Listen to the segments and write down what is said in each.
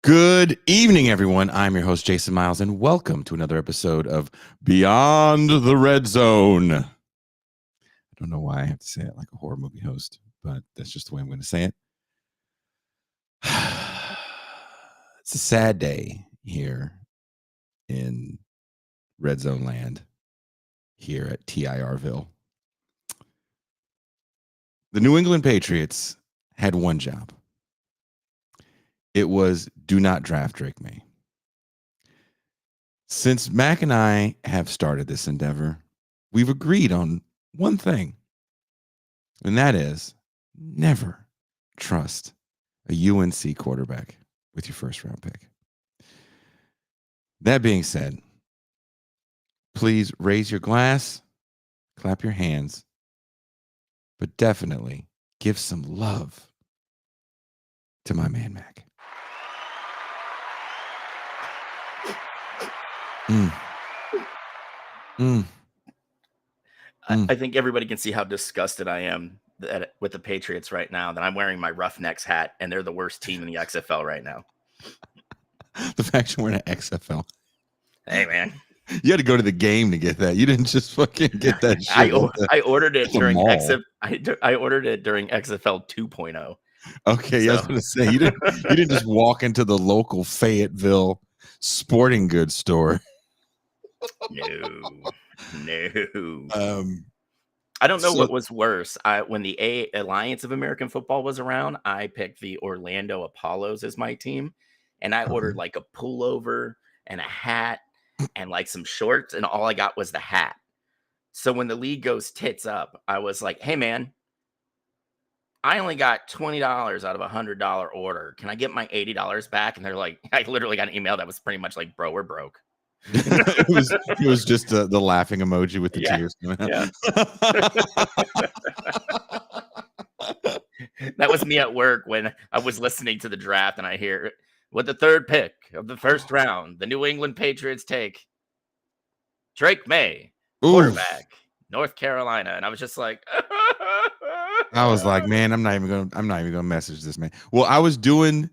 Good evening, everyone. I'm your host, Jason Myles, and welcome to another episode of Beyond the Red Zone. I don't know why I have to say it like a horror movie host, but that's just the way I'm going to say it. It's a sad day here in Red Zone land, here at TIRville. The New England Patriots had one job. It was do not draft Drake May. Since Mac and I have started this endeavor, we've agreed on one thing, and that is never trust a UNC quarterback with your first round pick. That being said, please raise your glass, clap your hands, but definitely give some love to my man, Mac. I think everybody can see how disgusted I am with the Patriots right now, that I'm wearing my Roughnecks hat and they're the worst team in the XFL right now. The fact you're wearing an XFL. Hey, man. You had to go to the game to get that. You didn't just fucking get that shit. I ordered it during I ordered it during XFL 2.0. Okay, so. I was going to say, you didn't just walk into the local Fayetteville sporting goods store. No. I don't know what was worse. When the Alliance of American Football was around, I picked the Orlando Apollos as my team, and I ordered like a pullover and a hat and like some shorts, and all I got was the hat. So when the league goes tits up, I was like, hey, man, I only got $20 out of a $100 order. Can I get my $80 back? And they're like, I literally got an email that was pretty much like, bro, we're broke. it was just the laughing emoji with the tears. Yeah. That was me at work when I was listening to the draft, and I hear, with the third pick of the first round, the New England Patriots take Drake May, quarterback, North Carolina. And I was just like, I was like, man, I'm not even gonna message this man. Well, I was doing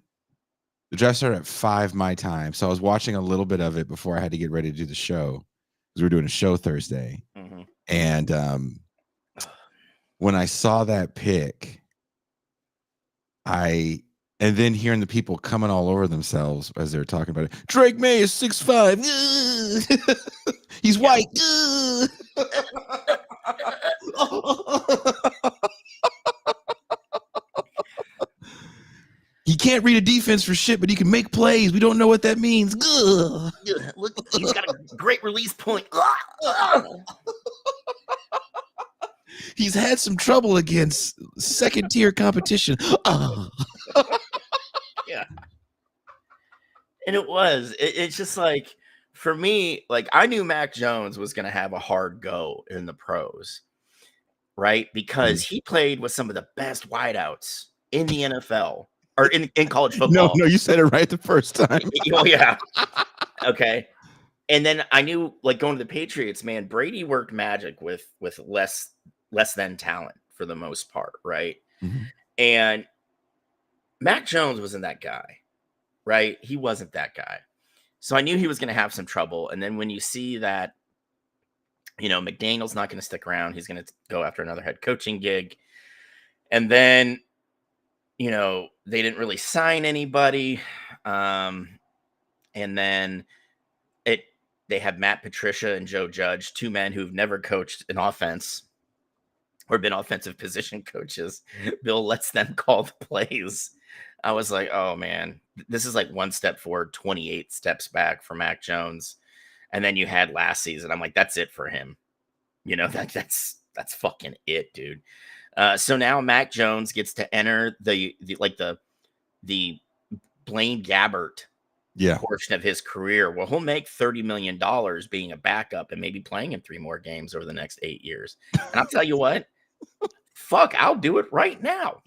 the draft started at 5 my time, so I was watching a little bit of it before I had to get ready to do the show, because we were doing a show Thursday. Mm-hmm. And when I saw that pick, and then hearing the people coming all over themselves as they were talking about it. Drake May is 6'5". He's white. He can't read a defense for shit, but he can make plays. We don't know what that means. Look, he's got a great release point. He's had some trouble against second-tier competition. Yeah. And it's just like, for me, like, I knew Mac Jones was going to have a hard go in the pros, right? Because he played with some of the best wideouts in the NFL. Or in college football. No, you said it right the first time. Oh, yeah. Okay. And then I knew, like, going to the Patriots, man, Brady worked magic with less than talent for the most part, right? Mm-hmm. And Mac Jones wasn't that guy, right? He wasn't that guy. So I knew he was going to have some trouble. And then when you see that, McDaniel's not going to stick around, he's going to go after another head coaching gig. And then, they didn't really sign anybody. And then they have Matt Patricia and Joe Judge, two men who've never coached an offense or been offensive position coaches. Bill lets them call the plays. I was like, oh, man, this is like one step forward, 28 steps back for Mac Jones. And then you had last season. I'm like, that's it for him. That's fucking it, dude. So now Mac Jones gets to enter the Blaine Gabbert portion of his career. Well, he'll make $30 million being a backup and maybe playing in 3 more games over the next 8 years. And I'll tell you what, fuck, I'll do it right now.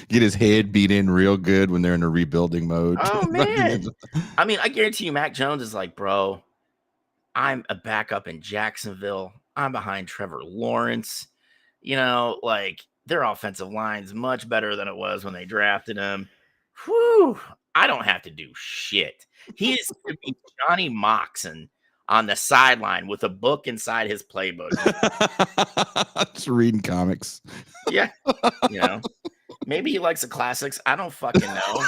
Get his head beat in real good when they're in a rebuilding mode. Oh, man. I mean, I guarantee you Mac Jones is like, bro, I'm a backup in Jacksonville. I'm behind Trevor Lawrence. Like, their offensive line's much better than it was when they drafted him. Whew, I don't have to do shit. He is to be Johnny Moxon on the sideline with a book inside his playbook. Just reading comics. Yeah, maybe he likes the classics. I don't fucking know.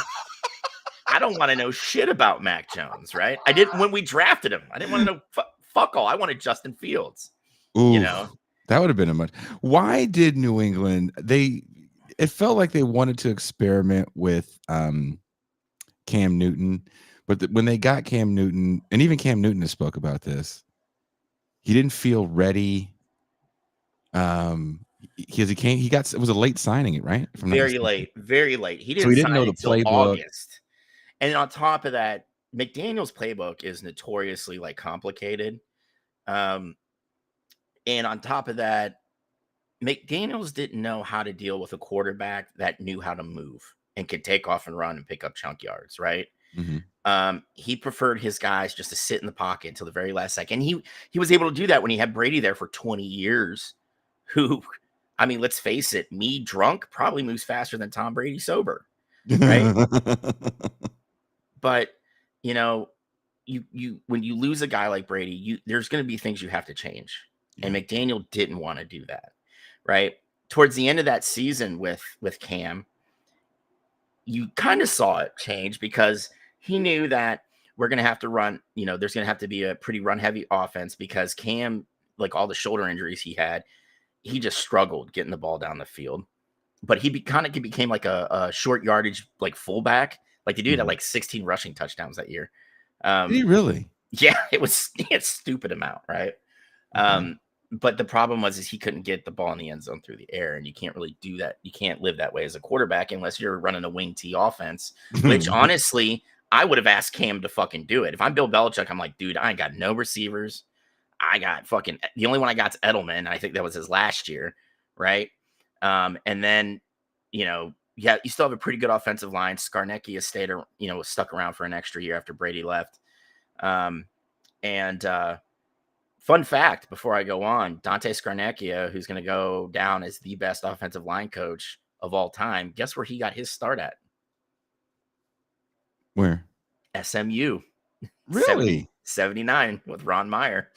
I don't want to know shit about Mac Jones, right? I didn't when we drafted him. I didn't want to know fuck all. I wanted Justin Fields. Ooh, that would have been a much. Why did New England? It felt like they wanted to experiment with Cam Newton, but when they got Cam Newton, and even Cam Newton has spoke about this, he didn't feel ready. Because it was a late signing, right? Very late. He didn't. So he didn't sign know the until playbook. August. And on top of that, McDaniel's playbook is notoriously like complicated. And on top of that, McDaniel's didn't know how to deal with a quarterback that knew how to move and could take off and run and pick up chunk yards, right? Mm-hmm. He preferred his guys just to sit in the pocket until the very last second. He was able to do that when he had Brady there for 20 years, who, I mean, let's face it, me drunk probably moves faster than Tom Brady sober, right? But, you when you lose a guy like Brady, there's going to be things you have to change. And McDaniel didn't want to do that, right? Towards the end of that season with Cam, you kind of saw it change because he knew that we're going to have to run, there's going to have to be a pretty run-heavy offense because Cam, like all the shoulder injuries he had, he just struggled getting the ball down the field. But he became like a short yardage, like fullback. Like the dude had like 16 rushing touchdowns that year. Did he really? Yeah, he had a stupid amount, right? But the problem was he couldn't get the ball in the end zone through the air, and you can't really do that. You can't live that way as a quarterback unless you're running a wing T offense, which honestly, I would have asked Cam to fucking do it. If I'm Bill Belichick, I'm like, dude, I ain't got no receivers. I got the only one I got is Edelman. And I think that was his last year, right? And then, you still have a pretty good offensive line. Scarnecchia stayed, stuck around for an extra year after Brady left. Fun fact before I go on, Dante Scarnecchia, who's going to go down as the best offensive line coach of all time, guess where he got his start at? Where? SMU. Really? 79 with Ron Meyer.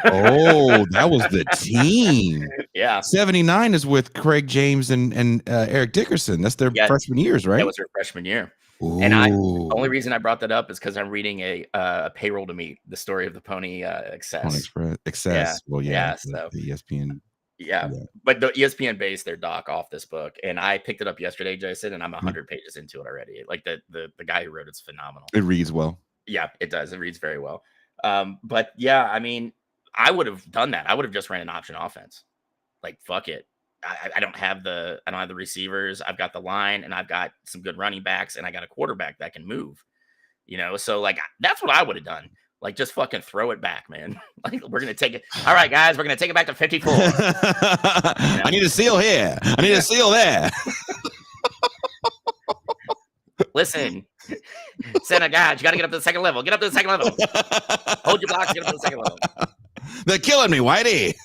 Oh, that was the team. Yeah. 79 is with Craig James and Eric Dickerson. That's their freshman years, right? That was their freshman year. Ooh. And the only reason I brought that up is because I'm reading a Payroll to Meet, the story of the Pony Excess. Pony Express. Excess. Yeah. Well, yeah. So the ESPN. Yeah. But the ESPN based their doc off this book. And I picked it up yesterday, Jason, and I'm 100 pages into it already. Like the guy who wrote it's phenomenal. It reads well. Yeah, it does. It reads very well. But yeah, I mean, I would have done that. I would have just ran an option offense. Like, fuck it. I don't have the receivers. I've got the line, and I've got some good running backs, and I got a quarterback that can move. So like that's what I would have done. Like, just fucking throw it back, man. Like, we're gonna take it. All right, guys, we're gonna take it back to 54. I need a seal here. I need a seal there. Listen, center guys, you got to get up to the second level. Get up to the second level. Hold your blocks. Get up to the second level. They're killing me, Whitey.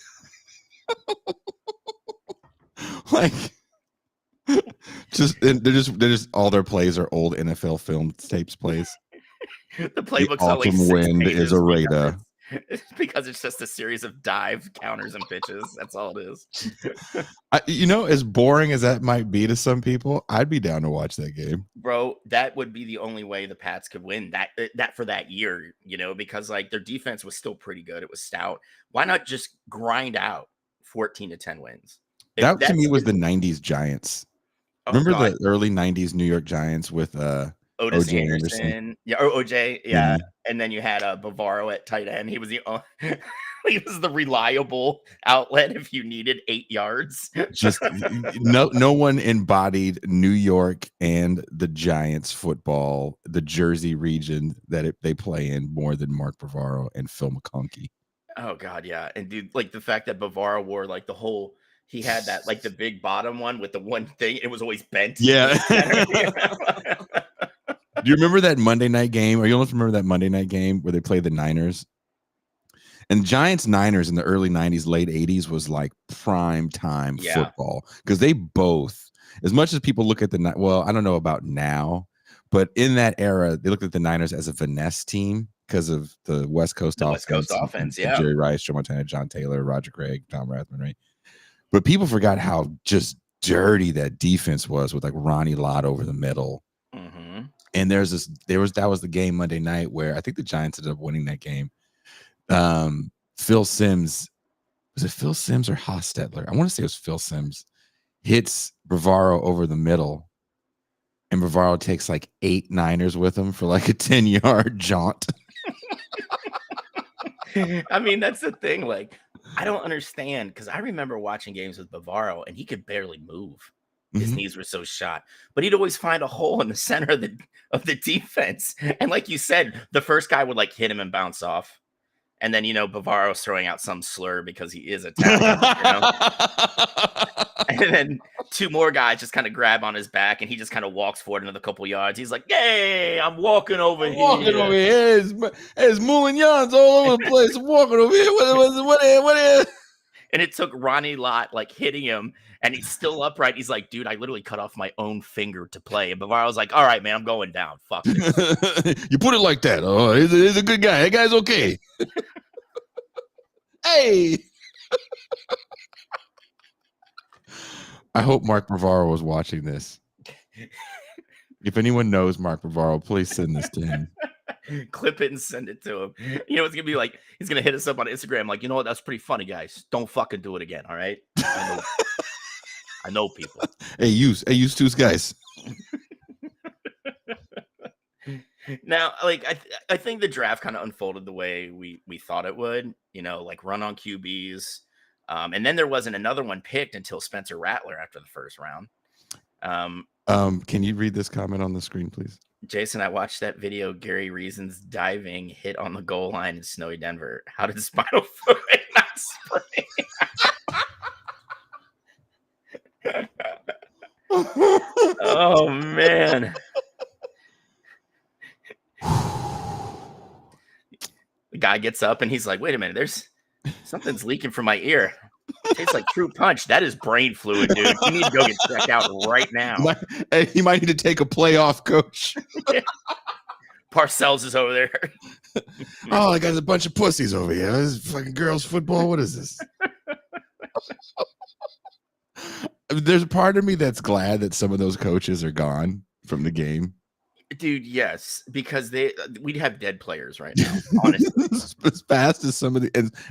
Like, they're just all their plays are old NFL film tapes plays. The playbook's the autumn like wind is a radar. It's because it's just a series of dive counters and pitches. That's all it is. As boring as that might be to some people, I'd be down to watch that game. Bro, that would be the only way the Pats could win that for that year, because like their defense was still pretty good. It was stout. Why not just grind out 14-10 wins? That to me was the 90s Giants. Remember the early 90s New York Giants with Otis O.J. Anderson. Yeah, or OJ. Yeah. And then you had Bavaro at tight end. He was he was the reliable outlet if you needed 8 yards. Just no one embodied New York and the Giants football, the Jersey region that they play in, more than Mark Bavaro and Phil McConkey. Oh God, yeah. And dude, like the fact that Bavaro wore like the whole, he had that like the big bottom one with the one thing, it was always bent. Yeah. Do you remember that Monday night game? Or you don't remember that Monday night game where they played the Niners? And Giants Niners in the early 90s, late 80s was like prime time football, because they both, as much as people look at I don't know about now, But in that era, they looked at the Niners as a finesse team because of the West Coast offense. West Coast offense, and Jerry Rice, Joe Montana, John Taylor, Roger Craig, Tom Rathman, right? But people forgot how just dirty that defense was with like Ronnie Lott over the middle. Mm-hmm. And that was the game Monday night where I think the Giants ended up winning that game. Phil Simms, was it Phil Simms or Hostetler? I want to say it was Phil Simms, hits Bavaro over the middle. And Bavaro takes like 8 Niners with him for like a 10-yard jaunt. I mean, that's the thing. Like, I don't understand because I remember watching games with Bavaro and he could barely move. His knees were so shot, but he'd always find a hole in the center of the defense. And like you said, the first guy would like hit him and bounce off. And then, Bavaro's throwing out some slur because he is Italian, And then 2 more guys just kind of grab on his back and he just kind of walks forward another couple yards. He's like, "Hey, I'm walking over here. There's Moulignons all over the place. I'm walking over here. What is?" And it took Ronnie Lott like hitting him and he's still upright. He's like, "Dude, I literally cut off my own finger to play." And Bavaro's like, "All right, man, I'm going down. Fuck it." You put it like that. Oh, he's a good guy. That guy's okay. Hey. I hope Mark Bavaro was watching this. If anyone knows Mark Bavaro, please send this to him. Clip it and send it to him. It's gonna be like he's gonna hit us up on Instagram. Like, you know what? That's pretty funny, guys. Don't fucking do it again. All right. I know people. Hey, use two guys. Now, like I think the draft kind of unfolded the way we thought it would. Like run on QBs. And then there wasn't another one picked until Spencer Rattler after the first round. Can you read this comment on the screen, please? Jason, I watched that video. Gary Reason's diving hit on the goal line in snowy Denver. How did spinal fluid not spray? Oh man. The guy gets up and he's like, "Wait a minute, there's something's leaking from my ear. It's like true punch. That is brain fluid, dude. You need to go get checked out right now." He might need to take a play off, coach. Parcells is over there. Oh, I got a bunch of pussies over here. This is fucking girls football. What is this? There's a part of me that's glad that some of those coaches are gone from the game. Dude, yes, because we'd have dead players right now, honestly.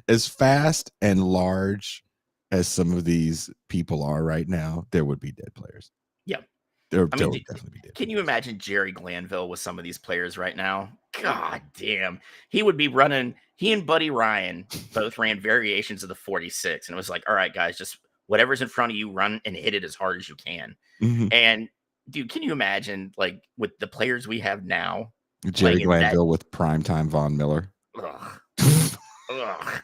as fast and large as some of these people are right now, there would be dead players. Yeah. There would definitely be dead. Can you imagine Jerry Glanville with some of these players right now? God damn. He would be running. He and Buddy Ryan both ran variations of the 46. And it was like, all right, guys, just whatever's in front of you, run and hit it as hard as you can. Mm-hmm. And dude, can you imagine like with the players we have now? Jerry Glanville with primetime Von Miller. Ugh. Ugh.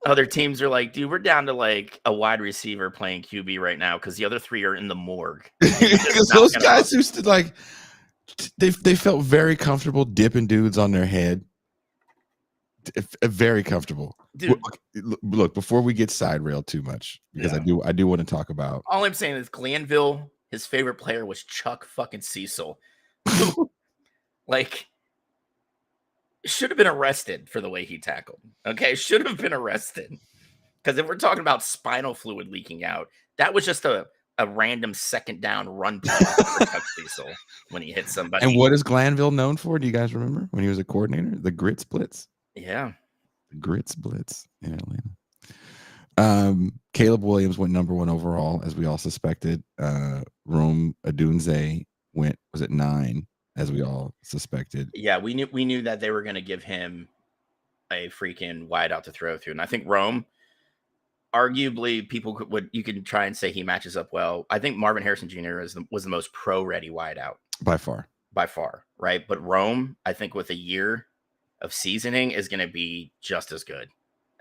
Other teams are like, dude, we're down to like a wide receiver playing QB right now because the other 3 are in the morgue. Because those guys used to like, they felt very comfortable dipping dudes on their head. Very comfortable. Dude, look, before we get side railed too much, because I do want to talk about. All I'm saying is Glanville, his favorite player was Chuck fucking Cecil. Like, should have been arrested for the way he tackled. Okay, should have been arrested. Because if we're talking about spinal fluid leaking out, that was just a random second down run play for Chuck Cecil when he hit somebody. And what is Glanville known for? Do you guys remember when he was a coordinator? The grits blitz. Yeah. The grits blitz in Atlanta. Caleb Williams went number 1 overall, as we all suspected. Rome Odunze was at 9, as we all suspected. Yeah, we knew that they were going to give him a freaking wide out to throw through. And I think Rome, arguably, you can try and say he matches up well. I think Marvin Harrison Jr. was the most pro-ready wide out. By far, right? But Rome, I think with a year of seasoning is going to be just as good.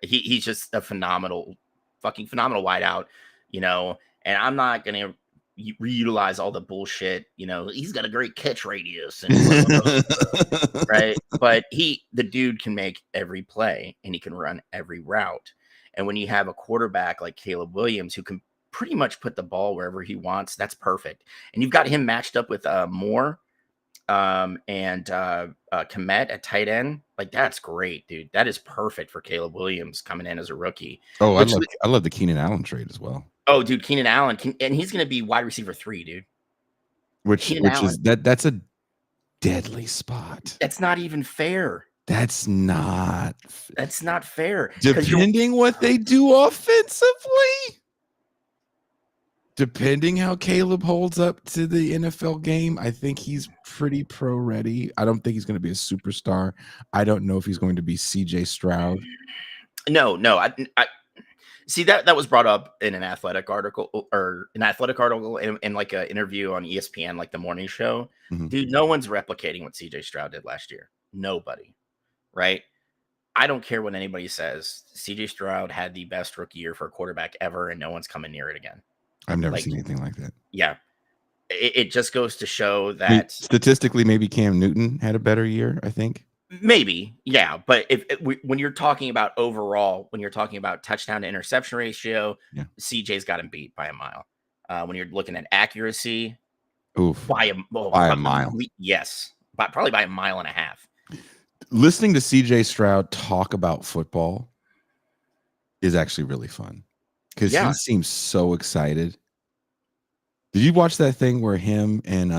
He's just a phenomenal wide out, and I'm not going to reutilize all the bullshit, he's got a great catch radius and right. But the dude can make every play and he can run every route. And when you have a quarterback like Caleb Williams, who can pretty much put the ball wherever he wants. That's perfect. And you've got him matched up with Moore and Kmet at tight end. Like, that's great, dude. That is perfect for Caleb Williams coming in as a rookie. Oh, I love the Keenan Allen trade as well. Oh, dude, Keenan Allen, and he's going to be wide receiver 3, dude. Which is that's a deadly spot. That's not even fair. That's not fair. Depending what they do offensively. Depending how Caleb holds up to the NFL game, I think he's pretty pro ready. I don't think he's going to be a superstar. I don't know if he's going to be CJ Stroud. No. I see that was brought up in an athletic article in like an interview on ESPN, like the morning show. Mm-hmm. Dude, no one's replicating what CJ Stroud did last year. Nobody. Right? I don't care what anybody says. CJ Stroud had the best rookie year for a quarterback ever, and no one's coming near it again. I've never seen anything like that. Yeah. It just goes to show that statistically, maybe Cam Newton had a better year, I think. Maybe. Yeah. But when you're talking about overall, when you're talking about touchdown to interception ratio, CJ's got him beat by a mile. When you're looking at accuracy, by a mile. Yes. Probably by a mile and a half. Listening to CJ Stroud talk about football is actually really fun. Because he seems so excited. Did you watch that thing where him and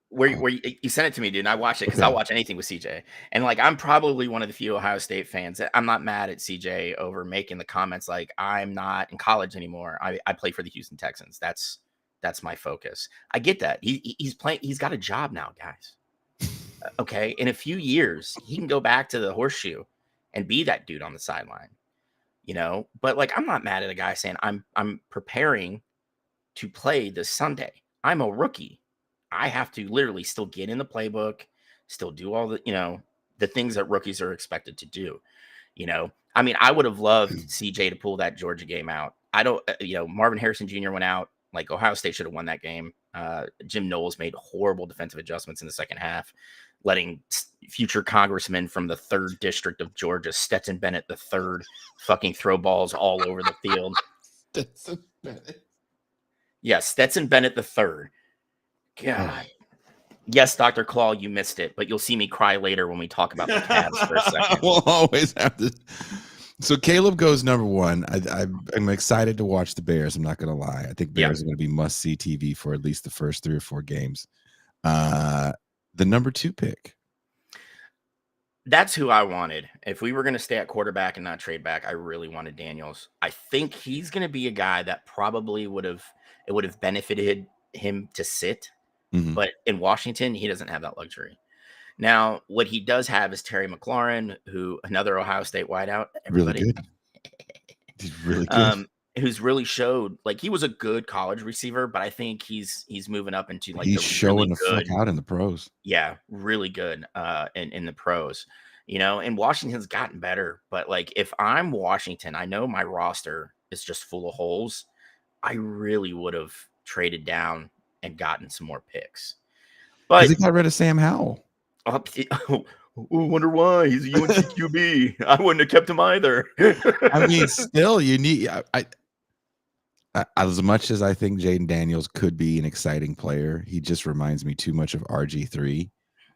where you sent it to me, dude? And I watched it because I'll watch anything with CJ. And like, I'm probably one of the few Ohio State fans that I'm not mad at CJ over making the comments like, I'm not in college anymore. I play for the Houston Texans. That's my focus. I get that. He's playing. He's got a job now, guys. Okay, in a few years, he can go back to the horseshoe and be that dude on the sideline. You know, but like, I'm not mad at a guy saying I'm preparing to play this Sunday. I'm a rookie. I have to literally still get in the playbook, still do all the, the things that rookies are expected to do. I mean, I would have loved CJ to pull that Georgia game out. I don't, Marvin Harrison Jr. went out. Like, Ohio State should have won that game. Jim Knowles made horrible defensive adjustments in the second half, letting future congressman from the 3rd district of Georgia, Stetson Bennett III, fucking throw balls all over the field. Stetson Bennett. Yeah, Stetson Bennett III. God. Yes, Dr. Claw, you missed it, but you'll see me cry later when we talk about the Cavs for a second. We'll always have to. So Caleb goes number 1. I'm excited to watch the Bears. I'm not going to lie. I think Bears are going to be must-see TV for at least the first 3 or 4 games. The number 2 pick. That's who I wanted. If we were going to stay at quarterback and not trade back, I really wanted Daniels. I think he's going to be a guy that probably would have benefited him to sit. Mm-hmm. But in Washington, he doesn't have that luxury. Now, what he does have is Terry McLaurin, another Ohio State wideout. Really good. He's really good. Who's really showed, like, he was a good college receiver, but I think he's moving up into like he's showing really the fuck out in the pros. Yeah, really good in the pros. And Washington's gotten better, but like, if I'm Washington, I know my roster is just full of holes. I really would have traded down and gotten some more picks. But he got rid of Sam Howell. I wonder why. He's a UNC QB. I wouldn't have kept him either. I mean, still, you need. As much as I think Jaden Daniels could be an exciting player, he just reminds me too much of RG3.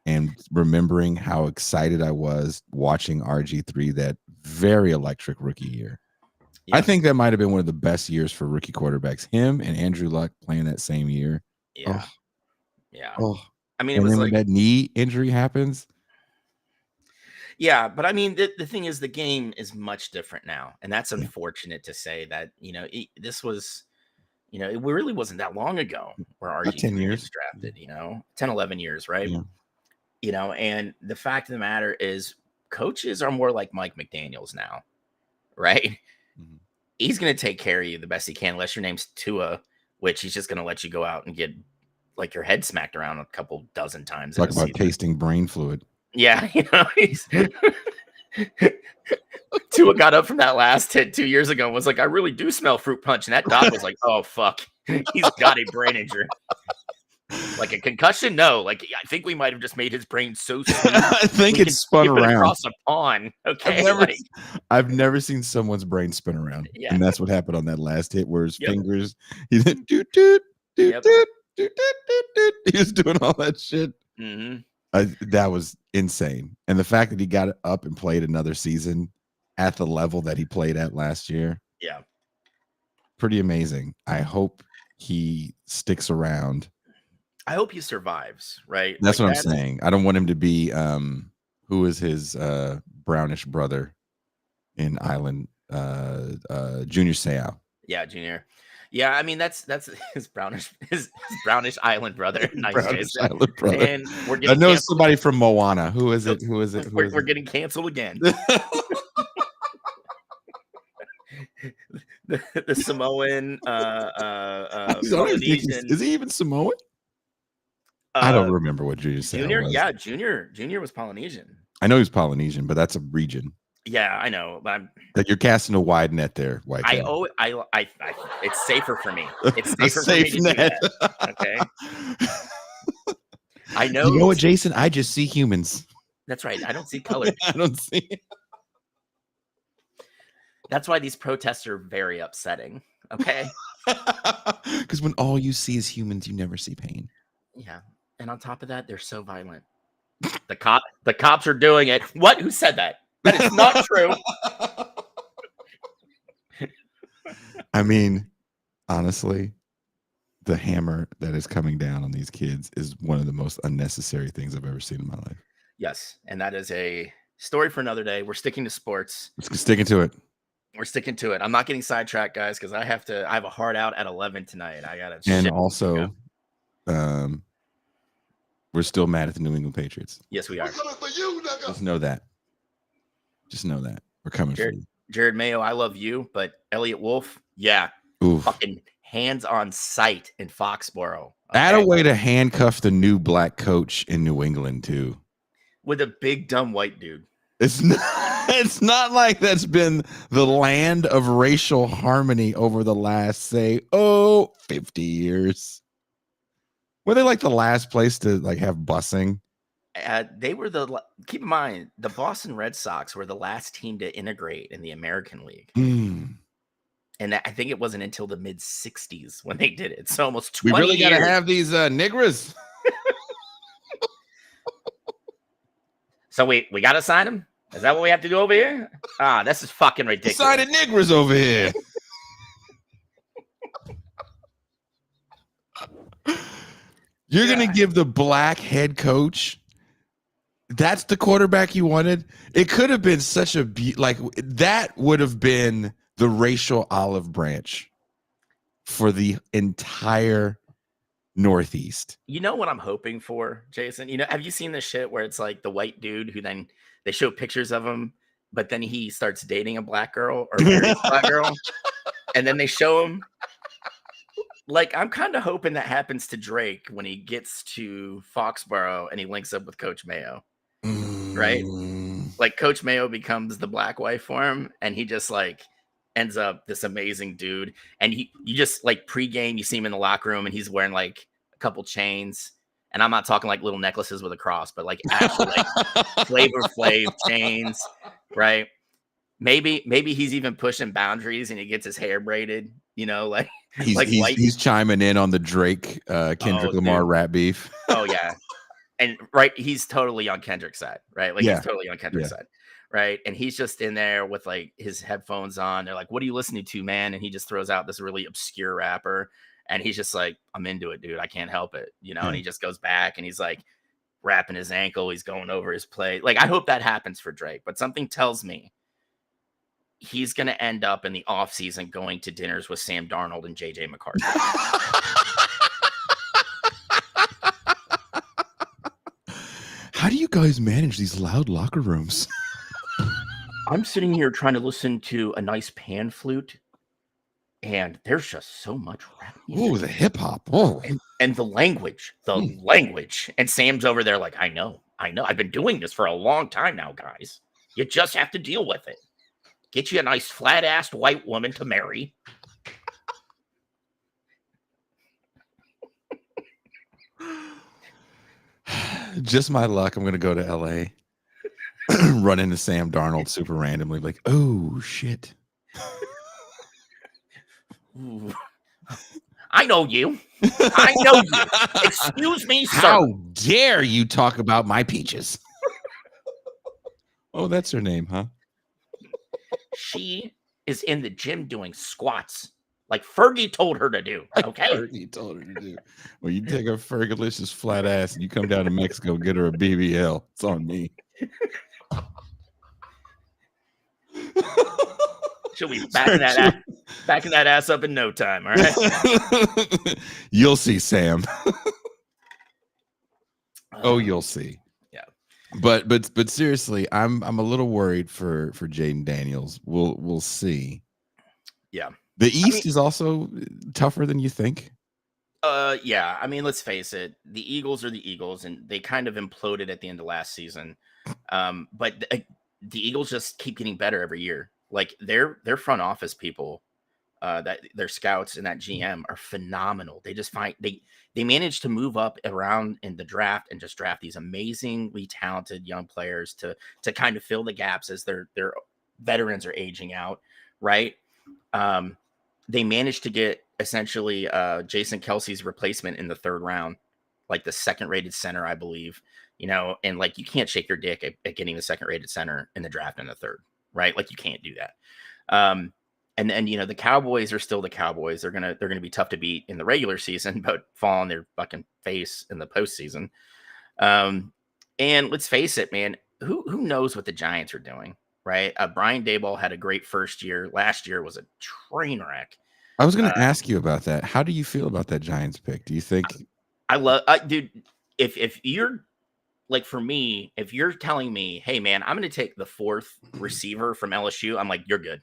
And remembering how excited I was watching RG3 that very electric rookie year. Yeah. I think that might have been one of the best years for rookie quarterbacks. Him and Andrew Luck playing that same year. Yeah. Oh. Yeah. Oh. I mean, and it was then like when that knee injury happens. Yeah, but I mean, the thing is, the game is much different now, and that's unfortunate to say that. This was, it really wasn't that long ago where RG 10 years was drafted. 10, 11 years, right? Yeah. And the fact of the matter is, coaches are more like Mike McDaniels now, right? Mm-hmm. He's going to take care of you the best he can, unless your name's Tua, which he's just going to let you go out and get like your head smacked around a couple dozen times. Talk about tasting brain fluid. Yeah, he's Tua got up from that last hit 2 years ago and was like, I really do smell fruit punch. And that doc was like, oh, fuck. He's got a brain injury. Like a concussion? No. Like I think we might have just made his brain so smooth. I think it's spun around across a pond. Okay. I've never seen someone's brain spin around. Yeah. And that's what happened on that last hit where his Yep. fingers, he did doot, doot, doot, Yep. doot, doot, doot, doot, doot. He was doing all that shit. Mm-hmm. That was insane. And the fact that he got up and played another season at the level that he played at last year. Yeah. Pretty amazing. I hope he sticks around. I hope he survives, right? That's what I'm saying. I don't want him to be who is his brownish brother in Island, Junior Seau. Yeah, Junior. Yeah, I mean that's his brownish island brother. Nice, Brownish Jason. Island brother. And we're getting I know somebody from Moana. Who is it? We're getting canceled again. the Samoan Polynesian. Is he even Samoan? I don't remember what Junior Seau was. Yeah, Junior was Polynesian. I know he's Polynesian, but that's a region. Yeah, I know. But that you're casting a wide net there, White. I it's safer for me. It's safer safe for me to net. do that. Okay. I know. You know what, Jason? I just see humans. That's right. I don't see color. I don't see. That's why these protests are very upsetting. Okay. Because when all you see is humans, you never see pain. Yeah. And on top of that, they're so violent. The cops are doing it. What? Who said that? That is not true. I mean, honestly, the hammer that is coming down on these kids is one of the most unnecessary things I've ever seen in my life. Yes. And that is a story for another day. We're sticking to sports. Let's sticking to it. We're sticking to it. I'm not getting sidetracked, guys, because I have a hard out at 11 tonight. I got to. And also, we're still mad at the New England Patriots. Yes, we are. We're coming for you, nigga. Just know that. Just know that. We're coming for you. Jared Mayo, I love you, but Elliot Wolf, yeah. Oof. Fucking hands on sight in Foxborough. Okay? Add a way to handcuff the new black coach in New England, too. With a big, dumb white dude. It's not like that's been the land of racial harmony over the last, say, 50 years. Were they like the last place to like have busing? They were keep in mind, the Boston Red Sox were the last team to integrate in the American League. Mm. And I think it wasn't until the mid 60s when they did it. So almost 20 We really got to years. have these niggas. So we got to sign them? Is that what we have to do over here? This is fucking ridiculous. Signing niggers over here. You're going to give the black head coach. That's the quarterback you wanted. It could have been such a that would have been the racial olive branch for the entire Northeast. You know what I'm hoping for, Jason? You know, have you seen this shit where it's like the white dude who then they show pictures of him, but then he starts dating a black girl or marries a black girl, and then they show him. Like, I'm kind of hoping that happens to Drake when he gets to Foxborough and he links up with Coach Mayo, right? Like, Coach Mayo becomes the black wife for him, and he just like ends up this amazing dude. And you just like pregame, you see him in the locker room, and he's wearing like a couple chains. And I'm not talking like little necklaces with a cross, but like actual like Flavor Flav chains, right? Maybe he's even pushing boundaries and he gets his hair braided, you know, like he's chiming in on the Drake Kendrick Lamar rap beef. Oh yeah. And right, he's totally on Kendrick's side, right? Like he's totally on Kendrick's side. Right. And he's just in there with like his headphones on. They're like, "What are you listening to, man?" And he just throws out this really obscure rapper. And he's just like, "I'm into it, dude. I can't help it." You know, and he just goes back and he's like wrapping his ankle. He's going over his play. Like, I hope that happens for Drake. But something tells me he's going to end up in the offseason going to dinners with Sam Darnold and JJ McCarthy. How do you guys manage these loud locker rooms? I'm sitting here trying to listen to a nice pan flute, and there's just so much rap music. Oh, the hip hop. Oh. And the language. And Sam's over there like, I know. I've been doing this for a long time now, guys. You just have to deal with it. Get you a nice flat-assed white woman to marry. Just my luck. I'm going to go to LA, run into Sam Darnold super randomly, like, oh, shit. Ooh. I know you. I know you. Excuse me, sir. How dare you talk about my peaches? Oh, that's her name, huh? She is in the gym doing squats like Fergie told her to do. Okay. Fergie told her to do. Well, you take a Fergalicious flat ass and you come down to Mexico, get her a BBL. It's on me. She'll be backing that ass up in no time. All right. You'll see, Sam. Oh, you'll see. Yeah. But seriously, I'm a little worried for Jaden Daniels. We'll see. Yeah. The East is also tougher than you think. Yeah. I mean, let's face it. The Eagles are the Eagles, and they kind of imploded at the end of last season. But the Eagles just keep getting better every year. Like their front office people, that their scouts and that GM are phenomenal. They just they manage to move up around in the draft and just draft these amazingly talented young players to kind of fill the gaps as their veterans are aging out, right? They managed to get essentially Jason Kelsey's replacement in the 3rd round, like the 2nd rated center, I believe, and like you can't shake your dick at getting the 2nd rated center in the draft in the 3rd, right? Like you can't do that. And then, the Cowboys are still the Cowboys. They're gonna be tough to beat in the regular season, but fall on their fucking face in the postseason. And let's face it, man, who knows what the Giants are doing, right? Brian Daboll had a great first year. Last year was a train wreck. I was going to ask you about that. How do you feel about that Giants pick? Do you think? I love, dude. If you're like, for me, if you're telling me, hey man, I'm going to take the 4th receiver from LSU, I'm like, you're good.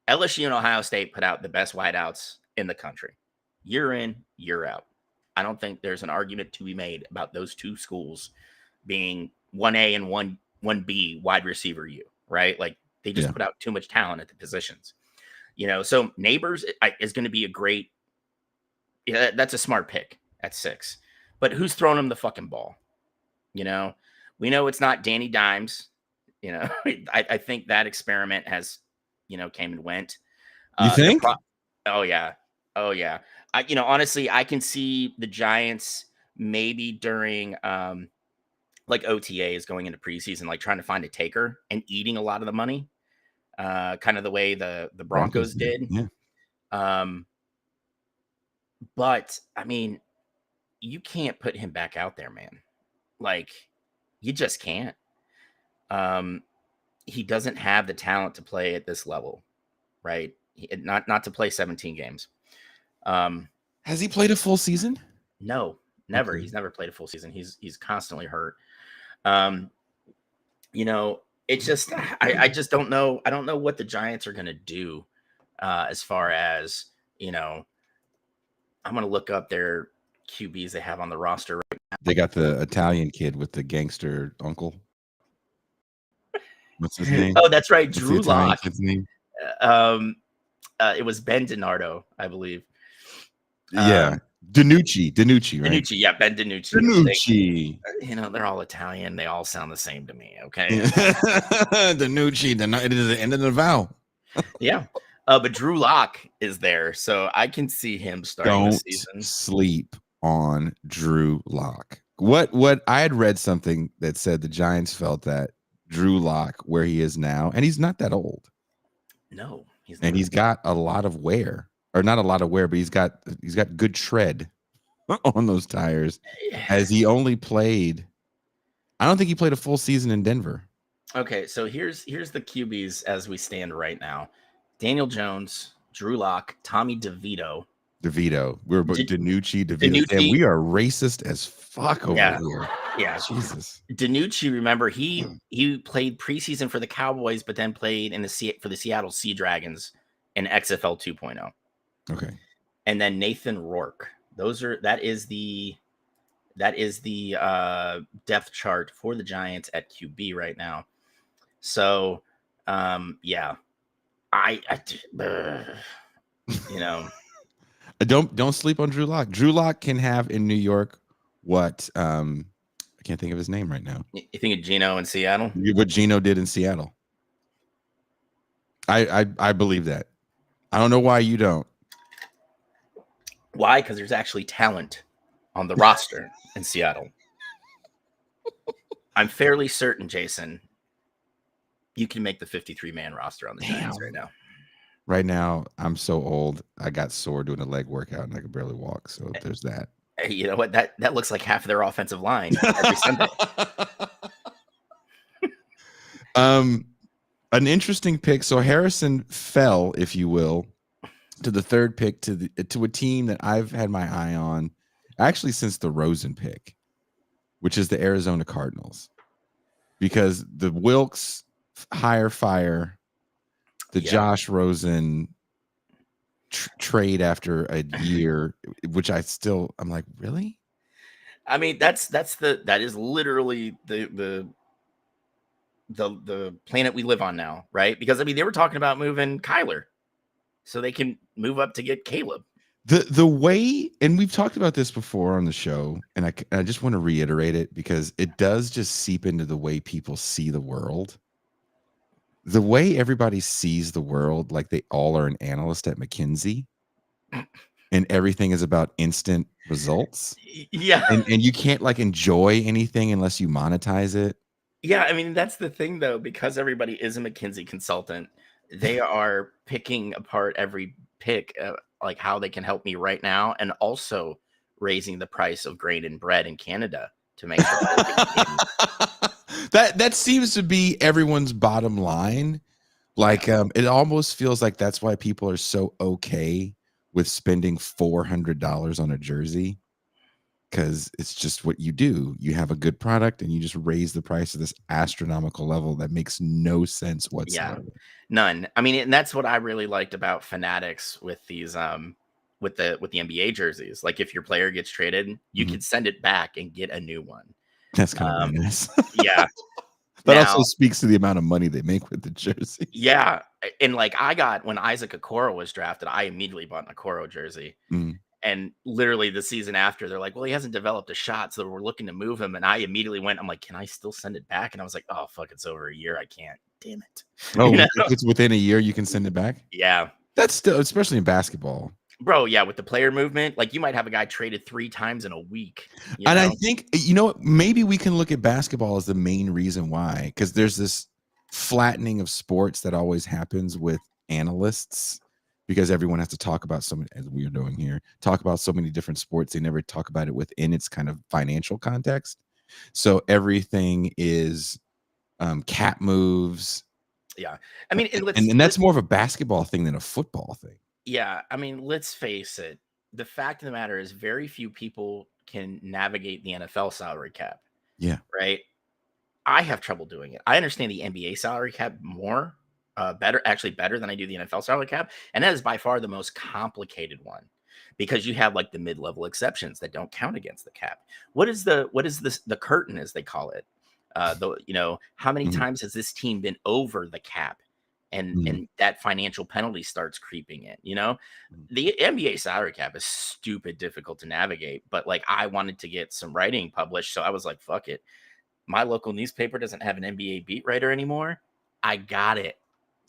LSU and Ohio State put out the best wideouts in the country. Year in, year out. I don't think there's an argument to be made about those two schools being 1A and 1B wide receiver U, right? Like they just put out too much talent at the positions. So Neighbors is going to be a great, that's a smart pick at 6. But who's throwing him the fucking ball? We know it's not Danny Dimes. I think that experiment has, came and went. You think? Oh yeah. Honestly, I can see the Giants maybe during like OTAs going into preseason, like trying to find a taker and eating a lot of the money, kind of the way the Broncos did. Yeah. But I mean, you can't put him back out there, man. Like you just can't. He doesn't have the talent to play at this level, right? Not to play 17 games. Has he played a full season? No, never. Okay. He's never played a full season. He's constantly hurt. It's just I just don't know. I don't know what the Giants are going to do as far as, I'm going to look up their QBs they have on the roster right now. They got the Italian kid with the gangster uncle. What's his name? Oh, that's right. Drew Lock. Name? It was Ben DiNardo, I believe. Yeah. DiNucci, right? DiNucci, yeah, Ben DiNucci. DiNucci. They're all Italian. They all sound the same to me, okay? DiNucci, it is the end of the vowel. Yeah. But Drew Lock is there, so I can see him starting the season. Don't sleep on Drew Lock. What I had read something that said the Giants felt that Drew Lock, where he is now, and he's not that old. No, he's got a lot of wear, or not a lot of wear, but he's got good tread on those tires. As he only played, I don't think he played a full season in Denver. Okay, so here's the QBs as we stand right now: Daniel Jones, Drew Lock, Tommy DeVito. We're DiNucci. And we are racist as fuck over here. Yeah, Jesus. DiNucci, remember he played preseason for the Cowboys, but then played for the Seattle Sea Dragons in XFL 2.0. Okay. And then Nathan Rourke. That is the depth chart for the Giants at QB right now. So, yeah, don't sleep on Drew Lock. Drew Lock can have in New York what can't think of his name right now. You think of Geno in Seattle? What Geno did in Seattle. I believe that. I don't know why you don't. Why? Because there's actually talent on the roster in Seattle. I'm fairly certain, Jason, you can make the 53-man roster on the Giants right now. Right now, I'm so old. I got sore doing a leg workout and I could barely walk. So there's that. Hey, you know what? That looks like half of their offensive line every Sunday. An interesting pick. So Harrison fell, if you will, to the third pick to a team that I've had my eye on actually since the Rosen pick, which is the Arizona Cardinals, because the Wilkes fire, the Josh Rosen trade after a year, which I'm like, really? I mean, that is literally the planet we live on now, right? Because I mean, they were talking about moving Kyler so they can move up to get Caleb. The way, and we've talked about this before on the show, and I just want to reiterate it because it does just seep into the way people see the world. The way everybody sees the world, like they all are an analyst at McKinsey, and everything is about instant results. Yeah, and you can't like enjoy anything unless you monetize it. Yeah, I mean, that's the thing, though, because everybody is a McKinsey consultant, they are picking apart every pick, like how they can help me right now, and also raising the price of grain and bread in Canada to make sure that seems to be everyone's bottom line. Like, it almost feels like that's why people are so okay with spending $400 on a jersey. Because it's just what you do. You have a good product and you just raise the price to this astronomical level that makes no sense whatsoever. Yeah, none. I mean, and that's what I really liked about Fanatics with these with the NBA jerseys. Like if your player gets traded, you can send it back and get a new one. That's kind of nice. Yeah. That also speaks to the amount of money they make with the jersey. Yeah. And like when Isaac Okoro was drafted, I immediately bought an Okoro jersey. And literally the season after, they're like, well, he hasn't developed a shot, so we're looking to move him. And I immediately went, I'm like, can I still send it back? And I was like, oh, fuck, it's over a year. I can't. Damn it. Oh, if it's within a year, you can send it back? Yeah. That's still, especially in basketball. Bro, yeah, with the player movement, like you might have a guy traded 3 times in a week. And I think, maybe we can look at basketball as the main reason why, because there's this flattening of sports that always happens with analysts. Because everyone has to talk about so many, as we are doing here, talk about so many different sports. They never talk about it within its kind of financial context. So everything is cap moves. Yeah. I mean, and that's more of a basketball thing than a football thing. Yeah. I mean, let's face it. The fact of the matter is very few people can navigate the NFL salary cap. Yeah. Right. I have trouble doing it. I understand the NBA salary cap more. Better than I do the NFL salary cap. And that is by far the most complicated one because you have like the mid-level exceptions that don't count against the cap. What is the curtain, as they call it? How many times has this team been over the cap and that financial penalty starts creeping in? The NBA salary cap is stupid difficult to navigate, but like I wanted to get some writing published. So I was like, fuck it. My local newspaper doesn't have an NBA beat writer anymore. I got it.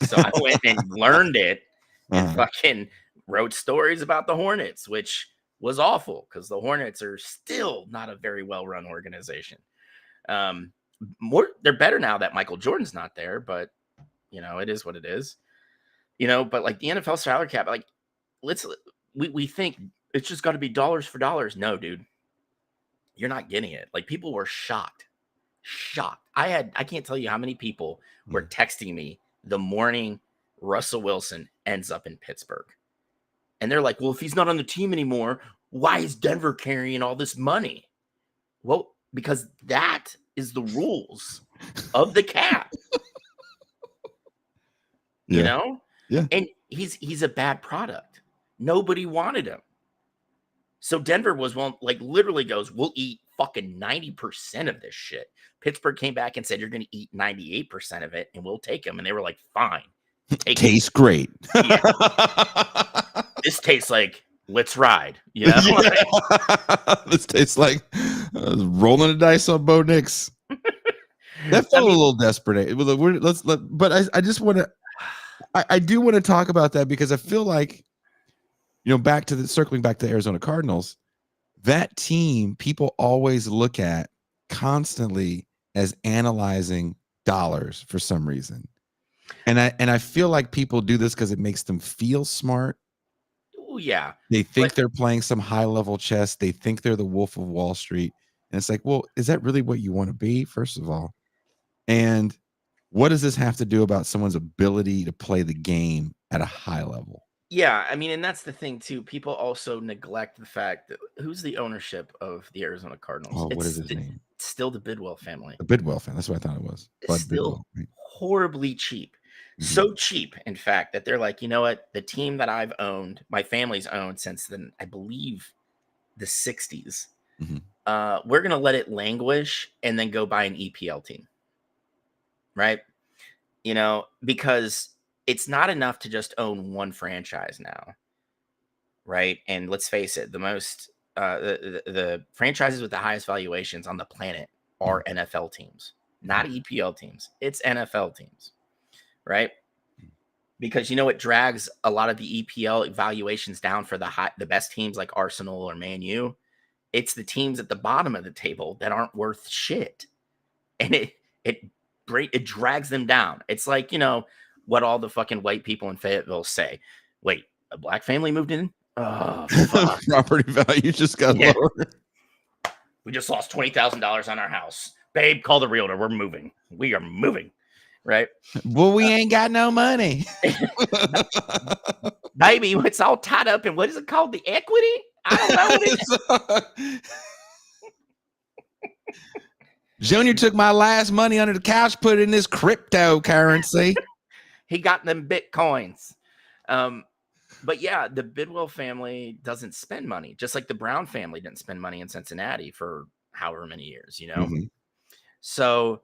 So I went and learned it and fucking wrote stories about the Hornets, which was awful because the Hornets are still not a very well-run organization. They're better now that Michael Jordan's not there, but it is what it is. But like the NFL salary cap, like we think it's just got to be dollars for dollars. No, dude, you're not getting it. Like people were shocked. I can't tell you how many people were texting me the morning Russell Wilson ends up in Pittsburgh. And they're like, well, if he's not on the team anymore, why is Denver carrying all this money? Well, because that is the rules of the cap. Yeah. And he's a bad product. Nobody wanted him. So Denver was literally goes, we'll eat fucking 90% of this shit. Pittsburgh came back and said, you're going to eat 98% of it and we'll take him. And they were like, fine. Tastes great. Yeah. This tastes like let's ride. You know, This tastes like rolling the dice on Bo Nix. That felt a little desperate. But I just want to. I do want to talk about that because I feel like, circling back to the Arizona Cardinals, that team people always look at constantly as analyzing dollars for some reason. And I feel like people do this because it makes them feel smart. Oh, yeah. They think they're playing some high-level chess. They think they're the Wolf of Wall Street. And it's like, well, is that really what you want to be, first of all? And what does this have to do about someone's ability to play the game at a high level? Yeah, I mean, and that's the thing too. People also neglect the fact that who's the ownership of the Arizona Cardinals? Oh, what is his name? Still the Bidwell family. The Bidwell family. That's what I thought it was. It's still horribly cheap. So cheap, in fact, that they're like, you know what? The team that I've owned, my family's owned since then, I believe the 60s. We're going to let it languish and then go buy an EPL team. Right? You know, because it's not enough to just own one franchise now. Right? And let's face it, the most the franchises with the highest valuations on the planet are NFL teams, not EPL teams. It's NFL teams. Right? Because it drags a lot of the EPL valuations down for the best teams like Arsenal or Man U. It's the teams at the bottom of the table that aren't worth shit. And it drags them down. It's like, what all the fucking white people in Fayetteville say. Wait, a black family moved in? Oh, fuck. Property value just got lower. We just lost $20,000 on our house. Babe, call the realtor. We're moving. We are moving. Right? Well, we ain't got no money. Baby, it's all tied up in what is it called? The equity? I don't know what it is. Junior took my last money under the couch, put it in this cryptocurrency. He got them Bitcoins. But yeah, the Bidwell family doesn't spend money, just like the Brown family didn't spend money in Cincinnati for however many years, So,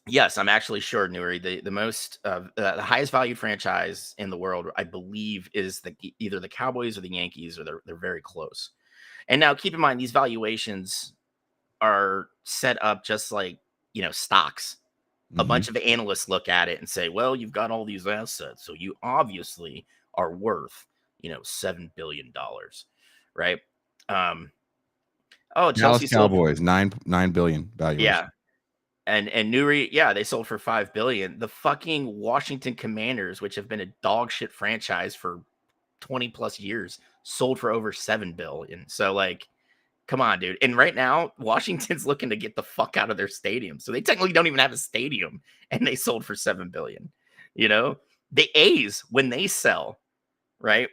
yes, I'm actually sure, Nuri, the most the highest valued franchise in the world, I believe, is either the Cowboys or the Yankees, or they're very close. And now, keep in mind, these valuations are set up just like stocks. A bunch of analysts look at it and say, "Well, you've got all these assets, so you obviously are worth $7 billion, right?" Chelsea Cowboys, $9 billion valuation. Yeah. And Nuri, they sold for $5 billion. The fucking Washington Commanders, which have been a dog shit franchise for 20 plus years, sold for over $7 billion. So, like, come on, dude. And right now, Washington's looking to get the fuck out of their stadium. So they technically don't even have a stadium, and they sold for $7 billion. The A's, when they sell, right,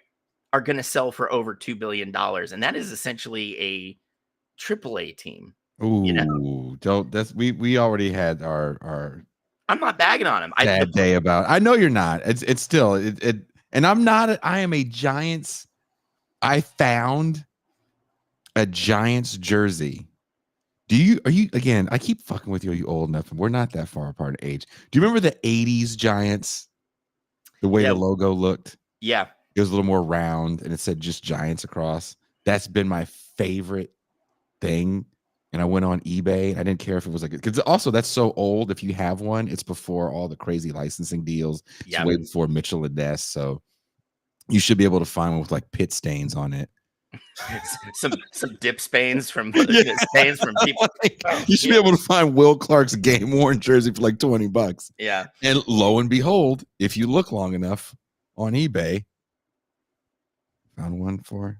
are going to sell for over $2 billion. And that is essentially a AAA team. Ooh, we already had our I'm not bagging on him. Bad day about. I know you're not. It's still and I'm not. I am a Giants. I found a Giants jersey. Are you again? I keep fucking with you. Are you old enough? We're not that far apart in age. Do you remember the '80s Giants? The way the logo looked. Yeah, it was a little more round, and it said just Giants across. That's been my favorite thing. And I went on eBay. I didn't care if it was like, because also that's so old. If you have one, it's before all the crazy licensing deals. It's way before Mitchell and Ness. So you should be able to find one with like pit stains on it. some dip stains from stains from people. You should be able to find Will Clark's game worn jersey for like $20. Yeah. And lo and behold, if you look long enough on eBay, found one for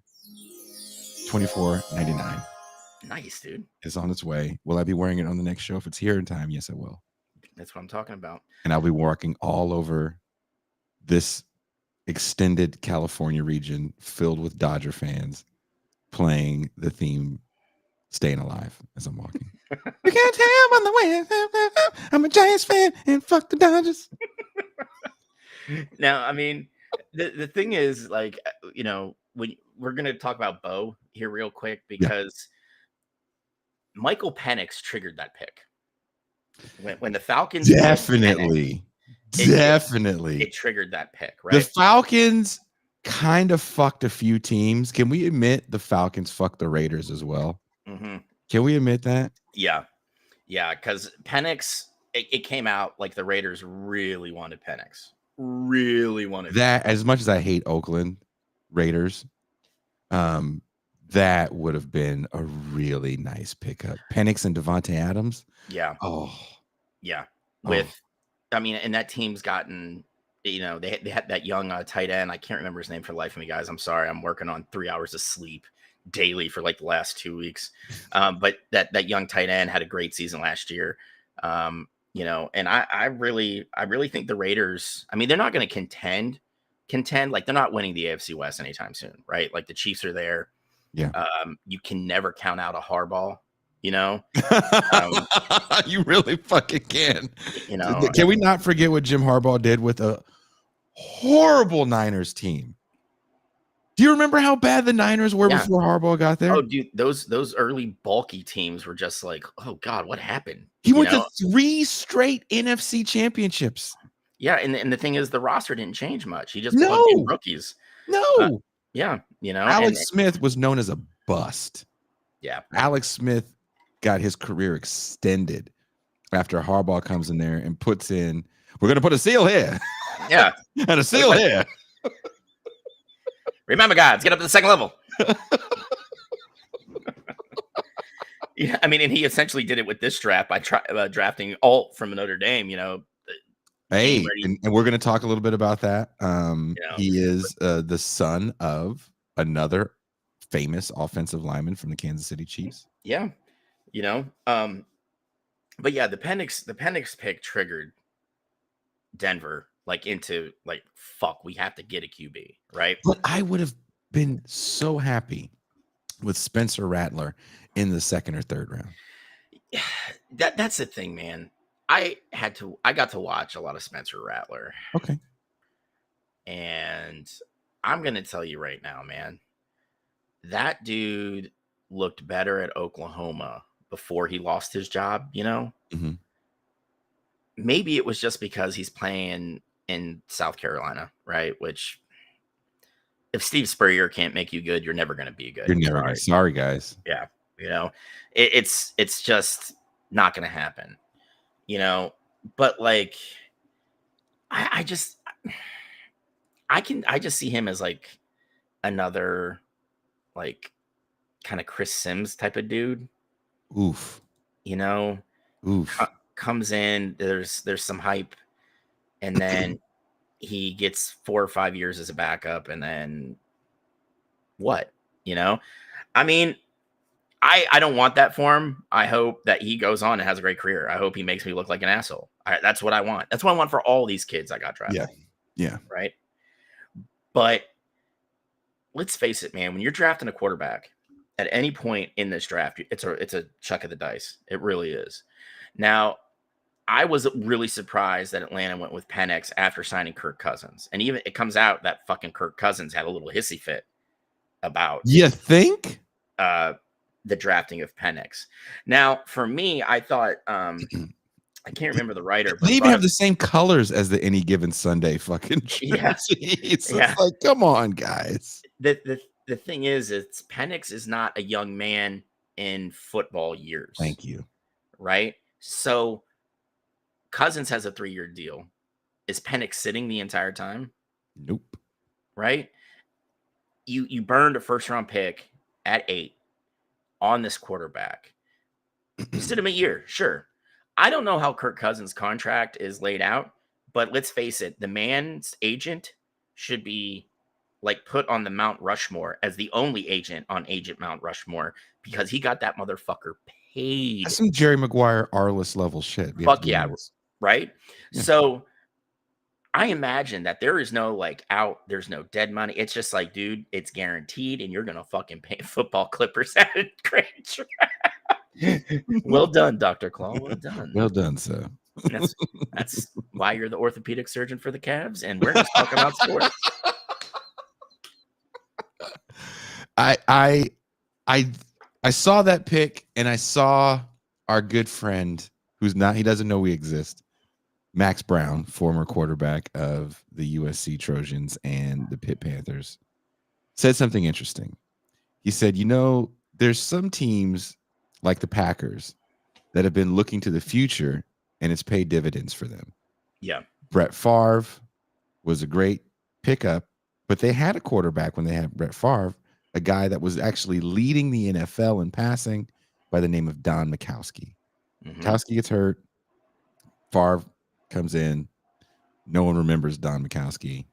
$24.99. Nice, dude. It's on its way. Will I be wearing it on the next show if it's here in time? Yes, I will. That's what I'm talking about. And I'll be walking all over this extended California region filled with Dodger fans playing the theme Staying Alive as I'm walking. You can't tell I'm on the way. I'm a Giants fan and fuck the Dodgers. Now, I mean, the thing is, like, when we're going to talk about Bo here real quick, because Michael Penix triggered that pick. When the Falcons definitely it triggered that pick, right? The Falcons kind of fucked a few teams. Can we admit the Falcons fucked the Raiders as well? Mm-hmm. Can we admit that? Yeah. Yeah, because Penix, it came out like the Raiders really wanted Penix. Really wanted That, Penix. as much as I hate Oakland Raiders, that would have been a really nice pickup. Penix and Devontae Adams. Yeah. Oh. Yeah. I mean, and that team's gotten, they had that young tight end. I can't remember his name for the life of me, guys. I'm sorry. I'm working on 3 hours of sleep daily for like the last 2 weeks. But that young tight end had a great season last year. And I really think the Raiders, I mean, they're not going to contend. Like they're not winning the AFC West anytime soon, right? Like the Chiefs are there. Yeah. You can never count out a Harbaugh, you really fucking can. Can we not forget what Jim Harbaugh did with a horrible Niners team? Do you remember how bad the Niners were before Harbaugh got there? Oh, dude, those early bulky teams were just like, oh God, what happened? He went to 3 straight NFC championships. Yeah, and the thing is, the roster didn't change much. He just plugged in rookies. No. Alex Smith was known as a bust. Yeah. Alex Smith got his career extended after Harbaugh comes in there and puts in, we're going to put a seal here. Yeah. And a seal here. Remember, guys, get up to the second level. Yeah, I mean, and he essentially did it with this draft by drafting Alt from Notre Dame, Hey, and we're going to talk a little bit about that. He is the son of another famous offensive lineman from the Kansas City Chiefs. Yeah. But yeah, the Penix pick triggered Denver into fuck, we have to get a QB, right? But I would have been so happy with Spencer Rattler in the 2nd or 3rd round. That's the thing, man. I got to watch a lot of Spencer Rattler. Okay. And I'm going to tell you right now, man, that dude looked better at Oklahoma before he lost his job, Mm-hmm. Maybe it was just because he's playing in South Carolina, right? Which, if Steve Spurrier can't make you good, you're never going to be good. You're never going to. Sorry, guys. Yeah. It's just not going to happen, but I just see him as another kind of Chris Sims type of dude. Oof. Oof. Comes in, there's some hype, and then he gets 4 or 5 years as a backup, and then what? I mean, I don't want that for him. I hope that he goes on and has a great career. I hope he makes me look like an asshole. That's what I want. That's what I want for all these kids I got drafted. Yeah. Right. But let's face it, man, when you're drafting a quarterback at any point in this draft, it's a chuck of the dice. It really is. Now, I was really surprised that Atlanta went with Penix after signing Kirk Cousins. And even it comes out that fucking Kirk Cousins had a little hissy fit about you think the drafting of Penix. Now, for me, I thought I can't remember the writer, but they even have the same colors as the Any Given Sunday fucking jerseys. Yeah. It's like, come on, guys. The thing is, it's Penix is not a young man in football years. Thank you. Right? So Cousins has a 3-year deal. Is Penix sitting the entire time? Nope. Right? You burned a 1st-round pick at 8 on this quarterback. You sit him a year, sure. I don't know how Kirk Cousins' contract is laid out, but let's face it, the man's agent should be put on the Mount Rushmore as the only agent on Agent Mount Rushmore, because he got that motherfucker paid. That's some Jerry Maguire R-list level shit. Fuck yeah, right? Yeah. So I imagine that there is no there's no dead money. It's just dude, it's guaranteed, and you're gonna fucking pay football Clippers at a great draft. Well done, Dr. Claw. Well done. Well done, sir. That's why you're the orthopedic surgeon for the Cavs, and we're just talking about sports. I saw that pick, and I saw our good friend he doesn't know we exist, Max Brown, former quarterback of the USC Trojans and the Pitt Panthers, said something interesting. He said, there's some teams like the Packers that have been looking to the future and it's paid dividends for them. Yeah. Brett Favre was a great pickup, but they had a quarterback when they had Brett Favre, a guy that was actually leading the NFL in passing by the name of Don Majkowski. Majkowski gets hurt. Favre comes in. No one remembers Don Majkowski.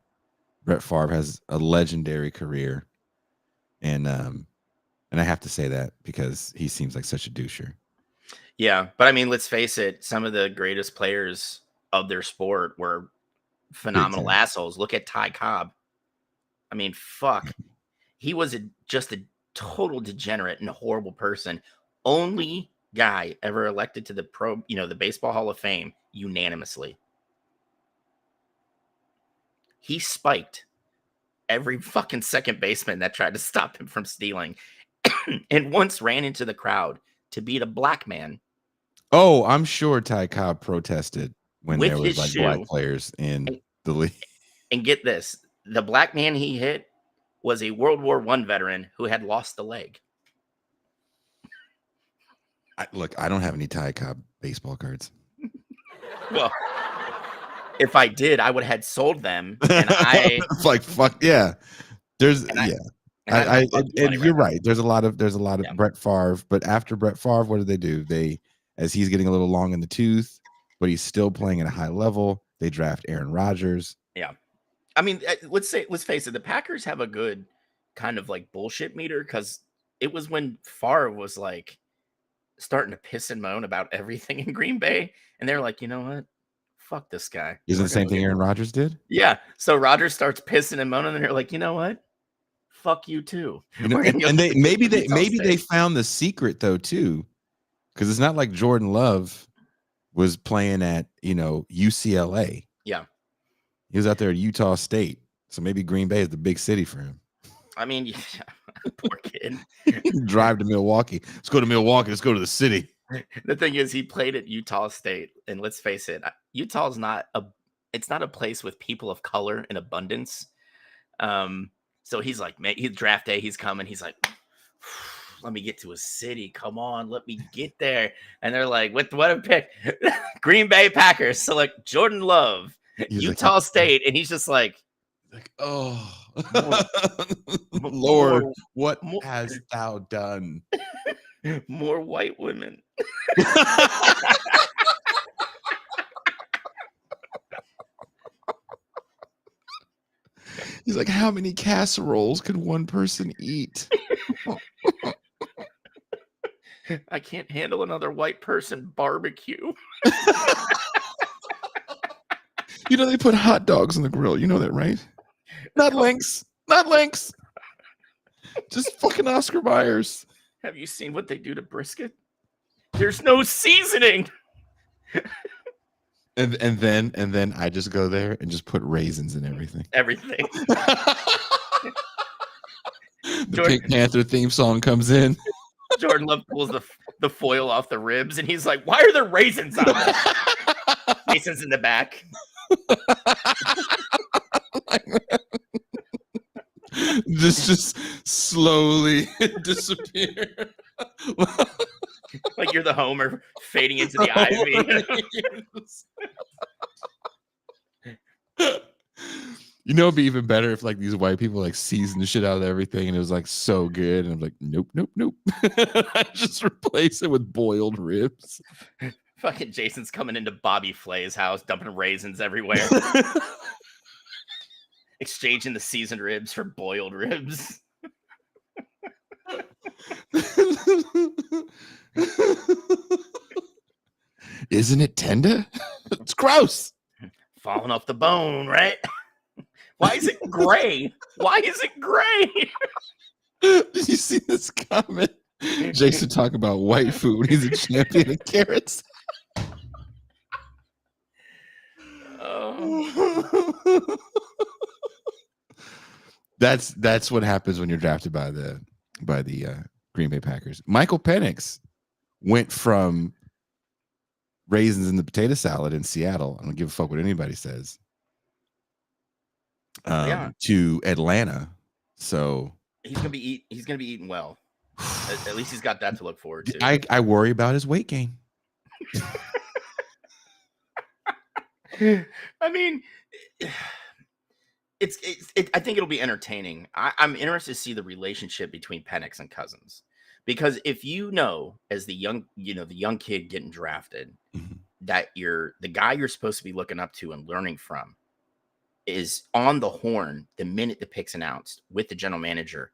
Brett Favre has a legendary career. And I have to say that because he seems like such a doucher. Yeah, but I mean, let's face it, some of the greatest players of their sport were phenomenal assholes. Look at Ty Cobb. I mean, fuck. He was just a total degenerate and a horrible person. Only guy ever elected to the Baseball Hall of Fame unanimously. He spiked every fucking second baseman that tried to stop him from stealing and once ran into the crowd to beat a black man. Oh, I'm sure Ty Cobb protested when with there was his like shoe, black players in the league. And get this, the black man he hit was a World War I veteran who had lost a leg. Look, I don't have any Ty Cobb baseball cards. Well, if I did, I would have sold them. And it's like, fuck yeah. There's and you're right. There's a lot of Brett Favre, but after Brett Favre, what do? As he's getting a little long in the tooth, but he's still playing at a high level, they draft Aaron Rodgers. Yeah. I mean, let's face it, the Packers have a good kind of like bullshit meter because it was when Favre was like starting to piss and moan about everything in Green Bay, and they're like, you know what? Fuck this guy. Isn't the same thing Aaron Rodgers did? Yeah. So Rodgers starts pissing and moaning, and they're like, you know what? Fuck you too. And they they found the secret though too, because it's not like Jordan Love was playing at UCLA. Yeah, he was out there at Utah State, so maybe Green Bay is the big city for him. I mean, yeah, poor kid. Drive to Milwaukee. Let's go to Milwaukee. Let's go to the city. The thing is, he played at Utah State, and let's face it, Utah's not a place with people of color in abundance. So he's like, man, he's draft day. He's coming. He's like, let me get to a city. Come on, let me get there. And they're like, what a pick. Green Bay Packers select Jordan Love, Utah State. And he's just like, oh, Lord, what hast thou done? More white women. He's like, how many casseroles could one person eat? I can't handle another white person barbecue. They put hot dogs on the grill. You know that, right? Not links. Just fucking Oscar Myers. Have you seen what they do to brisket? There's no seasoning. And then I just go there and just put raisins in everything. Everything. The Pink Panther theme song comes in. Jordan Love pulls the foil off the ribs, and he's like, "Why are there raisins on that?" Raisins in the back. This just slowly disappear. Like you're the Homer fading into the ivy. It'd be even better if like these white people like season the shit out of everything and it was like so good. And I'm like, nope. I just replace it with boiled ribs. Fucking Jason's coming into Bobby Flay's house, dumping raisins everywhere. Exchanging the seasoned ribs for boiled ribs. Isn't it tender? It's gross. Falling off the bone, right? Why is it gray? Did you see this comment? Jason talk about white food. He's a champion of carrots. Oh. That's what happens when you're drafted by the Green Bay Packers. Michael Penix went from raisins in the potato salad in Seattle. I don't give a fuck what anybody says. To Atlanta. So he's gonna be eating well. At least he's got that to look forward to. I worry about his weight gain. I mean, I think it'll be entertaining. I'm interested to see the relationship between Penix and Cousins, because if as the young kid getting drafted, that the guy you're supposed to be looking up to and learning from is on the horn the minute the pick's announced with the general manager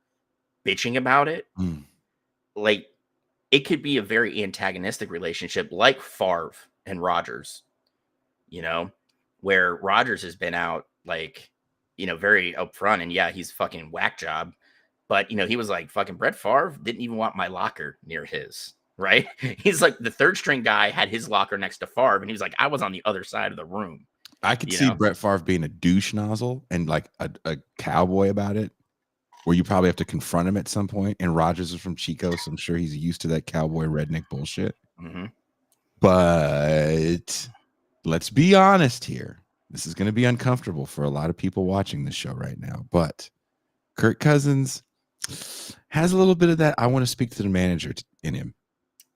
bitching about it. Like, it could be a very antagonistic relationship, like Favre and Rodgers, where Rodgers has been out, like, very upfront, and yeah, he's fucking whack job, but he was like, fucking Brett Favre didn't even want my locker near his, right? He's like, the third string guy had his locker next to Favre, and he was like, I was on the other side of the room. I could see Brett Favre being a douche nozzle and like a cowboy about it, where you probably have to confront him at some point. And Rodgers is from Chico, so I'm sure he's used to that cowboy redneck bullshit. But let's be honest here. This is going to be uncomfortable for a lot of people watching this show right now. But Kirk Cousins has a little bit of that I want to speak to the manager in him.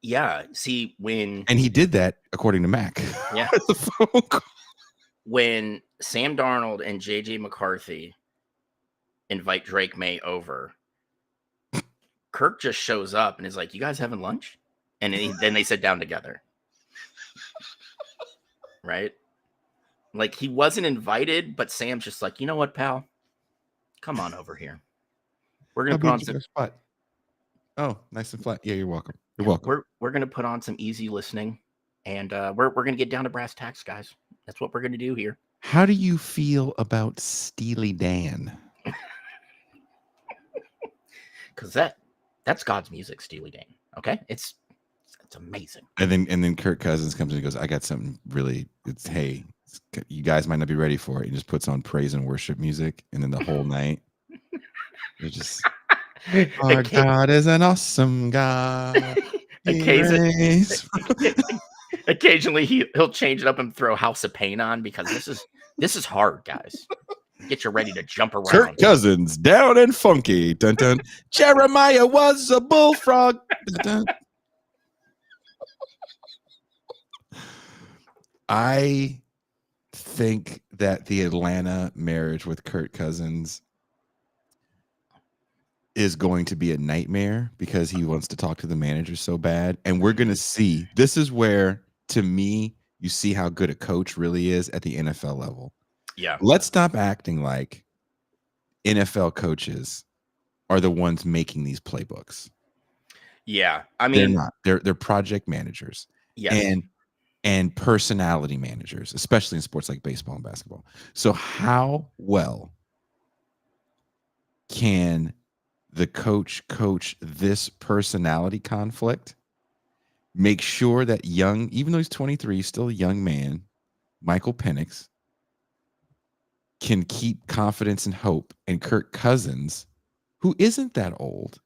Yeah. See, and he did that, according to Mac. Yeah. When Sam Darnold and JJ McCarthy invite Drake May over, Kirk just shows up and is like, you guys having lunch? And then they sit down together. Right? Like, he wasn't invited, but Sam's just like, you know what, pal? Come on over here. We're going to put on some spot. Oh, nice and flat. Yeah, you're welcome. You're welcome. We're going to put on some easy listening, and we're going to get down to brass tacks, guys. That's what we're going to do here. How do you feel about Steely Dan? Because that's God's music, Steely Dan. Okay, it's amazing. And then Kirk Cousins comes and he goes, I got something really. You guys might not be ready for it. He just puts on praise and worship music, and then the whole night, it's just, our God is an awesome God. Occasionally he'll change it up and throw House of Pain on, because this is hard, guys. Get you ready to jump around. Kirk Cousins, down and funky. Dun, dun. Jeremiah was a bullfrog. Dun, dun. I think that the Atlanta marriage with Kirk Cousins is going to be a nightmare, because he wants to talk to the manager so bad. And we're going to see, this is where, to me, you see how good a coach really is at the NFL level. Yeah. Let's stop acting like NFL coaches are the ones making these playbooks. Yeah. I mean, they're not. They're project managers. Yeah. And personality managers, especially in sports like baseball and basketball. So how well can the coach this personality conflict, make sure that even though he's 23, he's still a young man, Michael Penix, can keep confidence and hope, and Kirk Cousins, who isn't that old.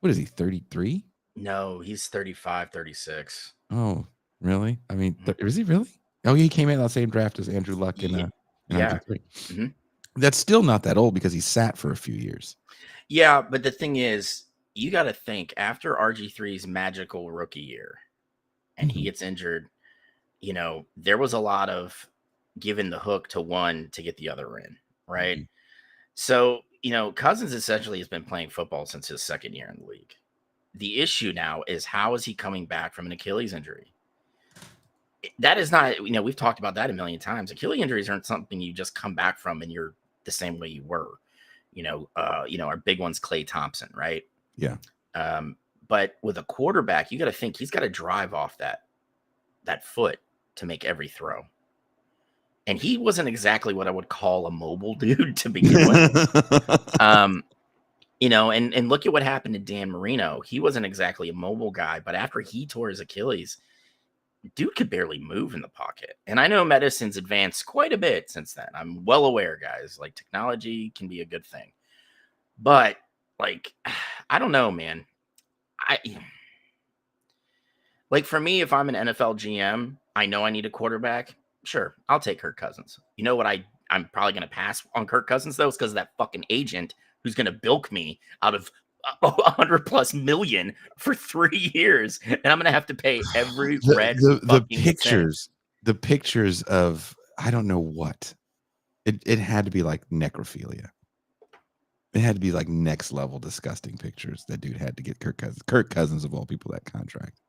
What is he, 33? No, he's 35, 36. Oh, really? I mean, is he really? Oh, he came in on the same draft as Andrew Luck in yeah. That's still not that old, because he sat for a few years. Yeah, but the thing is, you got to think, after RG3's magical rookie year and he gets injured, there was a lot of giving the hook to one to get the other in, right? So, Cousins essentially has been playing football since his second year in the league. The issue now is, how is he coming back from an Achilles injury? That is not, we've talked about that a million times. Achilles injuries aren't something you just come back from and you're the same way you were. Our big one's Klay Thompson, right? Yeah. But with a quarterback, you got to think he's got to drive off that foot to make every throw. And he wasn't exactly what I would call a mobile dude to begin with. And look at what happened to Dan Marino. He wasn't exactly a mobile guy, but after he tore his Achilles, dude could barely move in the pocket. And I know medicine's advanced quite a bit since then. I'm well aware, guys. Like, technology can be a good thing. But, like, I don't know, man. For me, if I'm an NFL GM, I know I need a quarterback. Sure, I'll take Kirk Cousins. You know what I'm probably going to pass on Kirk Cousins, though, is because of that fucking agent who's going to bilk me out of 100+ million for 3 years. And I'm going to have to pay every red The fucking cent. pictures of, I don't know what. It had to be like necrophilia. It had to be like next level disgusting pictures that dude had to get Kirk Cousins. Kirk Cousins, of all people, that contract.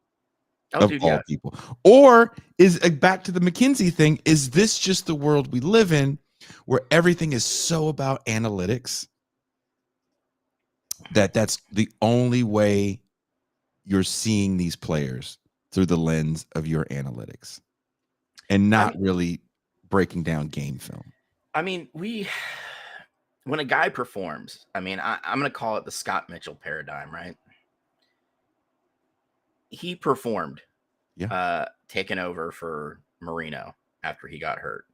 Oh, Of dude, all yeah. people. Or is back to the McKinsey thing, is this just the world we live in where everything is so about analytics that that's the only way you're seeing these players, through the lens of your analytics and not really breaking down game film? I mean, when a guy performs, I mean, I'm going to call it the Scott Mitchell paradigm, right? He performed, taking over for Marino after he got hurt,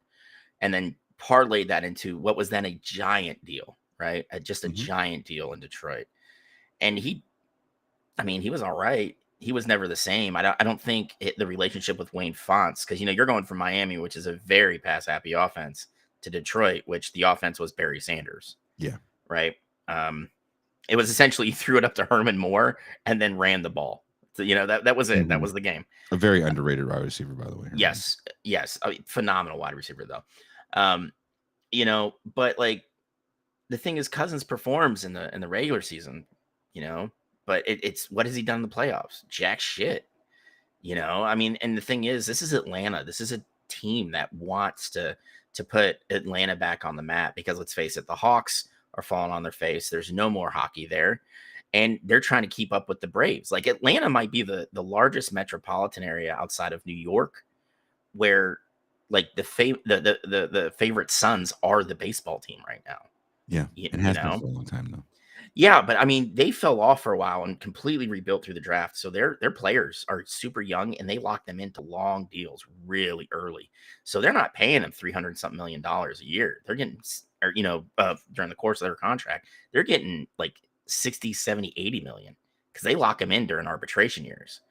and then parlayed that into what was then a giant deal, right? Just a giant deal in Detroit. And he was all right. He was never the same. I don't think the relationship with Wayne Fontes, because you're going from Miami, which is a very pass happy offense, to Detroit, which the offense was Barry Sanders. Yeah. Right. It was essentially you threw it up to Herman Moore and then ran the ball. So, that was it. That was the game. A very underrated wide receiver, by the way. Herman. Yes. I mean, phenomenal wide receiver, though. But like the thing is, Cousins performs in the regular season, but it's what has he done in the playoffs? Jack shit. I mean, and the thing is, this is Atlanta. This is a team that wants to put Atlanta back on the map, because let's face it, the Hawks are falling on their face. There's no more hockey there, and they're trying to keep up with the Braves. Like, Atlanta might be the largest metropolitan area outside of New York, where like the favorite sons are the baseball team right now. Yeah, it has been for a long time though. Yeah, but I mean, they fell off for a while and completely rebuilt through the draft. So their players are super young, and they lock them into long deals really early. So they're not paying them $300-something million a year. They're getting, or during the course of their contract, they're getting like 60, 70, 80 million, because they lock them in during arbitration years.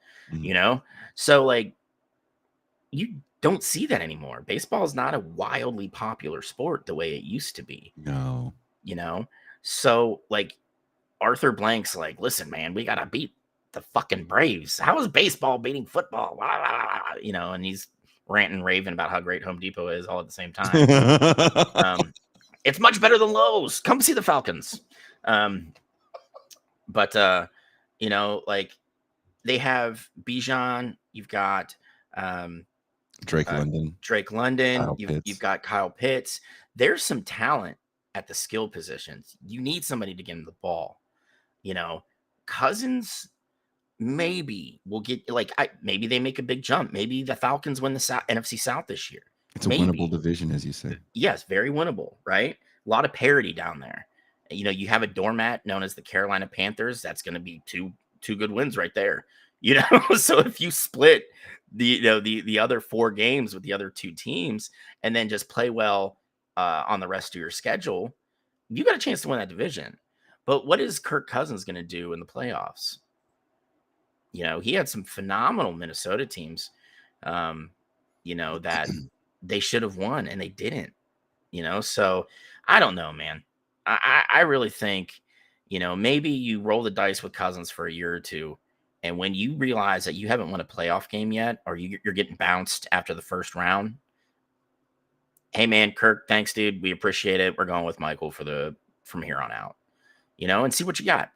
So like, you don't see that anymore. Baseball is not a wildly popular sport the way it used to be. No. So like, Arthur Blank's like, listen, man, we gotta beat the fucking Braves. How is baseball beating football? Blah, blah, blah, and he's ranting, raving about how great Home Depot is all at the same time. It's much better than Lowe's. Come see the Falcons. But like, they have Bijan. You've got Drake London. You've got Kyle Pitts. There's some talent at the skill positions. You need somebody to get him the ball. Cousins maybe will get, like, maybe they make a big jump. Maybe the Falcons win the NFC South this year. It's a winnable division, as you say. Yes, very winnable, right? A lot of parity down there. You have a doormat known as the Carolina Panthers. That's going to be two good wins right there. So if you split the other 4 games with the other 2 teams, and then just play well on the rest of your schedule, you got a chance to win that division. But what is Kirk Cousins going to do in the playoffs? He had some phenomenal Minnesota teams, that they should have won, and they didn't. So I don't know, man. I really think, maybe you roll the dice with Cousins for a year or two, and when you realize that you haven't won a playoff game yet, or you're getting bounced after the first round, hey, man, Kirk, thanks, dude. We appreciate it. We're going with Michael from here on out. And see what you got.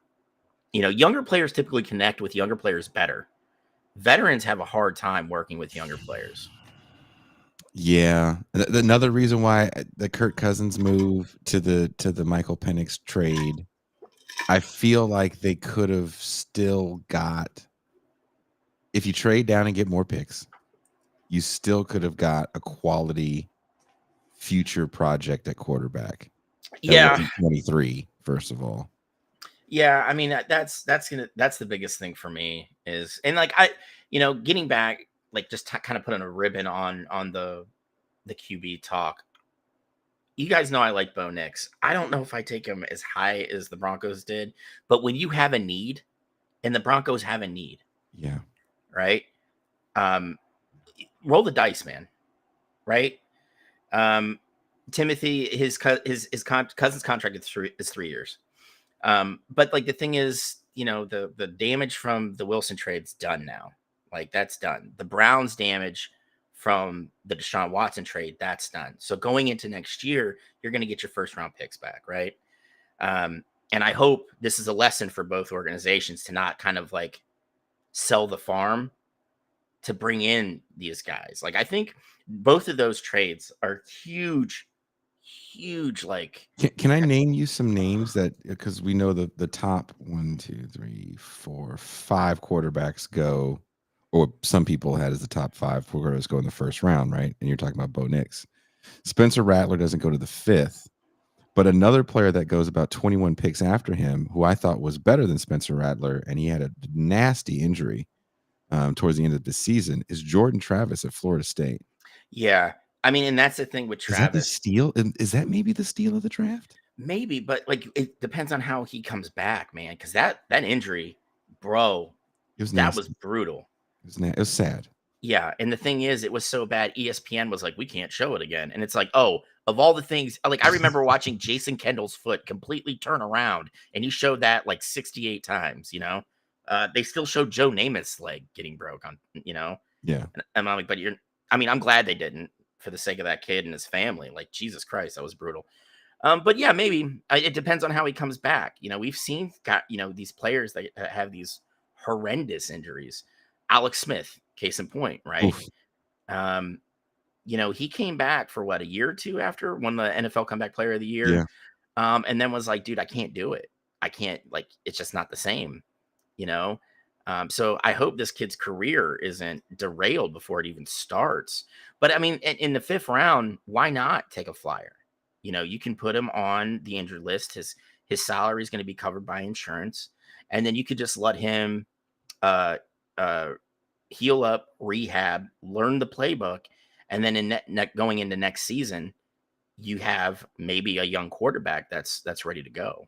Younger players typically connect with younger players better. Veterans have a hard time working with younger players. Yeah. Another reason why the Kirk Cousins move to the Michael Penix trade, I feel like they could have still got, if you trade down and get more picks, you still could have got a quality future project at quarterback. Yeah. 23, first of all. Yeah, I mean, that's the biggest thing for me is, and like, getting back, like, just kind of putting a ribbon on the QB talk. You guys know I like Bo Nix. I don't know if I take him as high as the Broncos did, but when you have a need, and the Broncos have a need, yeah, right? roll the dice, man. Right? Timothy, his cousin's contract is 3 years. But like the thing is, the damage from the Wilson trade's done now. Like that's done. The Browns damage from the Deshaun Watson trade, that's done. So going into next year, you're going to get your first round picks back, right? And I hope this is a lesson for both organizations to not kind of like sell the farm to bring in these guys. Like I think both of those trades are huge, like Can I name you some names that, because we know the top 1, 2, 3, 4, 5 quarterbacks go, or some people had as the top 5 quarterbacks go in the first round, right? And you're talking about Bo Nix. Spencer Rattler doesn't go to the 5th, but another player that goes about 21 picks after him, who I thought was better than Spencer Rattler, and he had a nasty injury towards the end of the season, is Jordan Travis at Florida State. Yeah. I mean, and that's the thing with Travis. Is that the steal? Is that maybe the steal of the draft? Maybe, but like it depends on how he comes back, man. Because that injury, bro, that was brutal. It was sad. Yeah, and the thing is, it was so bad. ESPN was like, "We can't show it again," and it's like, oh, of all the things, like I remember watching Jason Kendall's foot completely turn around, and he showed that like 68 times. They still showed Joe Namath's leg getting broke on. Yeah, and I'm like, but I'm glad they didn't for the sake of that kid and his family. Like Jesus Christ, that was brutal. But yeah, maybe it depends on how he comes back. We've seen these players that have these horrendous injuries. Alex Smith, case in point, right? He came back for what, a year or two after, won the NFL Comeback Player of the Year. Yeah. And then was like, dude, I can't do it. I can't, like, it's just not the same, So I hope this kid's career isn't derailed before it even starts. But I mean, in the 5th round, why not take a flyer? You can put him on the injured list. His salary is going to be covered by insurance. And then you could just let him heal up, rehab, learn the playbook. And then going into next season, you have maybe a young quarterback that's ready to go.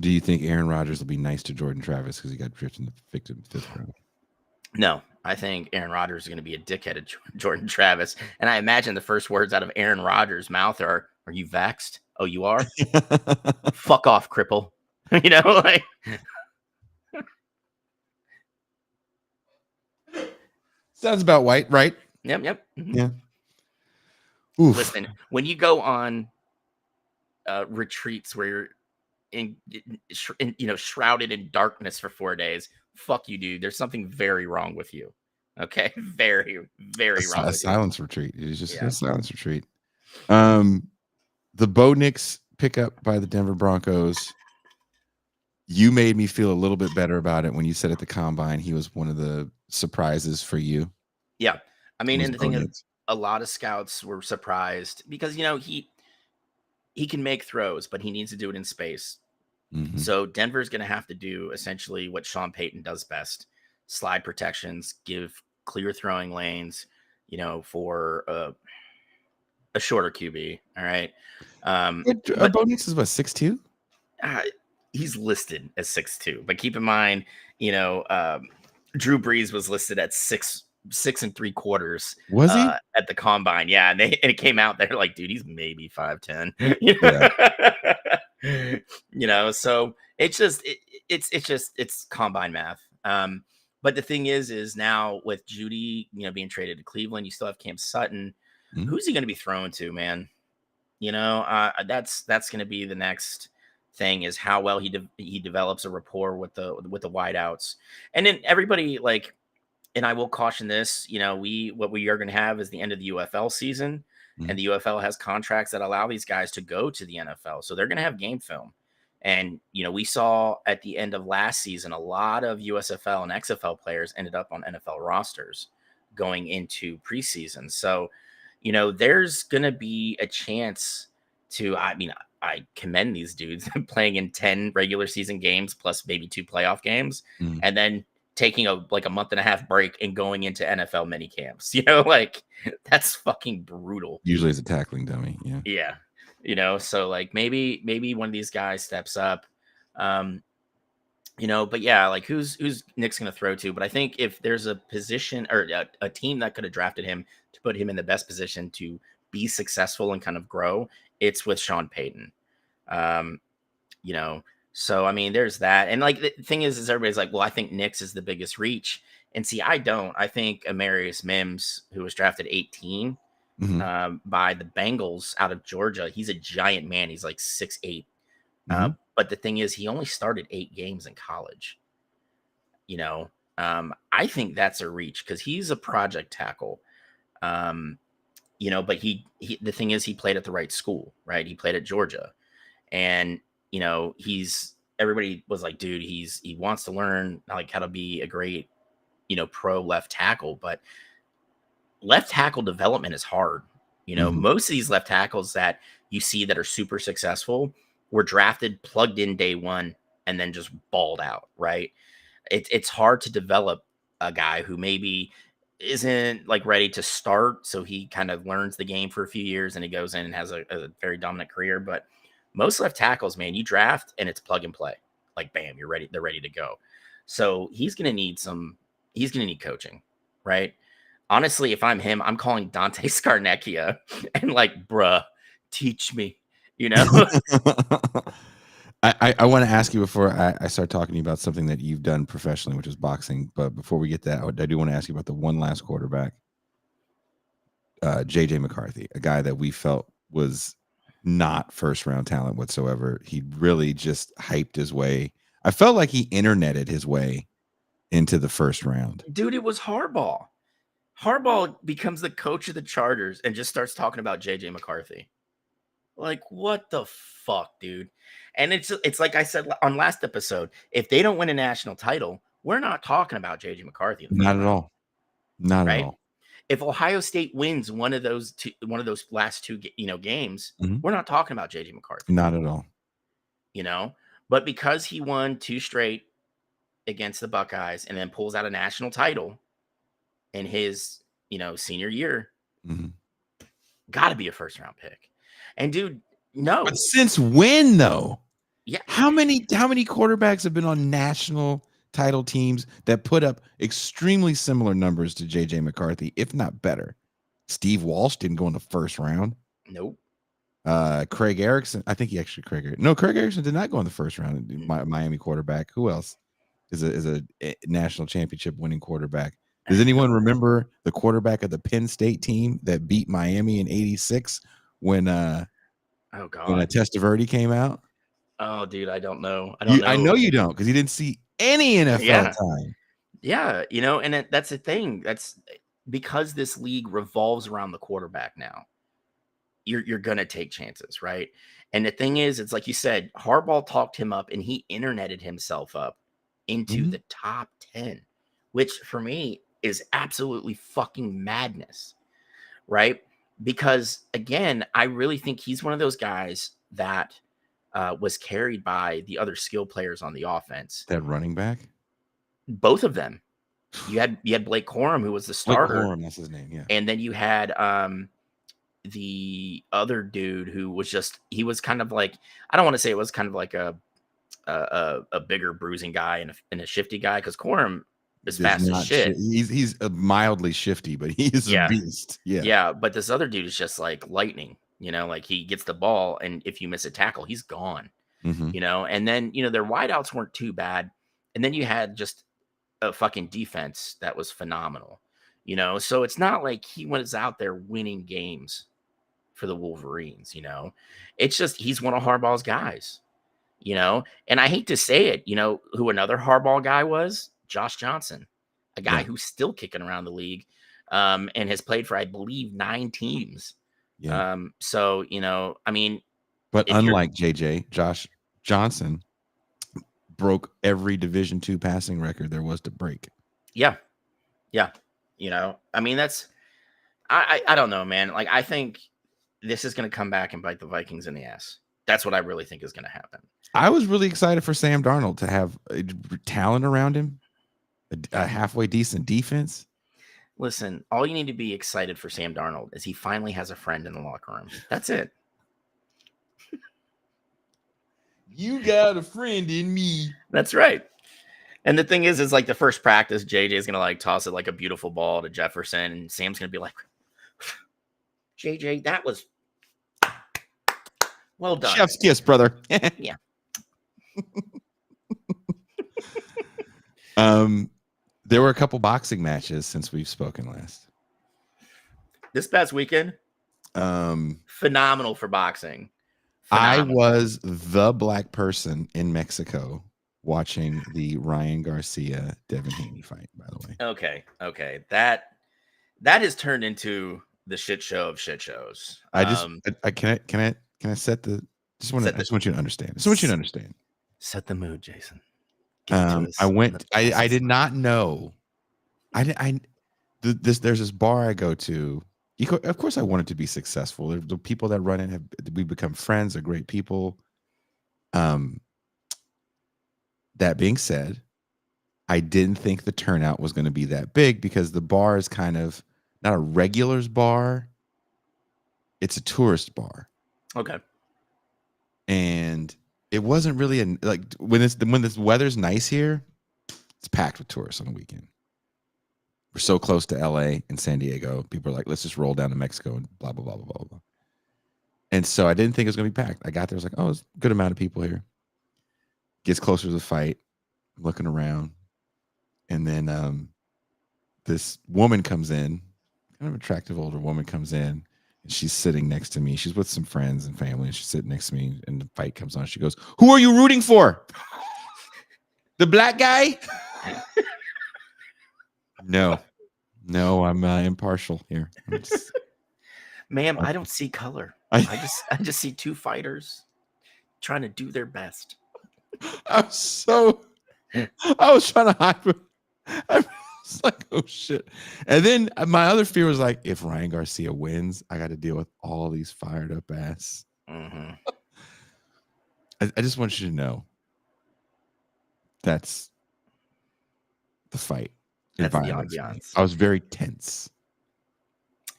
Do you think Aaron Rodgers will be nice to Jordan Travis because he got drafted in the 5th round? No, I think Aaron Rodgers is going to be a dickhead to Jordan Travis. And I imagine the first words out of Aaron Rodgers' mouth are you vaxxed? Oh, you are? Fuck off, cripple. Like... Sounds about right? Yep. Mm-hmm. Yeah. Oof. Listen, when you go on retreats where you're shrouded in darkness for 4 days, fuck you, dude. There's something very wrong with you. Okay, very, very wrong. A silence retreat. It's just a silence retreat. The Bo Nix pickup by the Denver Broncos. You made me feel a little bit better about it when you said at the combine he was one of the surprises for you. Yeah, I mean, and the thing is, a lot of scouts were surprised because he can make throws, but he needs to do it in space. Mm-hmm. So Denver's going to have to do essentially what Sean Payton does best: slide protections, give clear throwing lanes, for a shorter QB. All right. Bo Nix is what, 6'2"? He's listed as 6'2", but keep in mind, Drew Brees was listed at 6 3/4. Was he at the combine? Yeah, and it came out there like, dude, he's maybe 5'10". So it's combine math. But the thing is now with Judy, being traded to Cleveland, you still have Cam Sutton. Mm-hmm. Who's he going to be thrown to, man? That's going to be the next thing, is how well he develops a rapport with the wideouts. And then everybody, like, and I will caution this, what we are going to have is the end of the UFL season. Mm-hmm. And the UFL has contracts that allow these guys to go to the NFL. So they're going to have game film. And, we saw at the end of last season, a lot of USFL and XFL players ended up on NFL rosters going into preseason. So, there's going to be a chance to, I commend these dudes playing in 10 regular season games plus maybe 2 playoff games, and then taking a month and a half break and going into NFL mini camps. Like, that's fucking brutal. Usually it's a tackling dummy. Yeah. So like maybe one of these guys steps up. But yeah, like who's Nick's going to throw to? But I think if there's a position or a team that could have drafted him to put him in the best position to be successful and kind of grow, it's with Sean Payton. Um, so I mean, there's that. And like the thing is everybody's like, well, I think Nick's is the biggest reach. And see, I don't. I think Amarius Mims, who was drafted 18 by the Bengals out of Georgia, he's a giant man. He's like 6'8". But the thing is, he only started 8 games in college. I think that's a reach because he's a project tackle. But he the thing is, he played at the right school, right? He played at Georgia, and everybody was like, dude, he wants to learn like how to be a great, pro left tackle, but left tackle development is hard. Most of these left tackles that you see that are super successful were drafted, plugged in day one, and then just balled out, right? It's hard to develop a guy who maybe isn't like ready to start. So he kind of learns the game for a few years and he goes in and has a very dominant career. But most left tackles, man, you draft and it's plug and play. Like, bam, you're ready. They're ready to go. So he's going to need coaching, right? Honestly, if I'm him, I'm calling Dante Scarnecchia and like, bruh, teach me, I want to ask you before I start talking to you about something that you've done professionally, which is boxing. But before we get that, I do want to ask you about the one last quarterback, JJ McCarthy, a guy that we felt was not first round talent whatsoever. He really just hyped his way. I felt like he interneted his way into the first round. Dude, it was Harbaugh. Harbaugh becomes the coach of the Chargers and just starts talking about JJ McCarthy. Like, what the fuck, dude? And it's like I said on last episode, if they don't win a national title, we're not talking about JJ McCarthy. Not at all. Not at all. If Ohio State wins one of those last two, games, we're not talking about JJ McCarthy. Not at all. But because he won 2 straight against the Buckeyes and then pulls out a national title in his, senior year, got to be a first round pick. And dude, no. But since when though? Yeah. How many quarterbacks have been on national title teams that put up extremely similar numbers to JJ McCarthy, if not better? Steve Walsh didn't go in the first round. Nope. Craig Erickson, I think Craig Erickson did not go in the first round. Miami quarterback. Who else is a national championship winning quarterback? Does anyone remember the quarterback of the Penn State team that beat Miami in '86 when Testaverde came out? Oh, dude, I don't know. I know you don't, because you didn't see any NFL time. Yeah, and that's the thing. That's because this league revolves around the quarterback now. You're gonna take chances, right? And the thing is, it's like you said, Harbaugh talked him up, and he interneted himself up into the top 10, which for me is absolutely fucking madness, right? Because again, I really think he's one of those guys that was carried by the other skill players on the offense. That running back? Both of them. You had Blake Corum, who was the starter. Blake Corum, that's his name, yeah. And then you had the other dude who was he was kind of like, I don't want to say it was kind of like a bigger bruising guy and a shifty guy, because Corum is fast as shit. He's mildly shifty, but he's a beast. Yeah, but this other dude is just like lightning. Like he gets the ball, and if you miss a tackle, he's gone. And then their wideouts weren't too bad, and then you had just a fucking defense that was phenomenal. So it's not like he was out there winning games for the Wolverines. It's just he's one of Harbaugh's guys. And I hate to say it. Who another Harbaugh guy was? Josh Johnson, a guy who's still kicking around the league, and has played for, I believe, 9 teams. Yeah. So, I mean, but unlike JJ, Josh Johnson broke every Division II passing record there was to break. Yeah. I mean, that's, I don't know, man. Like, I think this is going to come back and bite the Vikings in the ass. That's what I really think is going to happen. I was really excited for Sam Darnold to have talent around him, a halfway decent defense. Listen, all you need to be excited for Sam Darnold is he finally has a friend in the locker room. That's it. You got a friend in me. That's right. And the thing is like the first practice, JJ's gonna like toss it like a beautiful ball to Jefferson, and Sam's gonna be like, JJ, that was well done. Chef's kiss, brother. Yeah. There were a couple boxing matches since we've spoken last. This past weekend, phenomenal for boxing. Phenomenal. I was the black person in Mexico watching the Ryan Garcia Devin Haney fight, by the way. Okay. That has turned into the shit show of shit shows. Can I set the just want you to understand. Set the mood, Jason. I did not know. There's this bar I go to. Of course, I wanted to be successful. The people that run it we become friends. They're great people. That being said, I didn't think the turnout was going to be that big because the bar is kind of not a regulars bar. It's a tourist bar. Okay. And it wasn't really when this weather's nice here, it's packed with tourists on the weekend. We're so close to LA and San Diego. People are like, let's just roll down to Mexico and blah, blah, blah, blah, blah, blah. And so I didn't think it was going to be packed. I got there. I was like, oh, it's a good amount of people here. Gets closer to the fight. I'm looking around. And then this woman comes in. Kind of attractive older woman comes in. And she's sitting next to me. She's with some friends and family. And she's sitting next to me. And the fight comes on. She goes, who are you rooting for? The black guy? No, I'm impartial here. Ma'am, I don't see color. I just see two fighters trying to do their best. I was trying to hide. I was like, oh shit. And then my other fear was like, if Ryan Garcia wins, I got to deal with all these fired up ass. Mm-hmm. I just want you to know that's the fight. That's the ambiance. I was very tense.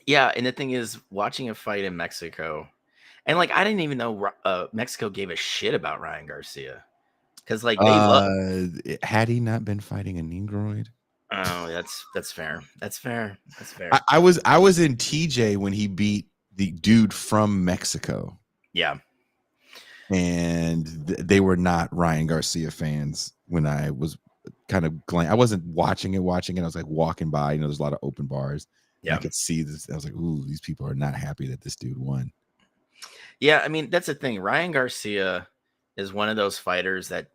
Yeah, and the thing is, watching a fight in Mexico, and like I didn't even know Mexico gave a shit about Ryan Garcia, because like they love. Had he not been fighting a Negroid? Oh, that's fair. That's fair. I was in TJ when he beat the dude from Mexico. Yeah, and they were not Ryan Garcia fans when I was kind of I wasn't watching it. I was like walking by. You know, there's a lot of open bars. Yeah, I could see this. I was like, "Ooh, these people are not happy that this dude won." Yeah, I mean that's the thing. Ryan Garcia is one of those fighters that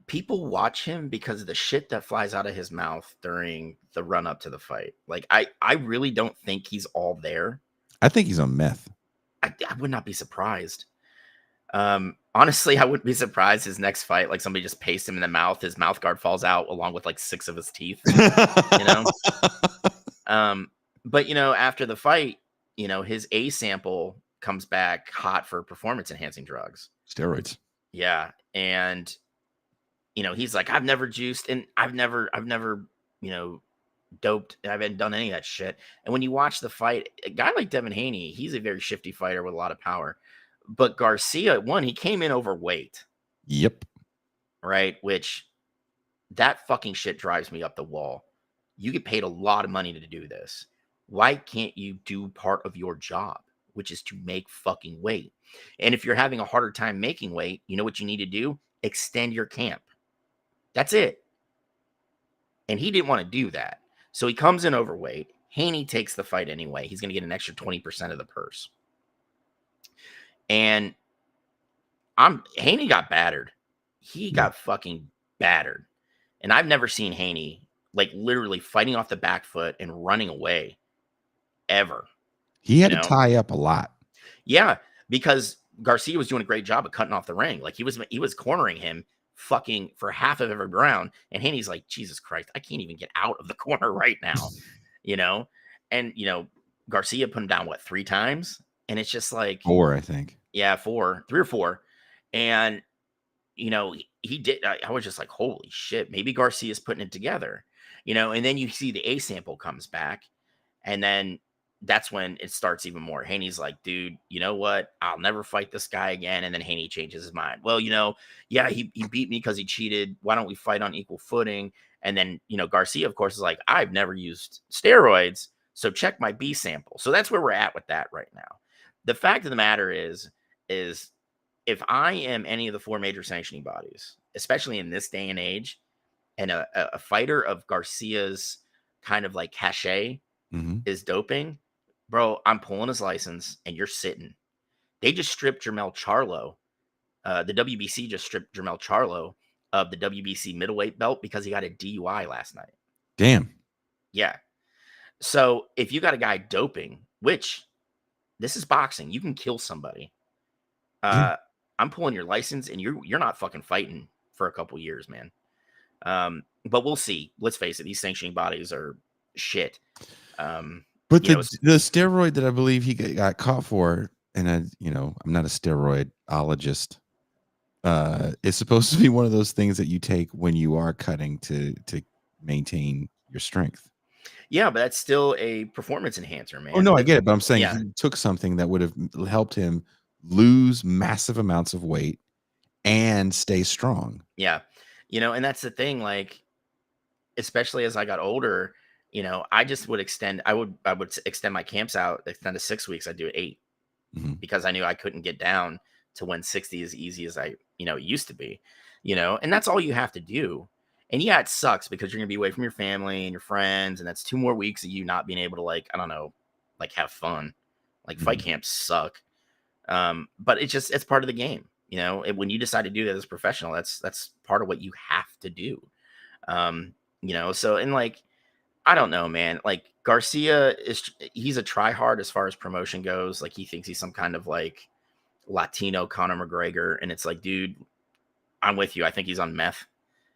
people watch him because of the shit that flies out of his mouth during the run up to the fight. Like I really don't think he's all there. I think he's on meth. I would not be surprised. Honestly, I wouldn't be surprised his next fight, like somebody just pastes him in the mouth, his mouth guard falls out along with like 6 of his teeth, you know? But you know, after the fight, you know, his A sample comes back hot for performance enhancing drugs. Steroids. Yeah. And, you know, he's like, I've never juiced and I've never, you know, doped. I haven't done any of that shit. And when you watch the fight, a guy like Devin Haney, he's a very shifty fighter with a lot of power. But Garcia, he came in overweight. Yep. Right? Which that fucking shit drives me up the wall. You get paid a lot of money to do this. Why can't you do part of your job, which is to make fucking weight? And if you're having a harder time making weight, you know what you need to do? Extend your camp. That's it. And he didn't want to do that. So he comes in overweight. Haney takes the fight anyway. He's going to get an extra 20% of the purse. And Haney got battered. He got fucking battered. And I've never seen Haney like literally fighting off the back foot and running away ever. He had to tie up a lot. Yeah, because Garcia was doing a great job of cutting off the ring. Like he was cornering him fucking for half of every round. And Haney's like, Jesus Christ, I can't even get out of the corner right now. You know? And you know, Garcia put him down 3 times? And it's just like 4, I think. Yeah, 3 or 4. And, you know, he did. I was just like, holy shit, maybe Garcia's putting it together, you know. And then you see the A sample comes back. And then that's when it starts even more. Haney's like, dude, you know what? I'll never fight this guy again. And then Haney changes his mind. Well, yeah, he beat me because he cheated. Why don't we fight on equal footing? And then, Garcia, of course, is like, I've never used steroids, so check my B sample. So that's where we're at with that right now. The fact of the matter is if I am any of the 4 major sanctioning bodies, especially in this day and age, and a fighter of Garcia's kind of like cachet is doping, bro, I'm pulling his license and you're sitting. They just stripped Jermell Charlo. The WBC just stripped Jermell Charlo of the WBC middleweight belt because he got a DUI last night. Damn. Yeah. So if you got a guy doping, which this is boxing, you can kill somebody. I'm pulling your license and you're not fucking fighting for a couple years, man. But we'll see. Let's face it, these sanctioning bodies are shit. But the steroid that I believe he got caught for, and I'm not a steroidologist, it's supposed to be one of those things that you take when you are cutting to maintain your strength. Yeah, but that's still a performance enhancer, man. Oh no, I get it, but I'm saying he took something that would have helped him lose massive amounts of weight and stay strong. Yeah. And that's the thing, like, especially as I got older, I just would extend extend my camps out, extend to 6 weeks. I'd do 8 because I knew I couldn't get down to 160 as easy as I, used to be, and that's all you have to do. And yeah, it sucks because you're going to be away from your family and your friends. And that's 2 more weeks of you not being able to, like, I don't know, like have fun. Like fight camps suck. But it's part of the game. When you decide to do that as a professional, that's part of what you have to do. So, and like, I don't know, man, like Garcia he's a tryhard as far as promotion goes. Like he thinks he's some kind of like Latino Conor McGregor. And it's like, dude, I'm with you. I think he's on meth.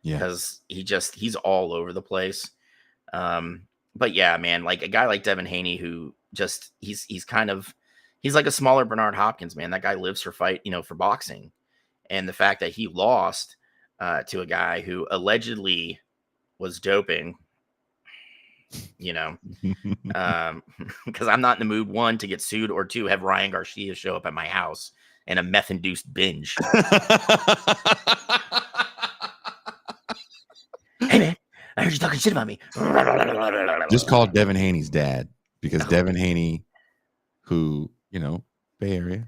Yeah. Because he's all over the place. But yeah, man, like a guy like Devin Haney, who just, he's like a smaller Bernard Hopkins, man. That guy lives for for boxing. And the fact that he lost to a guy who allegedly was doping, because I'm not in the mood, 1, to get sued, or 2, have Ryan Garcia show up at my house in a meth-induced binge. Hey, man, I heard you talking shit about me. Just call Devin Haney's dad, because Devin Haney, who, Bay Area.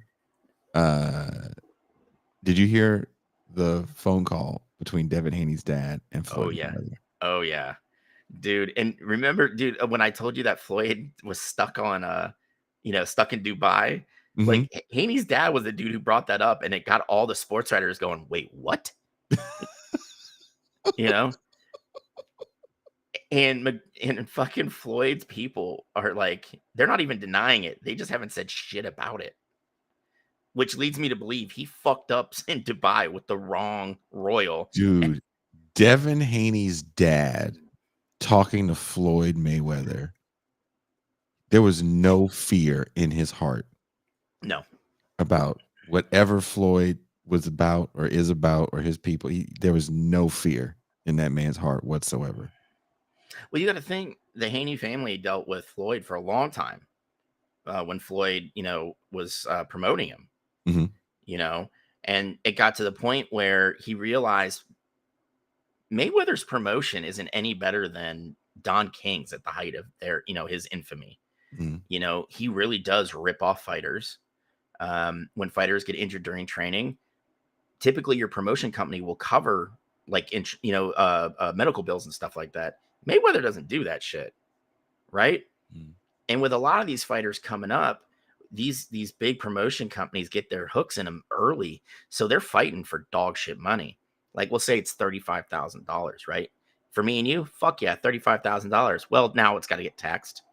Did you hear the phone call between Devin Haney's dad and Floyd? Oh, yeah. Dude. And remember, dude, when I told you that Floyd was stuck on, stuck in Dubai, like Haney's dad was the dude who brought that up, and it got all the sports writers going, wait, what? And fucking Floyd's people are like, they're not even denying it. They just haven't said shit about it. Which leads me to believe he fucked up in Dubai with the wrong royal. Dude, Devin Haney's dad talking to Floyd Mayweather. There was no fear in his heart. No. About whatever Floyd was about or is about or his people. There was no fear in that man's heart whatsoever. Well, you got to think the Haney family dealt with Floyd for a long time when Floyd, was promoting him, and it got to the point where he realized Mayweather's promotion isn't any better than Don King's at the height of their, his infamy. He really does rip off fighters. When fighters get injured during training, typically your promotion company will cover like, medical bills and stuff like that. Mayweather doesn't do that shit. Right. And with a lot of these fighters coming up, these big promotion companies get their hooks in them early. So they're fighting for dog shit money. Like we'll say it's $35,000, right? For me and you, fuck yeah, $35,000. Well, now it's got to get taxed.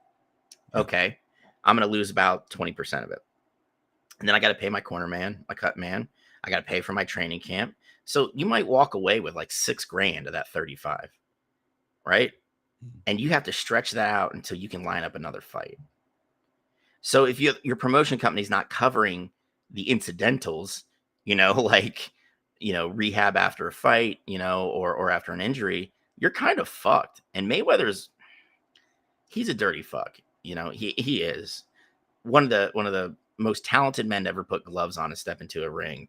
Okay. I'm going to lose about 20% of it. And then I got to pay my corner man, my cut man. I got to pay for my training camp. So you might walk away with like $6,000 of that 35, right? And you have to stretch that out until you can line up another fight. So if your promotion company's not covering the incidentals, like, rehab after a fight, or after an injury, you're kind of fucked. And Mayweather's, he's a dirty fuck. he is one of the most talented men to ever put gloves on and step into a ring,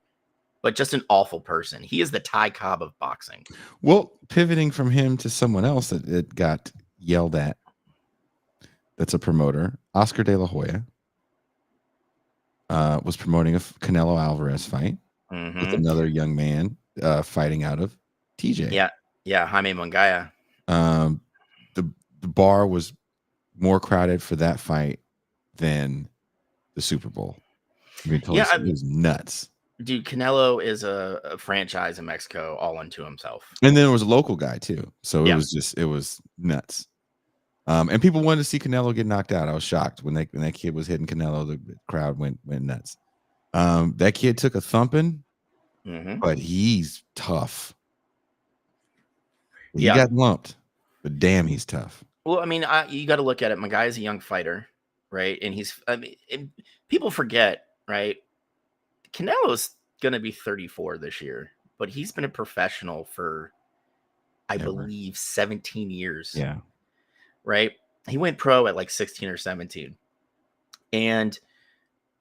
but just an awful person. He is the Ty Cobb of boxing. Well, pivoting from him to someone else that got yelled at, that's a promoter, Oscar De La Hoya, was promoting a Canelo Alvarez fight with another young man fighting out of TJ. Yeah, Jaime Mungaya. The bar was more crowded for that fight than the Super Bowl. It was nuts. Dude, Canelo is a franchise in Mexico all unto himself. And then there was a local guy too. So it was nuts. And people wanted to see Canelo get knocked out. I was shocked when that kid was hitting Canelo. The crowd went nuts. That kid took a thumping, but he's tough. He got lumped, but damn, he's tough. Well, I mean, you got to look at it. My guy is a young fighter, right? And people forget, right? Canelo's going to be 34 this year, but he's been a professional for, I believe, 17 years. Yeah. Right? He went pro at like 16 or 17. And,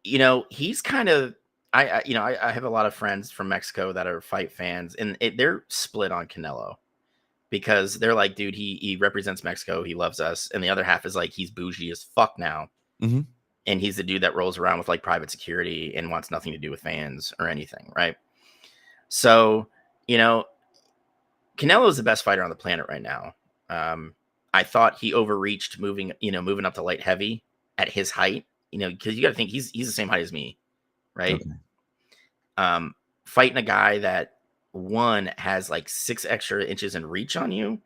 he's kind of, I have a lot of friends from Mexico that are fight fans, and they're split on Canelo because they're like, dude, he represents Mexico. He loves us. And the other half is like, he's bougie as fuck now. And he's the dude that rolls around with like private security and wants nothing to do with fans or anything. Right. So, Canelo is the best fighter on the planet right now. I thought he overreached moving up to light heavy at his height, because you got to think he's the same height as me. Right. Okay. Fighting a guy that one has like 6 extra inches in reach on you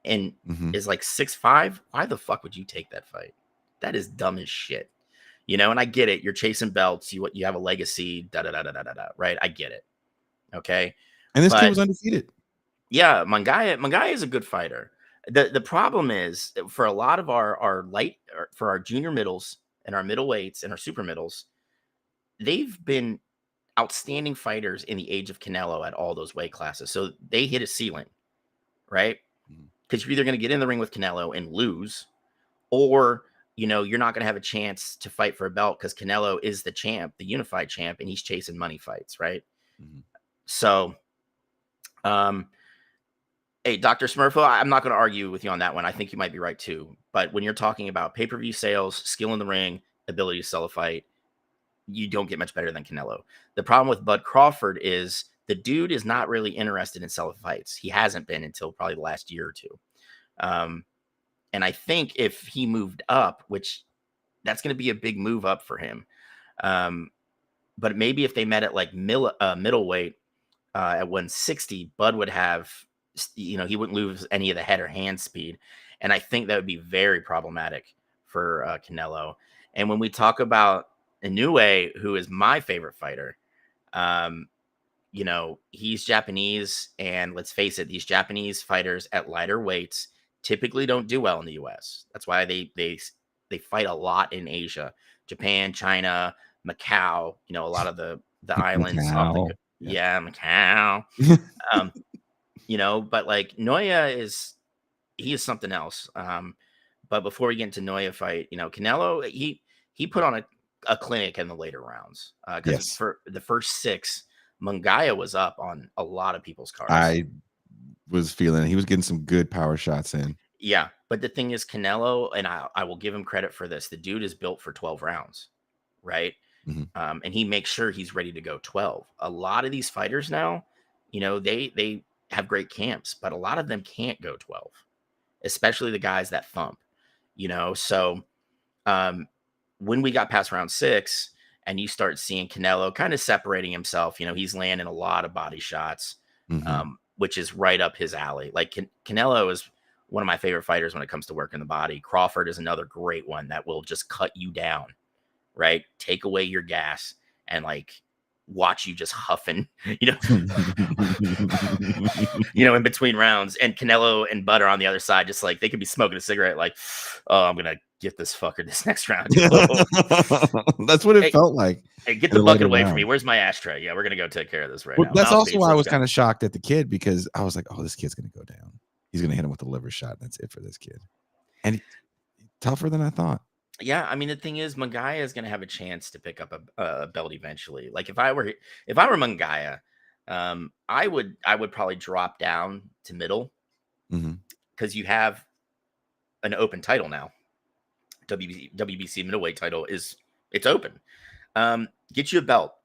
and is like 6'5". Why the fuck would you take that fight? That is dumb as shit. And I get it. You're chasing belts. You have a legacy, right? I get it. Okay. And this kid was undefeated. Yeah. Mungaya is a good fighter. The problem is for a lot of for our junior middles and our middleweights and our super middles, they've been outstanding fighters in the age of Canelo at all those weight classes. So they hit a ceiling, right? Because you're either going to get in the ring with Canelo and lose, or you're not going to have a chance to fight for a belt because Canelo is the champ, the unified champ, and he's chasing money fights, right? So, hey, Dr. Smurfo, I'm not going to argue with you on that one. I think you might be right too. But when you're talking about pay-per-view sales, skill in the ring, ability to sell a fight, you don't get much better than Canelo. The problem with Bud Crawford is the dude is not really interested in selling fights. He hasn't been until probably the last year or two. And I think if he moved up, which that's going to be a big move up for him. But maybe if they met at like middleweight at 160, Bud would have, he wouldn't lose any of the head or hand speed. And I think that would be very problematic for Canelo. And when we talk about Inoue, who is my favorite fighter, he's Japanese. And let's face it, these Japanese fighters at lighter weights typically don't do well in the US. That's why they fight a lot in Asia, Japan, China, Macau, a lot of the islands. Macau. Macau. But like Noya he is something else. But before we get into Noya fight, Canelo, he put on a clinic in the later rounds. Because for the first 6, Mungaya was up on a lot of people's cards. I was feeling he was getting some good power shots in. Yeah, but the thing is, Canelo, and I will give him credit for this, the dude is built for 12 rounds, right? And he makes sure he's ready to go 12. A lot of these fighters now, they have great camps, but a lot of them can't go 12, especially the guys that thump, So when we got past round 6 and you start seeing Canelo kind of separating himself, he's landing a lot of body shots, which is right up his alley. Like Canelo is one of my favorite fighters when it comes to working the body. Crawford is another great one that will just cut you down, right? Take away your gas and like watch you just huffing, in between rounds. And Canelo and Butter on the other side, just like they could be smoking a cigarette, like, oh, I'm gonna get this fucker this next round. That's what it felt like. Hey, get the bucket away from me. Where's my ashtray? Yeah, we're gonna go take care of this right now. That's also why I was kind of shocked at the kid, because I was like, oh, this kid's gonna go down. He's gonna hit him with a liver shot. That's it for this kid. And tougher than I thought. Yeah, I mean the thing is, Mangaya is going to have a chance to pick up a belt eventually. Like if I were Mangaya, I would probably drop down to middle because you have an open title now. WBC middleweight title it's open. Get you a belt.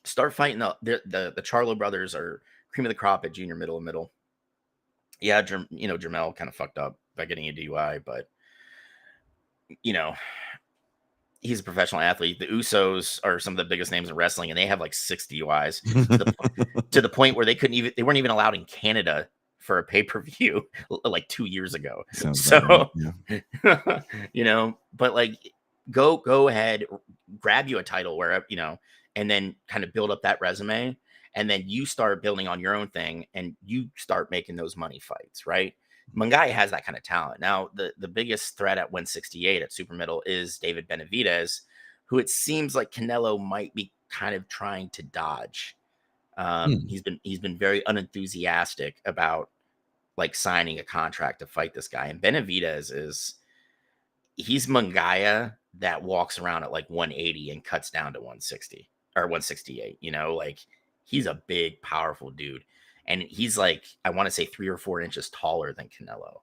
Start fighting the Charlo brothers are cream of the crop at junior middle. Yeah, Jermell kind of fucked up by getting a DUI, but he's a professional athlete. The Usos are some of the biggest names in wrestling, and they have like 6 DUIs to the point where they weren't even allowed in Canada for a pay-per-view like 2 years ago. So, right, yeah. But like go ahead, grab you a title where, and then kind of build up that resume. And then you start building on your own thing and you start making those money fights, right? Mangaya has that kind of talent. Now, the biggest threat at 168 at super middle is David Benavidez, who it seems like Canelo might be kind of trying to dodge. He's been very unenthusiastic about like signing a contract to fight this guy. And Benavidez he's Mangaya that walks around at like 180 and cuts down to 160 or 168, like he's a big, powerful dude. And he's like, I want to say 3 or 4 inches taller than Canelo.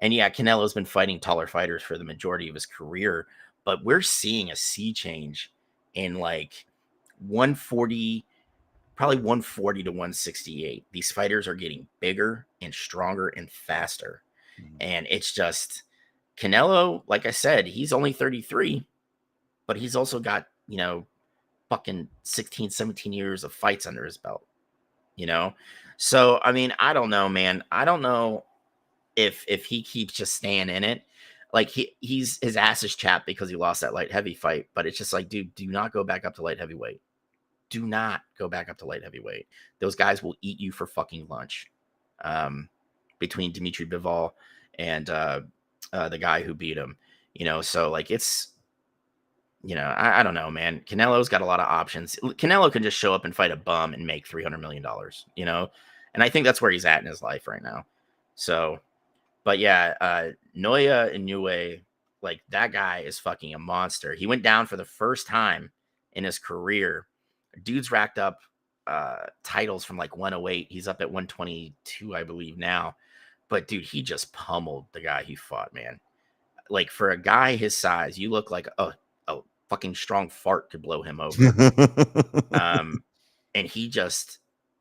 And yeah, Canelo's been fighting taller fighters for the majority of his career, but we're seeing a sea change in like 140, probably 140 to 168. These fighters are getting bigger and stronger and faster. And it's just Canelo, like I said, he's only 33, but he's also got, fucking 16, 17 years of fights under his belt, So, I mean, I don't know, man. I don't know if he keeps just staying in it. Like his ass is chapped because he lost that light heavy fight, but it's just like, dude, do not go back up to light heavyweight. Do not go back up to light heavyweight. Those guys will eat you for fucking lunch. Between Dimitri Bivol and the guy who beat him, so like it's, I don't know, man. Canelo's got a lot of options. Canelo can just show up and fight a bum and make $300 million, and I think that's where he's at in his life right now. So, but yeah, Naoya Inoue, like that guy is fucking a monster. He went down for the first time in his career. Dude's racked up titles from like 108. He's up at 122, I believe now. But dude, he just pummeled the guy he fought, man. Like for a guy his size, you look like a fucking strong fart could blow him over. And he just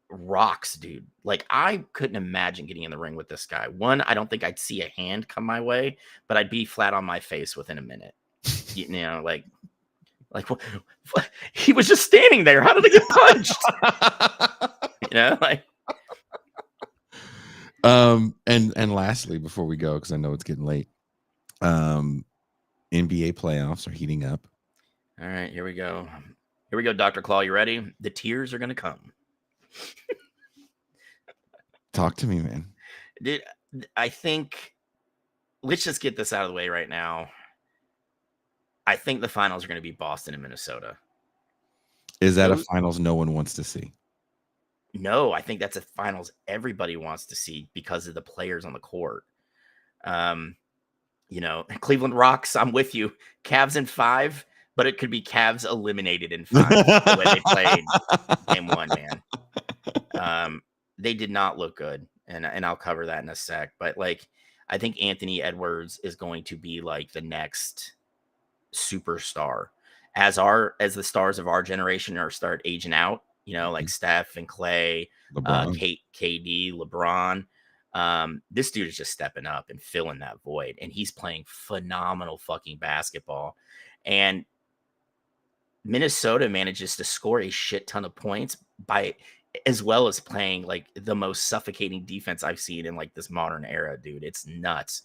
rocks, dude. Like I couldn't imagine getting in the ring with this guy. One, I don't think I'd see a hand come my way, but I'd be flat on my face within a minute. Like what? He was just standing there. How did he get punched? Like. And lastly, before we go, because I know it's getting late, NBA playoffs are heating up. All right, here we go. Here we go, Dr. Claw. You ready? The tears are gonna come. Talk to me, man. Dude, I think let's just get this out of the way right now. I think the finals are going to be Boston and Minnesota. Is that a finals no one wants to see? No, I think that's a finals everybody wants to see because of the players on the court. Cleveland rocks. I'm with you. Cavs in 5, but it could be Cavs eliminated in 5 the way they played game 1, man. They did not look good, and I'll cover that in a sec. But like, I think Anthony Edwards is going to be like the next superstar as the stars of our generation start aging out. Like Steph and Clay, KD, LeBron. This dude is just stepping up and filling that void, and he's playing phenomenal fucking basketball. And Minnesota manages to score a shit ton of points as well as playing like the most suffocating defense I've seen in like this modern era, dude. It's nuts.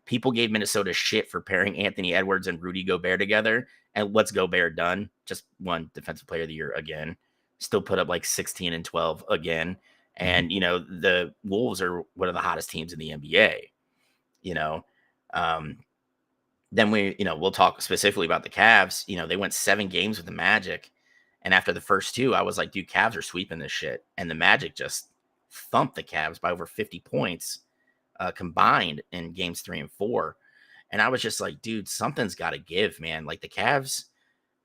People gave Minnesota shit for pairing Anthony Edwards and Rudy Gobert together. And what's Gobert done? Just won Defensive Player of the Year again. Still put up like 16 and 12 again. And, the Wolves are one of the hottest teams in the NBA. Then we'll talk specifically about the Cavs. They went 7 games with the Magic. And after the first 2, I was like, dude, Cavs are sweeping this shit. And the Magic just thumped the Cavs by over 50 points combined in games 3 and 4. And I was just like, dude, something's got to give, man. Like the Cavs,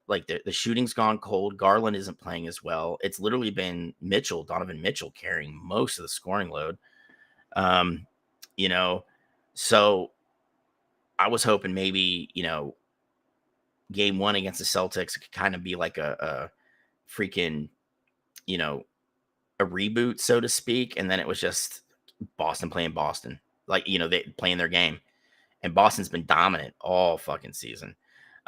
like the shooting's gone cold. Garland isn't playing as well. It's literally been Donovan Mitchell carrying most of the scoring load. You know, so I was hoping maybe, game one against the Celtics could kind of be like a freaking, a reboot, so to speak. And then it was just Boston playing Boston, like, they playing their game. And Boston's been dominant all fucking season.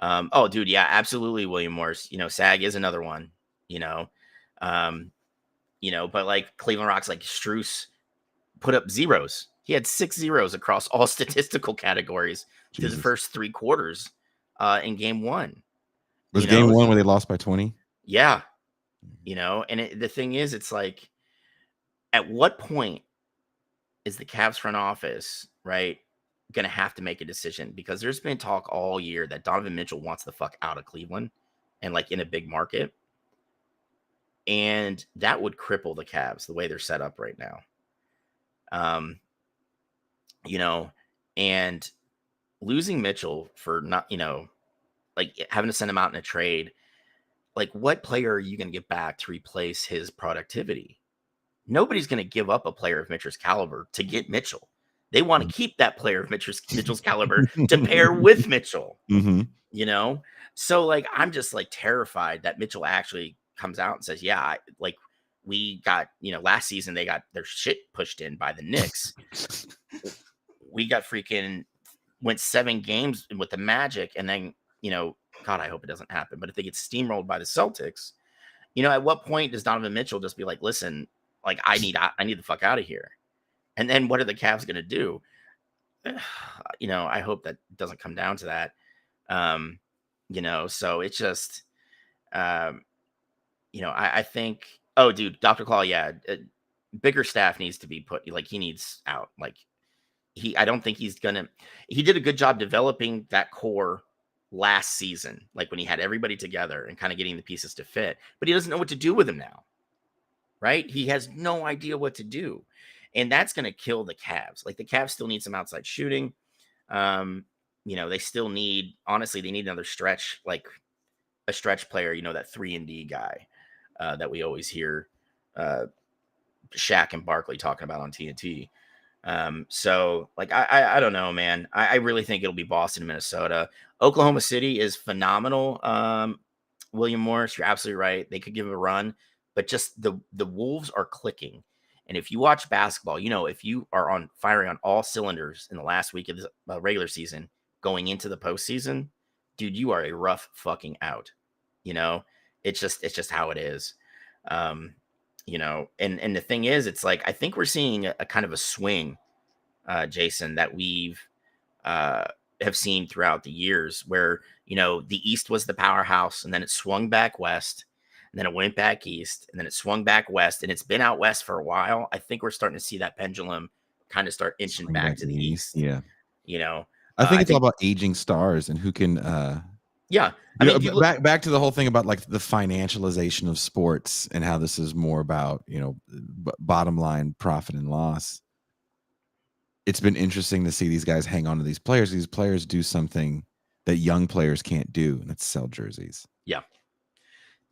Oh, dude, yeah, absolutely, William Morris. SAG is another one. But like Cleveland Rocks, like Strus put up zeros. He had 6 zeros across all statistical categories through the first 3 quarters in game one. Was game one where they lost by 20? Yeah. And the thing is, it's like, at what point is the Cavs front office, right, going to have to make a decision? Because there's been talk all year that Donovan Mitchell wants the fuck out of Cleveland and like in a big market. And that would cripple the Cavs the way they're set up right now. And losing Mitchell for not, like having to send him out in a trade, like what player are you going to get back to replace his productivity? Nobody's going to give up a player of Mitchell's caliber to get Mitchell. They want to keep that player of Mitchell's caliber to pair with Mitchell, So like, I'm just like terrified that Mitchell actually comes out and says, yeah, like we got, last season they got their shit pushed in by the Knicks. We got went 7 games with the Magic, and then, God, I hope it doesn't happen. But if they get steamrolled by the Celtics, at what point does Donovan Mitchell just be like, listen, like I need the fuck out of here? And then what are the Cavs going to do? I hope that doesn't come down to that. So it's just, I think, oh, dude, Dr. Claw, yeah, bigger staff needs to be put, like he needs out. Like I don't think he did a good job developing that core last season, like when he had everybody together and kind of getting the pieces to fit, but he doesn't know what to do with them now. Right? He has no idea what to do. And that's going to kill the Cavs. Like the Cavs still need some outside shooting. They still need, honestly, they need another stretch, like a stretch player, that 3-and-D guy that we always hear Shaq and Barkley talking about on TNT. So like, I don't know, man. I really think it'll be Boston, Minnesota. Oklahoma City is phenomenal. William Morris, you're absolutely right. They could give it a run, but just the Wolves are clicking. And if you watch basketball, if you are firing on all cylinders in the last week of the regular season going into the postseason, dude, you are a rough fucking out. It's just how it is. And the thing is, it's like, I think we're seeing a kind of a swing, Jason, that we've have seen throughout the years where, the East was the powerhouse and then it swung back west and then it went back east and then it swung back west and it's been out west for a while. I think we're starting to see that pendulum kind of start inching back to the east. Yeah. I think it's all about aging stars and who can, yeah. Back to the whole thing about like the financialization of sports and how this is more about, bottom line profit and loss. It's been interesting to see these guys hang on to these players. These players do something that young players can't do, and that's sell jerseys. Yeah.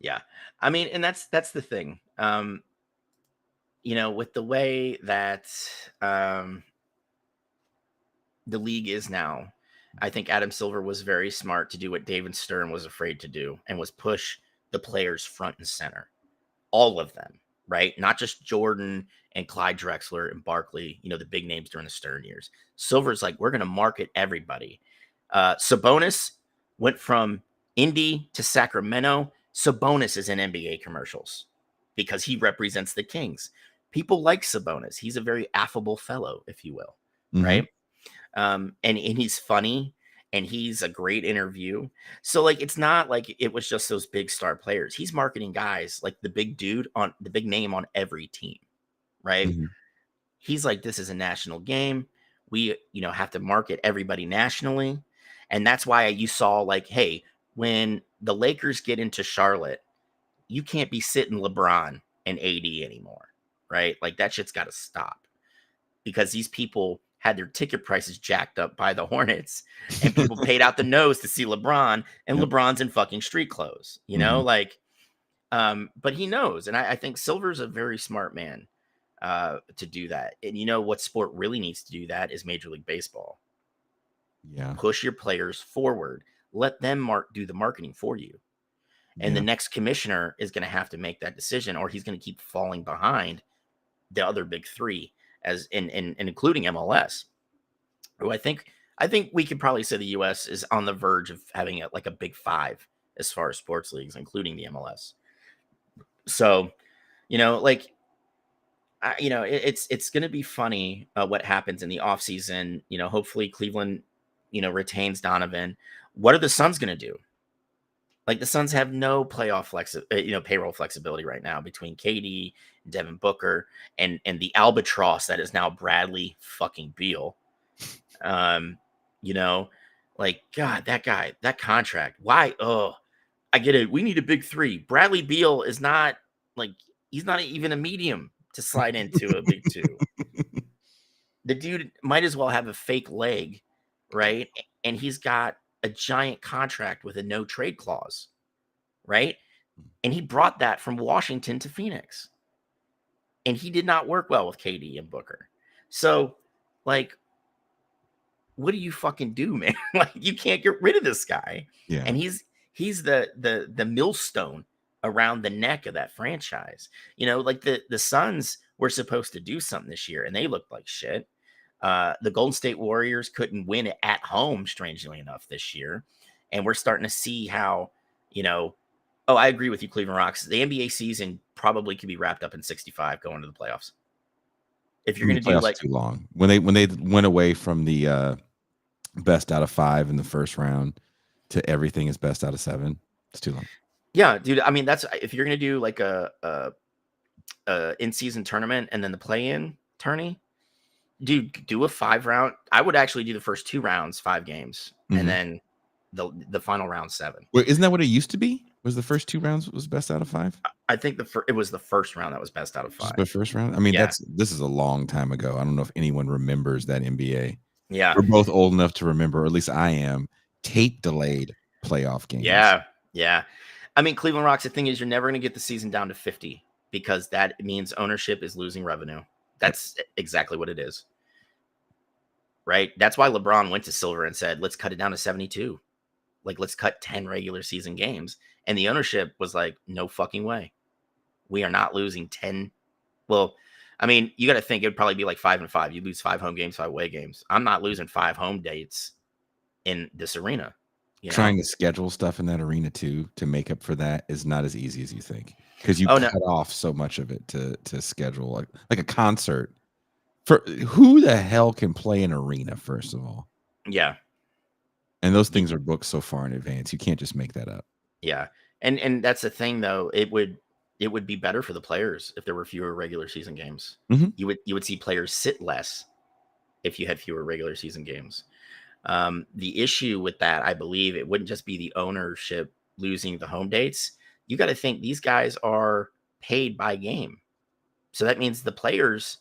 Yeah. I mean, and that's the thing. With the way that the league is now, I think Adam Silver was very smart to do what David Stern was afraid to do, and was push the players front and center. All of them, right? Not just Jordan and Clyde Drexler and Barkley, the big names during the Stern years. Silver's like, we're going to market everybody. Sabonis went from Indy to Sacramento. Sabonis is in NBA commercials because he represents the Kings. People like Sabonis. He's a very affable fellow, if you will, right? And he's funny and he's a great interview. So like, it's not like it was just those big star players. He's marketing guys like the big dude on the big name on every team, right? He's like, this is a national game. We, have to market everybody nationally. And that's why you saw like, hey, when the Lakers get into Charlotte, you can't be sitting LeBron and AD anymore, right? Like that shit's got to stop because these people had their ticket prices jacked up by the Hornets, and people paid out the nose to see LeBron, and LeBron's in fucking street clothes, you know, like, but he knows. And I think Silver's a very smart man to do that. And you know what sport really needs to do that is Major League Baseball. Yeah. Push your players forward. Let them do the marketing for you. And the next commissioner is going to have to make that decision, or he's going to keep falling behind the other big three, as in including MLS, who I think we could probably say the US is on the verge of having like a big five as far as sports leagues, including the MLS. So, you know, like, you know, it's going to be funny what happens in the offseason. You know, hopefully Cleveland, you know, retains Donovan. What are the Suns going to do? Like, the Suns have no playoff payroll flexibility right now between KD, Devin Booker, and the albatross that is now Bradley fucking Beal. You know, like, God, that guy, that contract. Why? Oh, I get it. We need a big three. Bradley Beal is not, like, he's not even a medium to slide into a big two. The dude might as well have a fake leg, right? And he's got a giant contract with a no trade clause, right? And he brought that from Washington to Phoenix. And he did not work well with KD and Booker. So, like, what do you fucking do, man? Like, you can't get rid of this guy. Yeah. And he's the millstone around the neck of that franchise. You know, like, the Suns were supposed to do something this year, and they looked like shit. The Golden State Warriors couldn't win at home, strangely enough, this year. And we're starting to see how, you know, oh, I agree with you, Cleveland Rocks. The NBA season probably could be wrapped up in 65 going to the playoffs. If you're going to do, like, too long, when they went away from the best out of 5 in the first round to everything is best out of 7, it's too long. Yeah, dude. I mean, that's if you're going to do like a in-season tournament and then the play-in tourney. Dude, do a 5-round. I would actually do the first 2 rounds, 5 games, and then the final round 7. Wait, isn't that what it used to be? Was the first 2 rounds was best out of 5? I think it was the first round that was best out of 5. Just the first round? I mean, this is a long time ago. I don't know if anyone remembers that NBA. Yeah. We're both old enough to remember, or at least I am, tape delayed playoff games. Yeah. Yeah. I mean, Cleveland Rocks, the thing is, you're never going to get the season down to 50 because that means ownership is losing revenue. That's exactly what it is. Right? That's why LeBron went to Silver and said, let's cut it down to 72. Like, let's cut 10 regular season games. And the ownership was like, no fucking way. We are not losing 10. Well, I mean, you got to think it would probably be like 5 and 5. You lose 5 home games, 5 away games. I'm not losing 5 home dates in this arena. Trying to schedule stuff in that arena too to make up for that is not as easy as you think, because you cut off so much of it to schedule like a concert. For who the hell can play an arena, first of all? Yeah. And those things are booked so far in advance. You can't just make that up. Yeah. And that's the thing, though. It would be better for the players if there were fewer regular season games. You would see players sit less if you had fewer regular season games. The issue with that, I believe, it wouldn't just be the ownership losing the home dates. You got to think these guys are paid by game. So that means the players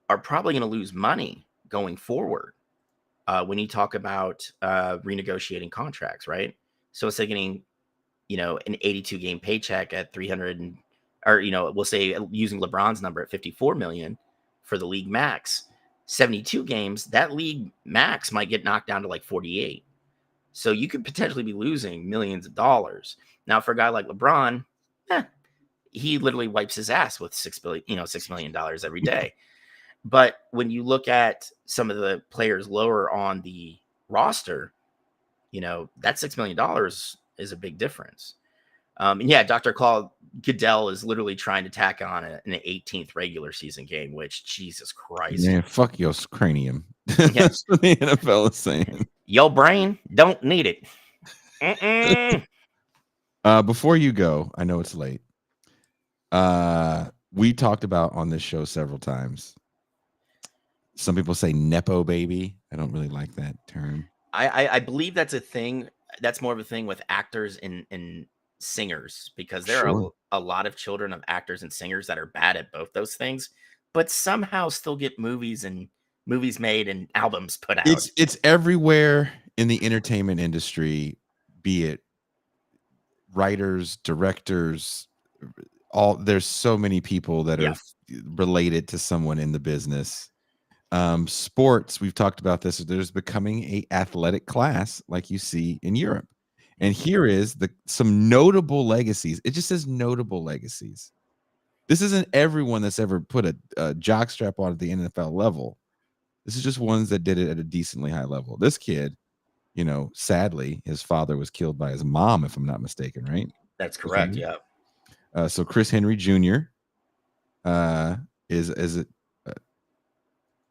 are probably going to lose money going forward when you talk about renegotiating contracts, right? So instead of getting, an 82 game paycheck at 300 or we'll say using LeBron's number at 54 million for the league max, 72 games, that league max might get knocked down to like 48. So you could potentially be losing millions of dollars. Now, for a guy like LeBron, he literally wipes his ass with $6 million every day. But when you look at some of the players lower on the roster, that $6 million is a big difference. And Dr. Claude Goodell is literally trying to tack on an 18th regular season game, which, Jesus Christ. Man, fuck your cranium. That's what the NFL is saying. Your brain don't need it. Before you go, I know it's late. We talked about on this show several times. Some people say Nepo baby. I don't really like that term. I believe that's a thing. That's more of a thing with actors and singers, because there are a lot of children of actors and singers that are bad at both those things, but somehow still get movies and movies made and albums put out. It's everywhere in the entertainment industry, be it writers, directors, there's so many people that are related to someone in the business. Sports, we've talked about this, there's becoming a athletic class like you see in Europe. And here is some notable legacies. It just says notable legacies. This isn't everyone that's ever put a jockstrap on at the NFL level. This is just ones that did it at a decently high level. This kid, sadly, his father was killed by his mom, if I'm not mistaken, right? That's correct. Yeah. So Chris Henry Jr. Is it?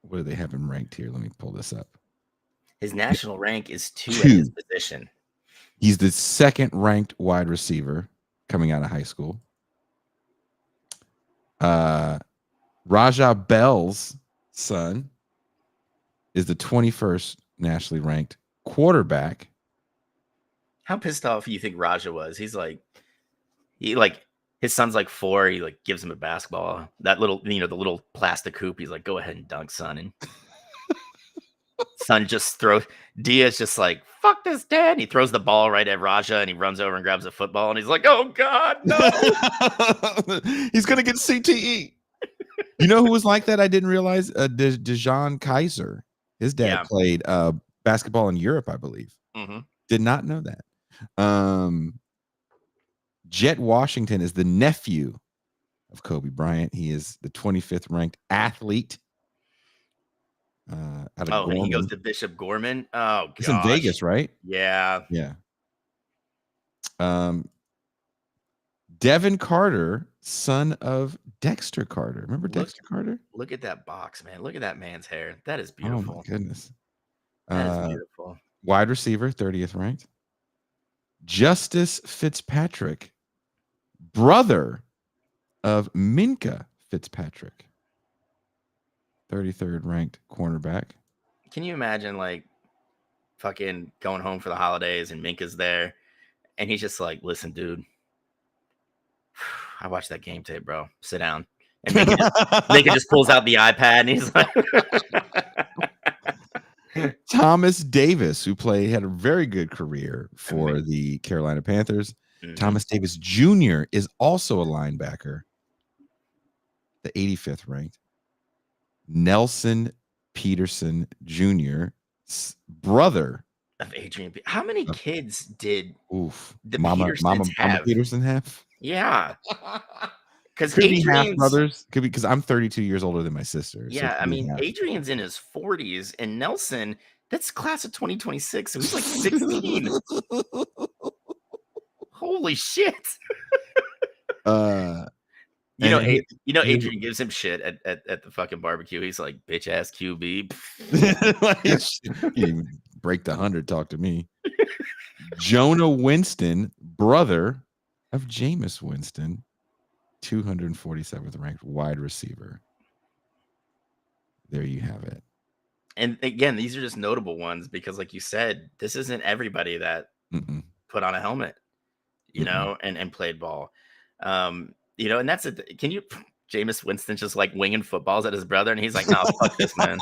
What do they have him ranked here? Let me pull this up. His national rank is 2 at his position. He's the second ranked wide receiver coming out of high school. Rajah Bell's son is the 21st nationally ranked quarterback. How pissed off do you think Rajah was? His son's like 4. He gives him a basketball. That little, the little plastic hoop. He's like, go ahead and dunk, son. And son just Diaz just like, fuck this, dad. And he throws the ball right at Rajah and he runs over and grabs a football. And he's like, oh God, no. He's going to get CTE. You know who was like that? I didn't realize Dejan Kaiser. His dad played basketball in Europe, I believe. Mm-hmm. Did not know that. Jet Washington is the nephew of Kobe Bryant. He is the 25th ranked athlete. He goes to Bishop Gorman. Oh, gosh. It's in Vegas, right? Yeah. Yeah. Devin Carter, son of Dexter Carter. Remember Dexter Carter? Look at that box, man. Look at that man's hair. That is beautiful. Oh, my goodness. That is beautiful. Wide receiver, 30th ranked. Justice Fitzpatrick, brother of Minka Fitzpatrick, 33rd ranked cornerback. Can you imagine fucking going home for the holidays and Minka's there and he's just like, listen, dude, I watched that game tape, bro. Sit down. And Minka just pulls out the iPad and he's like Thomas Davis, who had a very good career for the Carolina Panthers. Mm-hmm. Thomas Davis Jr. is also a linebacker, the 85th ranked. Nelson Peterson Jr., brother of Adrian. How many kids did the Mama Petersons have? Yeah. Because Adrian's brothers could be because I'm 32 years older than my sister. Yeah, so I mean, Adrian's in his 40s, and Nelson, that's class of 2026, so he's like 16. Holy shit! Adrian gives him shit at the fucking barbecue. He's like, bitch ass QB. You break the 100. Talk to me. Jonah Winston, brother of Jameis Winston. 247th ranked wide receiver. There you have it. And again, these are just notable ones because, like you said, this isn't everybody that put on a helmet, and played ball. And that's it. Jameis Winston just winging footballs at his brother, and he's like, "No, fuck this, man."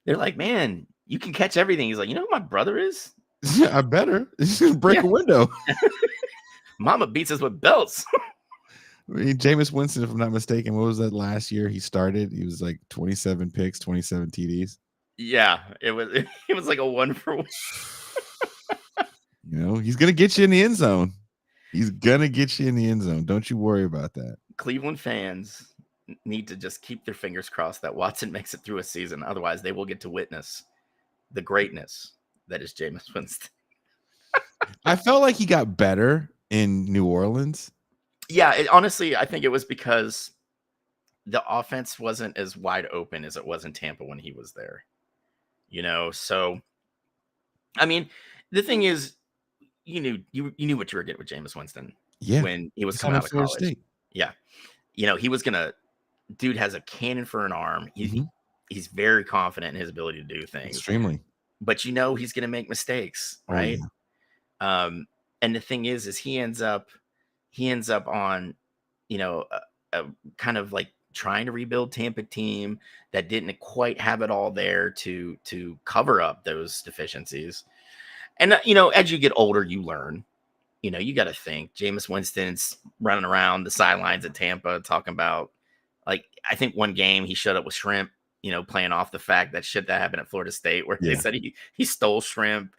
They're like, "Man, you can catch everything." He's like, "You know who my brother is?" Yeah, I better. He's gonna break a window. Mama beats us with belts. I mean, Jameis Winston, if I'm not mistaken, what was that last year he started? He was like 27 picks, 27 TDs. Yeah, it was like a 1-for-1. He's gonna get you in the end zone. He's gonna get you in the end zone. Don't you worry about that. Cleveland fans need to just keep their fingers crossed that Watson makes it through a season. Otherwise, they will get to witness the greatness that is Jameis Winston. I felt like he got better in New Orleans. Yeah, honestly, I think it was because the offense wasn't as wide open as it was in Tampa when he was there. So I mean, the thing is, you knew what you were getting with Jameis Winston. Yeah, when he was coming out of college. State. Yeah, he was gonna. Dude has a cannon for an arm. He's very confident in his ability to do things. Extremely. But he's gonna make mistakes, right? Oh, yeah. And the thing is he ends up on, a kind of like trying to rebuild Tampa team that didn't quite have it all there to cover up those deficiencies. And as you get older, you learn. You got to think. Jameis Winston's running around the sidelines at Tampa talking about, like, I think one game he showed up with shrimp, playing off the fact that shit that happened at Florida State where they said he stole shrimp,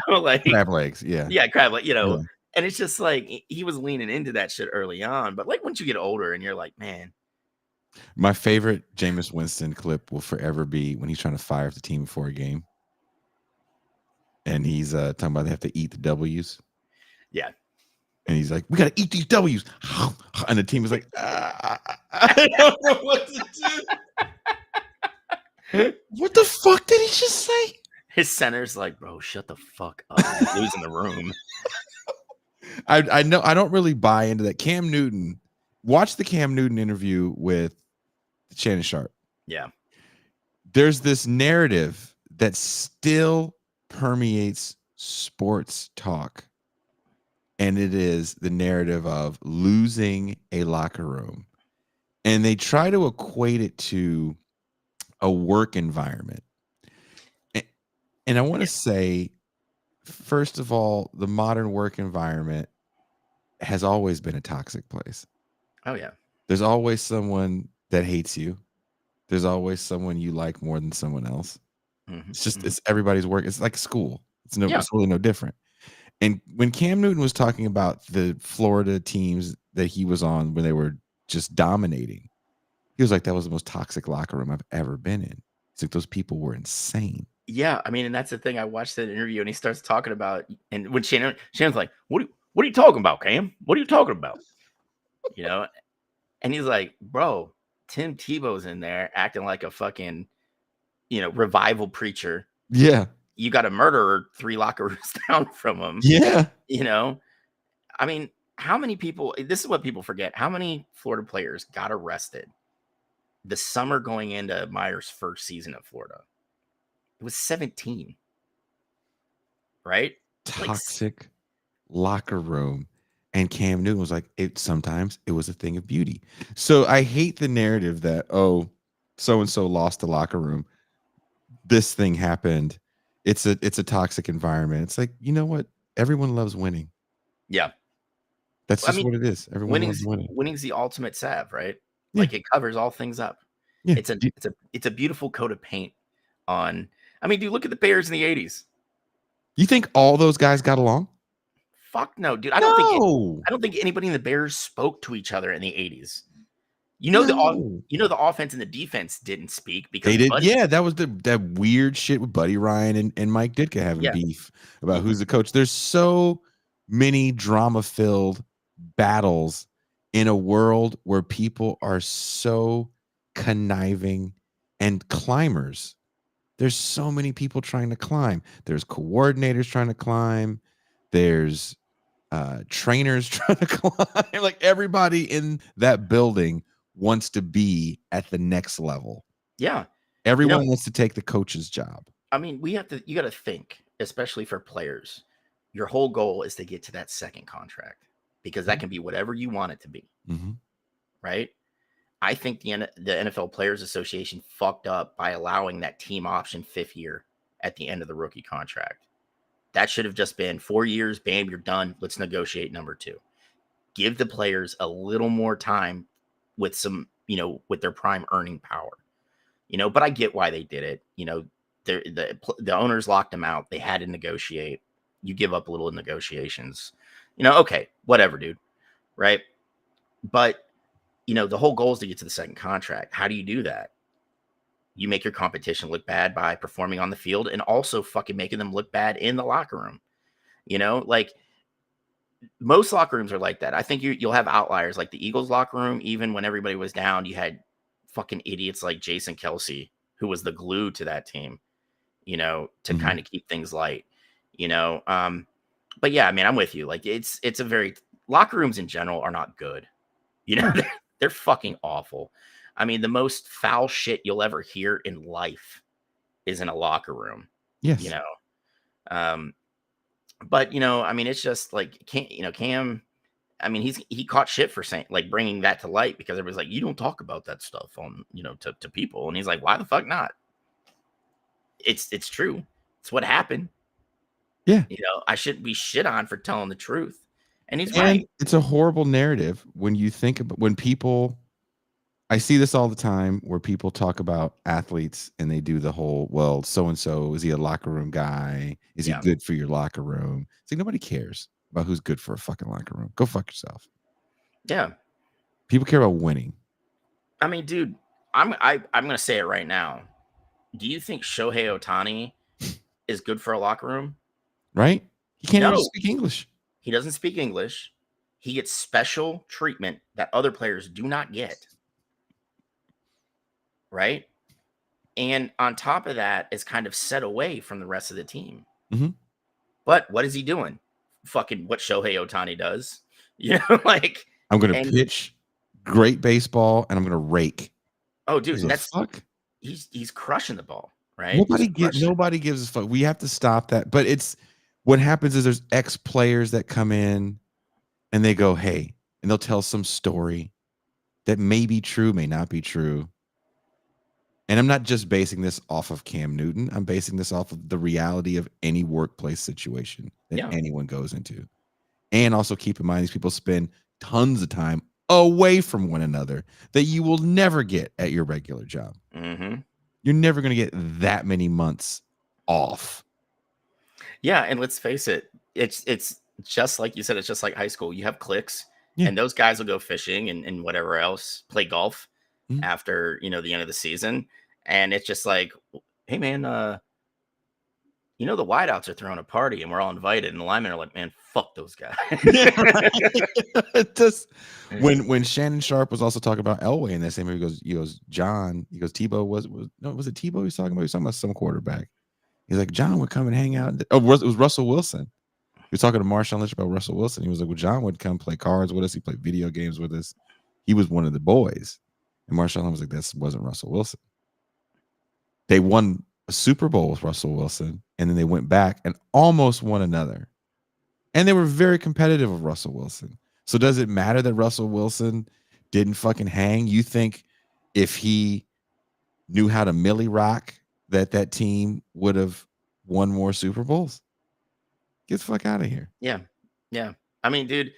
like crab legs. Yeah, crab leg, and it's just like he was leaning into that shit early on. But like once you get older and you're like, man. My favorite Jameis Winston clip will forever be when he's trying to fire up the team before a game. And he's talking about they have to eat the W's. Yeah. And he's like, we got to eat these W's. And the team is like, I don't know what to do. What the fuck did he just say? His center's like, bro, shut the fuck up. He's losing the room. I know. I don't really buy into that. Cam Newton, watch the Cam Newton interview with Shannon Sharp. Yeah. There's this narrative that still permeates sports talk. And it is the narrative of losing a locker room. And they try to equate it to a work environment. And I want to say, first of all, the modern work environment has always been a toxic place. Oh, yeah. There's always someone that hates you. There's always someone you like more than someone else. Mm-hmm. It's just, it's everybody's work. It's like school. It's really no different. And when Cam Newton was talking about the Florida teams that he was on when they were just dominating, he was like, that was the most toxic locker room I've ever been in. It's like those people were insane. Yeah, I mean, and that's the thing. I watched that interview and he starts talking about, and when Shannon's like, what are you talking about, Cam? What are you talking about? And he's like, bro, Tim Tebow's in there acting like a fucking, revival preacher. Yeah. You got a murderer 3 locker rooms down from him. Yeah. I mean, how many people, this is what people forget. How many Florida players got arrested the summer going into Myers' first season at Florida? It was 17. Right? Toxic locker room. And Cam Newton was like, sometimes it was a thing of beauty. So I hate the narrative that, oh, so-and-so lost the locker room. This thing happened. It's a toxic environment. It's like, you know what? Everyone loves winning. Yeah. That's just what it is. Everyone loves winning. Winning's the ultimate salve, right? Yeah. Like it covers all things up. Yeah. It's a beautiful coat of paint on. I mean, dude, look at the Bears in the 80s. You think all those guys got along? Fuck no, dude. I don't think anybody in the Bears spoke to each other in the 80s. The offense and the defense didn't speak because they did. That was that weird shit with Buddy Ryan and Mike Ditka having beef about who's the coach. There's so many drama-filled battles in a world where people are so conniving and climbers. There's so many people trying to climb. There's coordinators trying to climb. There's trainers trying to climb. Like everybody in that building wants to be at the next level. Yeah. Everyone wants to take the coach's job. I mean, you got to think, especially for players, your whole goal is to get to that second contract because that can be whatever you want it to be. Mm-hmm. Right. I think the NFL Players Association fucked up by allowing that team option 5th year at the end of the rookie contract. That should have just been 4 years. Bam, you're done. Let's negotiate number 2. Give the players a little more time with some, with their prime earning power, but I get why they did it. The owners locked them out. They had to negotiate. You give up a little in negotiations, okay, whatever, dude. Right. But, the whole goal is to get to the second contract. How do you do that? You make your competition look bad by performing on the field and also fucking making them look bad in the locker room. Like most locker rooms are like that. I think you'll have outliers like the Eagles locker room. Even when everybody was down, you had fucking idiots like Jason Kelsey, who was the glue to that team, to kind of keep things light, but yeah, I mean, I'm with you. Like it's a very locker rooms in general are not good. They're fucking awful. I mean, the most foul shit you'll ever hear in life is in a locker room. Yes. But I mean, it's just like Cam, I mean, he caught shit for saying, like, bringing that to light, because everybody's like, you don't talk about that stuff on, to people. And he's like, why the fuck not? It's true. It's what happened. Yeah. I shouldn't be shit on for telling the truth. And he's And right. it's a horrible narrative when you think about, when people, I see this all the time where people talk about athletes and they do the whole, well, so-and-so, is he a locker room guy? Is he Yeah. good for your locker room? It's like, nobody cares about who's good for a fucking locker room. Go fuck yourself. Yeah. People care about winning. I mean, dude, I'm going to say it right now. Do you think Shohei Ohtani is good for a locker room? Right? He can't even No. speak English. He doesn't speak English. He gets special treatment that other players do not get. Right? And on top of that, is kind of set away from the rest of the team. Mm-hmm. But what is he doing? Fucking what Shohei Ohtani does. Like, I'm going to pitch great baseball and I'm going to rake. Oh, dude, that's fuck. He's crushing the ball, right? Nobody gives a fuck. We have to stop that. But it's what happens is there's ex-players that come in and they go, hey, and they'll tell some story that may be true, may not be true. And I'm not just basing this off of Cam Newton. I'm basing this off of the reality of any workplace situation that anyone goes into. And also keep in mind, these people spend tons of time away from one another that you will never get at your regular job. Mm-hmm. You're never going to get that many months off. Yeah, and let's face it, it's just like you said, it's just like high school. You have cliques, and those guys will go fishing and whatever else, play golf after, the end of the season. And it's just like, hey, man, the wideouts are throwing a party and we're all invited. And the linemen are like, man, fuck those guys. Just when Shannon Sharp was also talking about Elway in that same movie, he goes, John, he goes, Tebow was it Tebow he was talking about? He was talking about some quarterback. He's like, John would come and hang out. Oh, it was Russell Wilson. He was talking to Marshawn Lynch about Russell Wilson. He was like, well, John would come play cards with us. He played video games with us. He was one of the boys. And Marshawn Lynch was like, this wasn't Russell Wilson. They won a Super Bowl with Russell Wilson, and then they went back and almost won another. And they were very competitive with Russell Wilson. So does it matter that Russell Wilson didn't fucking hang? You think if he knew how to Millie rock, that team would have won more Super Bowls? Get the fuck out of here. Yeah. Yeah. I mean, dude,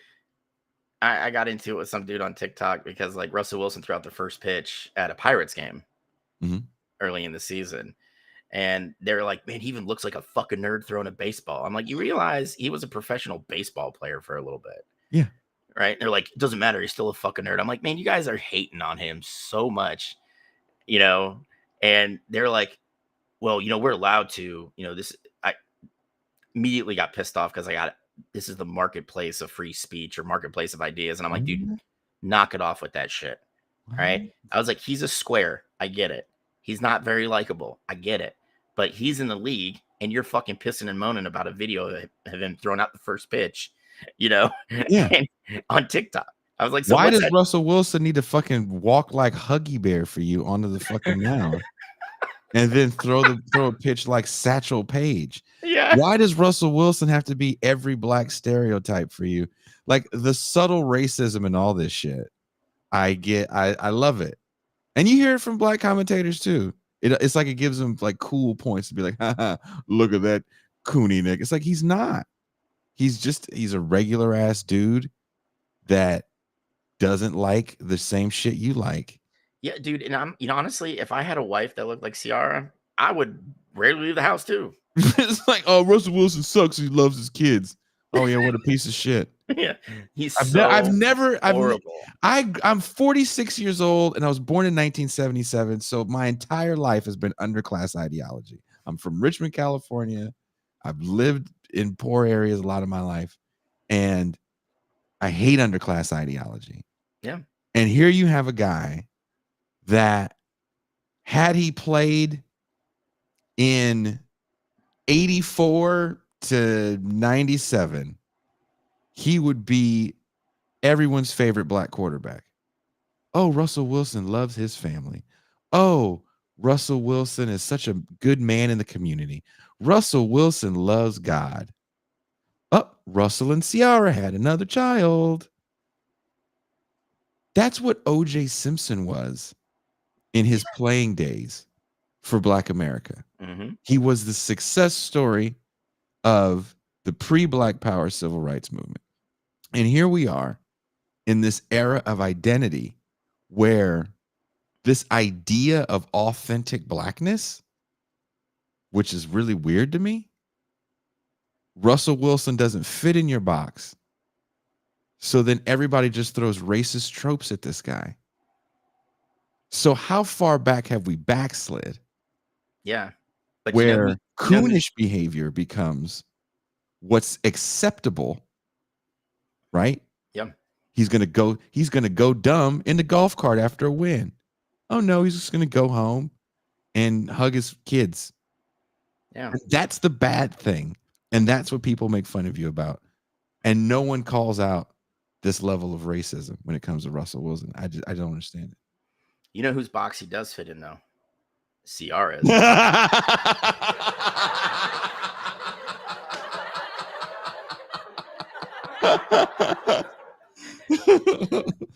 I got into it with some dude on TikTok because, like, Russell Wilson threw out the first pitch at a Pirates game early in the season. And they're like, man, he even looks like a fucking nerd throwing a baseball. I'm like, you realize he was a professional baseball player for a little bit. Yeah. Right. And they're like, it doesn't matter. He's still a fucking nerd. I'm like, man, you guys are hating on him so much, and they're like, well, we're allowed to, this. I immediately got pissed off because this is the marketplace of free speech or marketplace of ideas. And I'm like, dude, knock it off with that shit. Right. I was like, he's a square. I get it. He's not very likable. I get it. But he's in the league and you're fucking pissing and moaning about a video of him throwing out the first pitch, on TikTok. I was like, so why does Russell Wilson need to fucking walk like Huggy Bear for you onto the fucking mound and then throw a pitch like Satchel Paige? Yeah. Why does Russell Wilson have to be every black stereotype for you? Like the subtle racism and all this shit. I love it. And you hear it from black commentators too. It's like it gives them like cool points to be like, haha, look at that Cooney nigga. It's like he's not. He's a regular ass dude that doesn't like the same shit you like. Yeah, dude. And I'm, honestly, if I had a wife that looked like Ciara, I would rarely leave the house too. It's like, oh, Russell Wilson sucks. He loves his kids. Oh yeah, what a piece of shit. Yeah, he's I'm 46 years old and I was born in 1977. So my entire life has been underclass ideology. I'm from Richmond, California. I've lived in poor areas a lot of my life, and I hate underclass ideology. Yeah. And here you have a guy that, had he played in 84 to 97, he would be everyone's favorite black quarterback. Oh, Russell Wilson loves his family. Oh, Russell Wilson is such a good man in the community. Russell Wilson loves God. Oh, Russell and Ciara had another child. That's what O.J. Simpson was in his playing days for Black America. Mm-hmm. He was the success story of the pre-Black Power civil rights movement. And here we are in this era of identity where this idea of authentic Blackness, which is really weird to me, Russell Wilson doesn't fit in your box. So then everybody just throws racist tropes at this guy. So how far back have we backslid? Yeah. But where coonish behavior becomes what's acceptable, right? Yeah. He's gonna go dumb in the golf cart after a win. Oh no, he's just gonna go home and hug his kids. Yeah. That's the bad thing. And that's what people make fun of you about. And no one calls out this level of racism when it comes to Russell Wilson. I don't understand it. You know whose box he does fit in, though? Ciara's.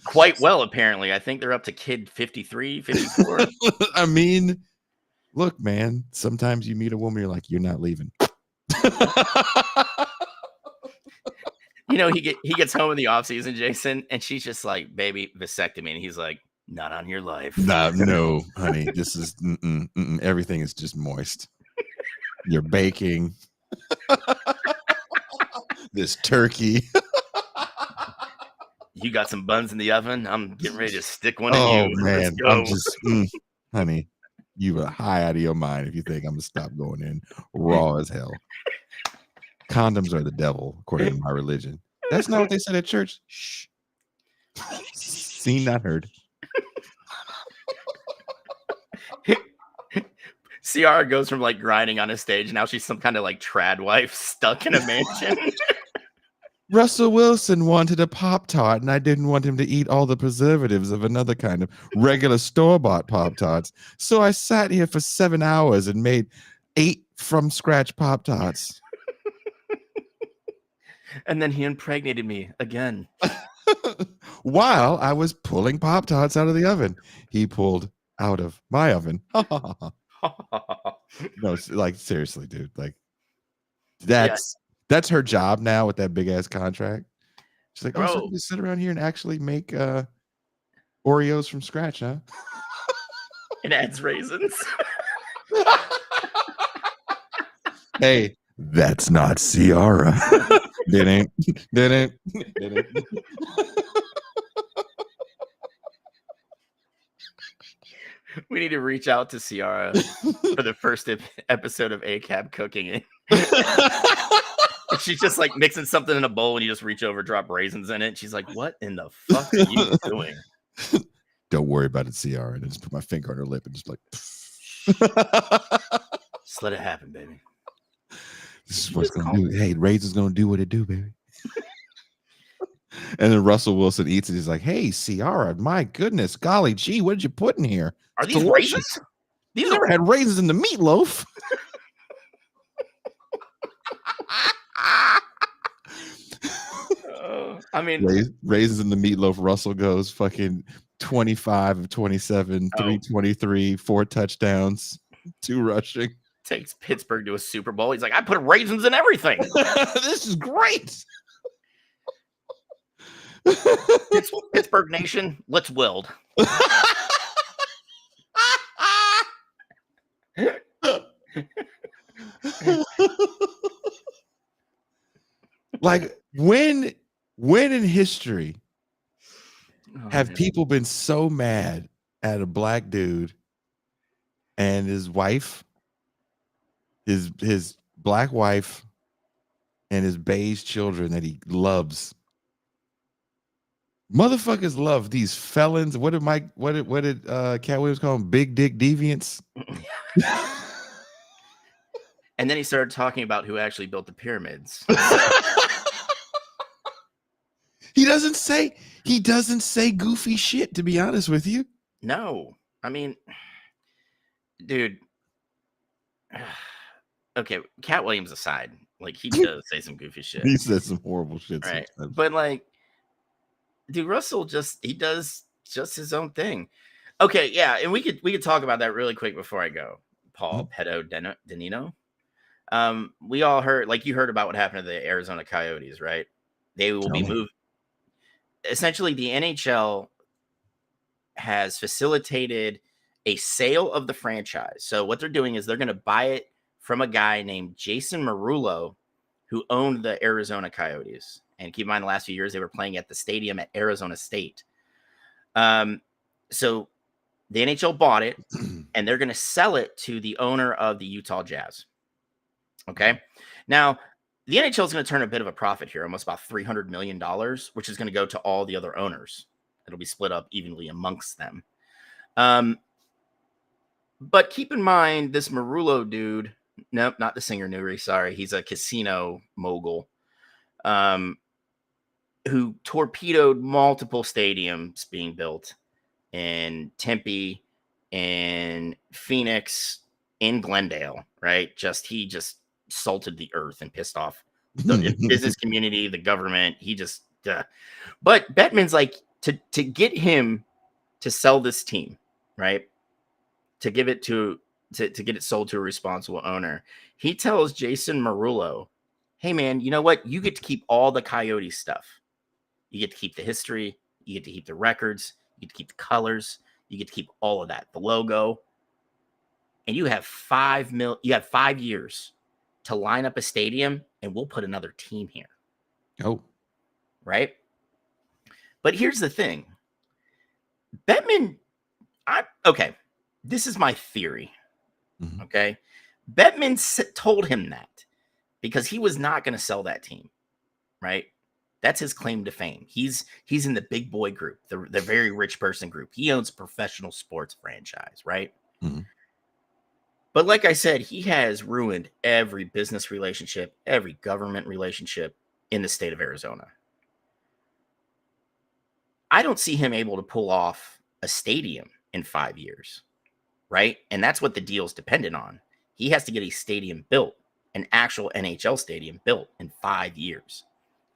Quite well, apparently. I think they're up to kid 53, 54. I mean, look, man, sometimes you meet a woman, you're like, you're not leaving. You know, he gets home in the offseason, Jason, and she's just like, baby, vasectomy. And he's like, not on your life. No, honey, this is everything is just moist. You're baking this turkey. You got some buns in the oven. I'm getting ready to stick one in you. Oh man, I'm just, honey, you are high out of your mind if you think I'm gonna stop going in raw as hell. Condoms are the devil, according to my religion. That's not what they said at church. Shh. Seen, not heard. Ciara goes from like grinding on a stage. Now she's some kind of like trad wife stuck in a mansion. Russell Wilson wanted a Pop-Tart, and I didn't want him to eat all the preservatives of another kind of regular store-bought Pop-Tarts. So I sat here for 7 hours and made 8 from-scratch Pop-Tarts. And then he impregnated me again. While I was pulling Pop-Tarts out of the oven. He pulled out of my oven. No, like, seriously, dude. Like, that's her job now with that big ass contract. She's like, oh, so you can sit around here and actually make Oreos from scratch, huh? It adds raisins. Hey, that's not Ciara. Didn't. We need to reach out to Ciara for the first episode of AAACk cooking it. She's just like mixing something in a bowl and you just reach over, drop raisins in it. She's like, what in the fuck are you doing? Don't worry about it, Ciara. And I just put my finger on her lip and just like, just let it happen, baby. This is what's going to do. Hey, raisins going to do what it do, baby. And then Russell Wilson eats it. He's like, hey, Ciara, my goodness, golly gee, what did you put in here? Are these raisins? These never had raisins in the meatloaf. I mean, raisins in the meatloaf. Russell goes fucking 25 of 27, 323, 4 touchdowns, 2 rushing. Takes Pittsburgh to a Super Bowl. He's like, I put raisins in everything. This is great. Pittsburgh Nation, let's weld. Like when in history have people been so mad at a black dude and his wife, his black wife and his beige children that he loves? Motherfuckers love these felons. What did Cat Williams call them? Big dick deviants. And then he started talking about who actually built the pyramids. He doesn't say goofy shit, to be honest with you. No. I mean, dude. Okay, Cat Williams aside, like he does say some goofy shit. He says some horrible shit. Right. Sometimes. But like dude, Russell he does just his own thing. Okay, yeah, and we could talk about that really quick before I go. Paul Pedo Danino. We all heard, like, you heard about what happened to the Arizona Coyotes, right? They will be moved. Essentially, the NHL has facilitated a sale of the franchise. So what they're doing is they're going to buy it from a guy named Jason Marullo, who owned the Arizona Coyotes. And keep in mind, the last few years they were playing at the stadium at Arizona State. So the NHL bought it, and they're going to sell it to the owner of the Utah Jazz. Okay. Now, the NHL is going to turn a bit of a profit here, almost about $300 million, which is going to go to all the other owners. It'll be split up evenly amongst them. But keep in mind, this Marullo dude, nope, not the singer Nuri, sorry. He's a casino mogul who torpedoed multiple stadiums being built in Tempe, in Phoenix, in Glendale, right? He just salted the earth and pissed off the business community, the government. But Bettman's like, to get him to sell this team, right? To give it to get it sold to a responsible owner. He tells Jason Marullo, hey man, you know what? You get to keep all the Coyote stuff. You get to keep the history. You get to keep the records. You get to keep the colors. You get to keep all of that, the logo. And you have 5 years to line up a stadium, and we'll put another team here. Oh. Right? But here's the thing. Bettman, okay, this is my theory. Mm-hmm. Okay? Bettman told him that because he was not going to sell that team, right? That's his claim to fame. He's in the big boy group, the very rich person group. He owns a professional sports franchise, right? Mm-hmm. But like I said, he has ruined every business relationship, every government relationship in the state of Arizona. I don't see him able to pull off a stadium in 5 years, right? And that's what the deal's dependent on. He has to get a stadium built, an actual NHL stadium built in 5 years.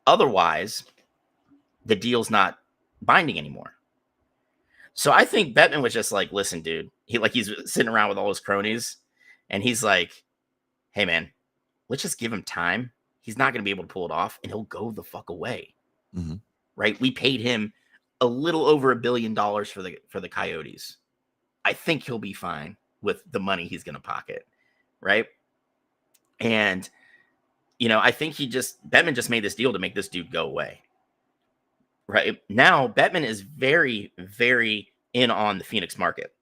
Otherwise, the deal's not binding anymore. So I think Bettman was just like, listen, dude, he's sitting around with all his cronies, and he's like, hey, man, let's just give him time. He's not going to be able to pull it off, and he'll go the fuck away. Mm-hmm. Right? We paid him a little over $1 billion for the Coyotes. I think he'll be fine with the money he's going to pocket. Right? And, I think Bettman just made this deal to make this dude go away. Right? Now, Bettman is very, very in on the Phoenix market.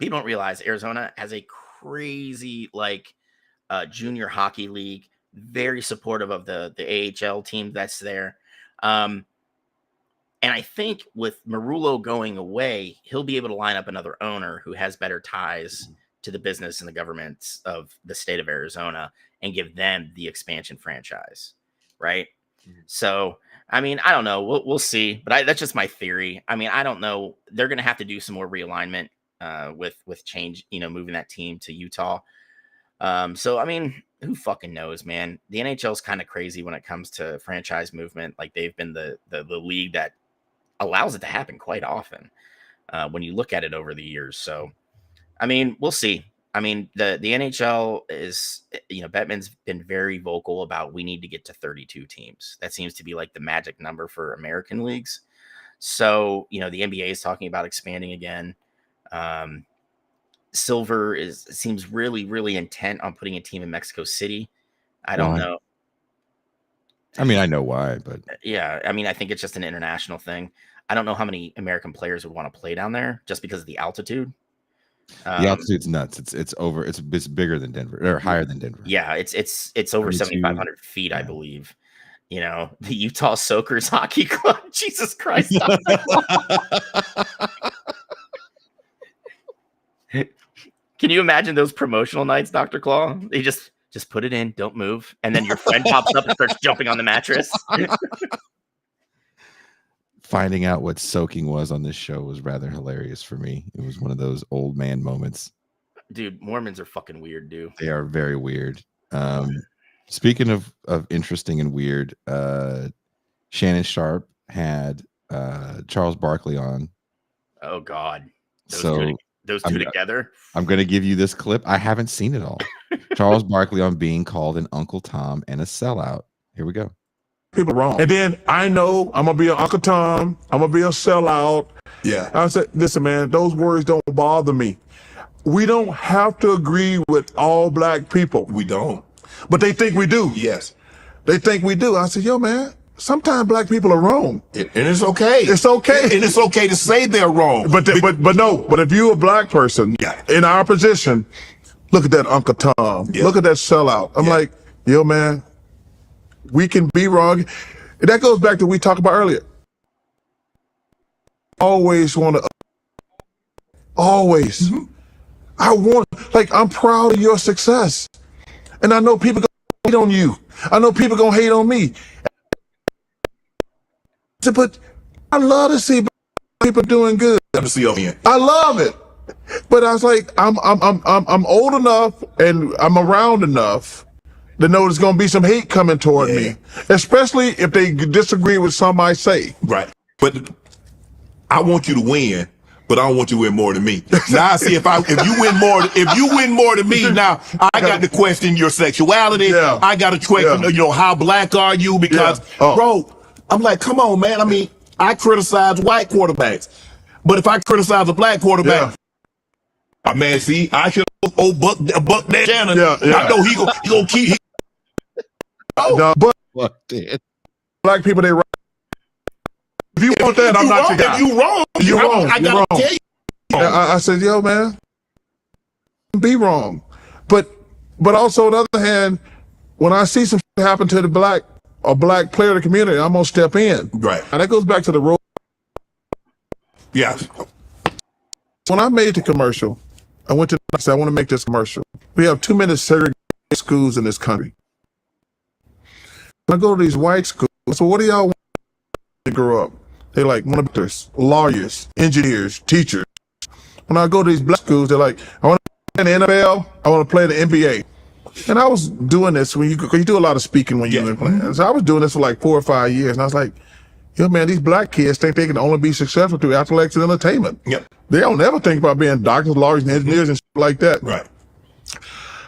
People don't realize Arizona has a crazy, junior hockey league, very supportive of the AHL team that's there. And I think with Marullo going away, he'll be able to line up another owner who has better ties to the business and the government of the state of Arizona and give them the expansion franchise, right? Mm-hmm. So, I mean, I don't know. We'll see. But that's just my theory. I mean, I don't know. They're going to have to do some more realignment with change, moving that team to Utah. So, I mean, who fucking knows, man? The NHL is kind of crazy when it comes to franchise movement. Like, they've been the league that allows it to happen quite often when you look at it over the years. So, I mean, we'll see. I mean, the NHL is, Bettman's been very vocal about we need to get to 32 teams. That seems to be like the magic number for American leagues. So, the NBA is talking about expanding again. Silver seems really, really intent on putting a team in Mexico City. I don't know. I mean, I know why, but yeah, I mean, I think it's just an international thing. I don't know how many American players would want to play down there just because of the altitude. The altitude's nuts. It's bigger than Denver or higher than Denver. Yeah, it's over 7,500 feet, yeah. I believe. The Utah Soakers Hockey Club. Jesus Christ. Can you imagine those promotional nights, Dr. Claw? They just put it in, don't move, and then your friend pops up and starts jumping on the mattress. Finding out what soaking was on this show was rather hilarious for me. It was one of those old man moments. Dude, Mormons are fucking weird, dude. They are very weird. Speaking of interesting and weird, Shannon Sharp had Charles Barkley on. Oh God, those two together. I'm going to give you this clip. I haven't seen it all. Charles Barkley on being called an Uncle Tom and a sellout. Here we go. People wrong. And then I know I'm going to be an Uncle Tom. I'm going to be a sellout. Yeah. I said, listen, man, those words don't bother me. We don't have to agree with all black people. We don't. But they think we do. Yes. They think we do. I said, yo, man, sometimes black people are wrong. And it's okay. It's okay. And it's okay to say they're wrong. But if you're a black person in our position, look at that Uncle Tom. Yeah. Look at that sellout. I'm like, yo, man, we can be wrong. And that goes back to what we talked about earlier. Always want to. Always. Mm-hmm. I'm proud of your success. And I know people gonna hate on you. I know people gonna hate on me. But I love to see people doing good. I love it. But I was like, I'm old enough and I'm around enough to know there's gonna be some hate coming toward me, especially if they disagree with something I say. Right. But I want you to win, but I don't want you to win more than me. Now I see if you win more than me, now I got to question your sexuality. Yeah. I got to question, how black are you? Because bro, I'm like, come on, man. I mean, I criticize white quarterbacks, but if I criticize a black quarterback, man, see, I should old Buck that Shannon. I know he gonna keep. But black people, they right. If you want that, I'm not your guy. If you wrong, you wrong. I gotta tell you. I said, yo, man, be wrong. But also on the other hand, when I see some shit happen to a black player of the community, I'm gonna step in. Right. And that goes back to the role. Yeah. When I made the commercial, I went to I said, I want to make this commercial. We have too many segregated schools in this country. When I go to these white schools, so what do y'all want to grow up? They like doctors, lawyers, engineers, teachers. When I go to these black schools, they're like, I want to play in the NFL, I want to play in the NBA. And I was doing this when you do a lot of speaking when you're playing. So I was doing this for like 4 or 5 years, and I was like, yo, man, these black kids think they can only be successful through athletics and entertainment. Yep. They don't ever think about being doctors, lawyers, and engineers and shit like that. Right.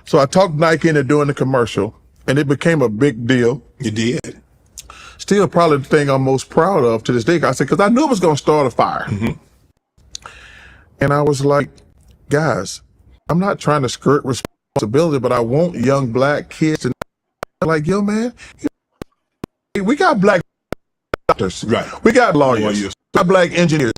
So I talked Nike into doing the commercial, and it became a big deal. You did. Still probably the thing I'm most proud of to this day. I said, because I knew it was going to start a fire. Mm-hmm. And I was like, guys, I'm not trying to skirt responsibility, but I want young black kids to know, like, yo, man, we got black doctors. Right. We got lawyers. We got black engineers.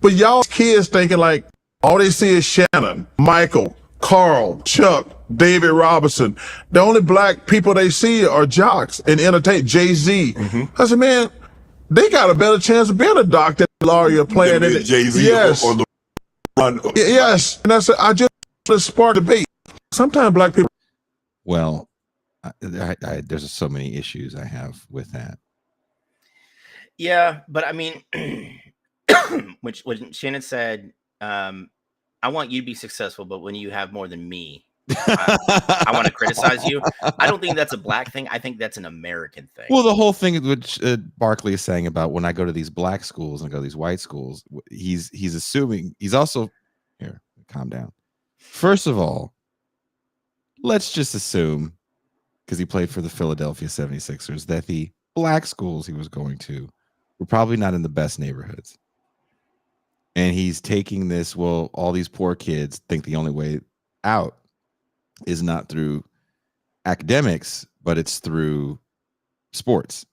But y'all kids thinking like, all they see is Shannon, Michael, Carl, Chuck, David Robinson. The only black people they see are jocks and entertain Jay-Z. Mm-hmm. I said, man, they got a better chance of being a doctor, lawyer, playing in it. Jay-Z or the run. Yes. And I said, I just spark debate. Sometimes black people. Well, there's so many issues I have with that. Yeah, but I mean, which Shannon said, I want you to be successful, but when you have more than me, I want to criticize you. I don't think that's a black thing. I think that's an American thing. Well, the whole thing which Barkley is saying about when I go to these black schools and go to these white schools, he's assuming he's also here. Calm down. First of all, let's just assume, because he played for the Philadelphia 76ers, that the black schools he was going to were probably not in the best neighborhoods. And he's taking this, well, all these poor kids think the only way out is not through academics, but it's through sports.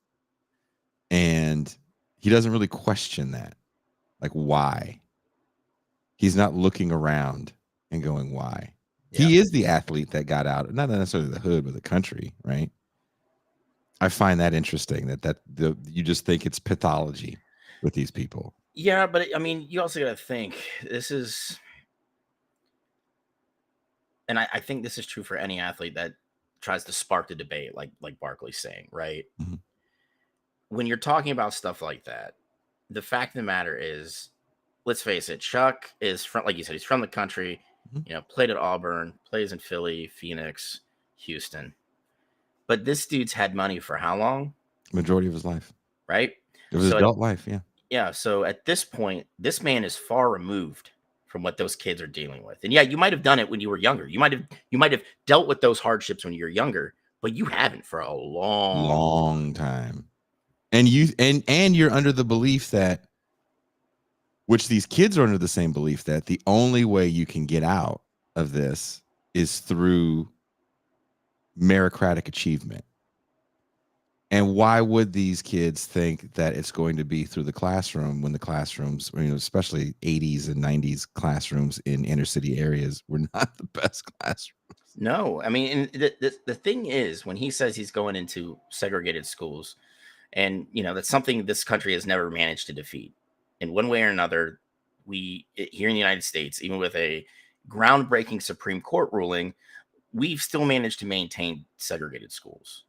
And he doesn't really question that. Like, why? He's not looking around and going, why? Yeah. He is the athlete that got out, not necessarily the hood, but the country, right? I find that interesting that you just think it's pathology with these people. Yeah, but I mean, you also got to think this is, and I think this is true for any athlete that tries to spark the debate, like Barkley's saying, right? Mm-hmm. When you're talking about stuff like that, the fact of the matter is, let's face it, Chuck is from, like you said, he's from the country, mm-hmm. Played at Auburn, plays in Philly, Phoenix, Houston. But this dude's had money for how long? Majority of his life. Right? It was adult life. Yeah. Yeah. So at this point, this man is far removed from what those kids are dealing with. And yeah, you might have done it when you were younger. You might have dealt with those hardships when you were younger, but you haven't for a long time. And you're under the belief that, which these kids are under the same belief, that the only way you can get out of this is through meritocratic achievement. And why would these kids think that it's going to be through the classroom when the classrooms, especially 80s and 90s classrooms in inner city areas, were not the best classrooms? No, I mean, and the thing is, when he says he's going into segregated schools, and that's something this country has never managed to defeat in one way or another. Here in the United States, even with a groundbreaking Supreme Court ruling, we've still managed to maintain segregated schools.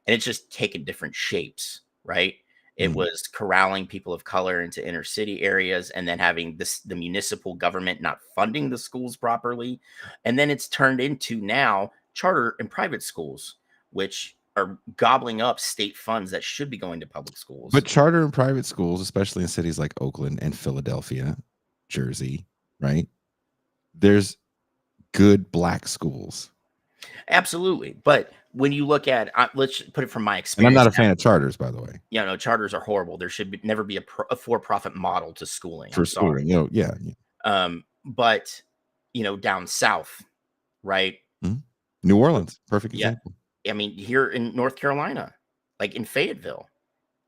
And it's just taken different shapes, right? It was corralling people of color into inner city areas, and then having the municipal government not funding the schools properly. And then it's turned into now charter and private schools, which are gobbling up state funds that should be going to public schools. But charter and private schools, especially in cities like Oakland and Philadelphia, Jersey, right? There's good black schools. Absolutely. But when you look at, let's put it from my And experience. I'm not a fan of charters, by the way. Yeah, no, charters are horrible. There should never be a for-profit model to schooling. For schooling, yeah. But down south, right? New Orleans, perfect example. I mean, here in North Carolina, like in Fayetteville,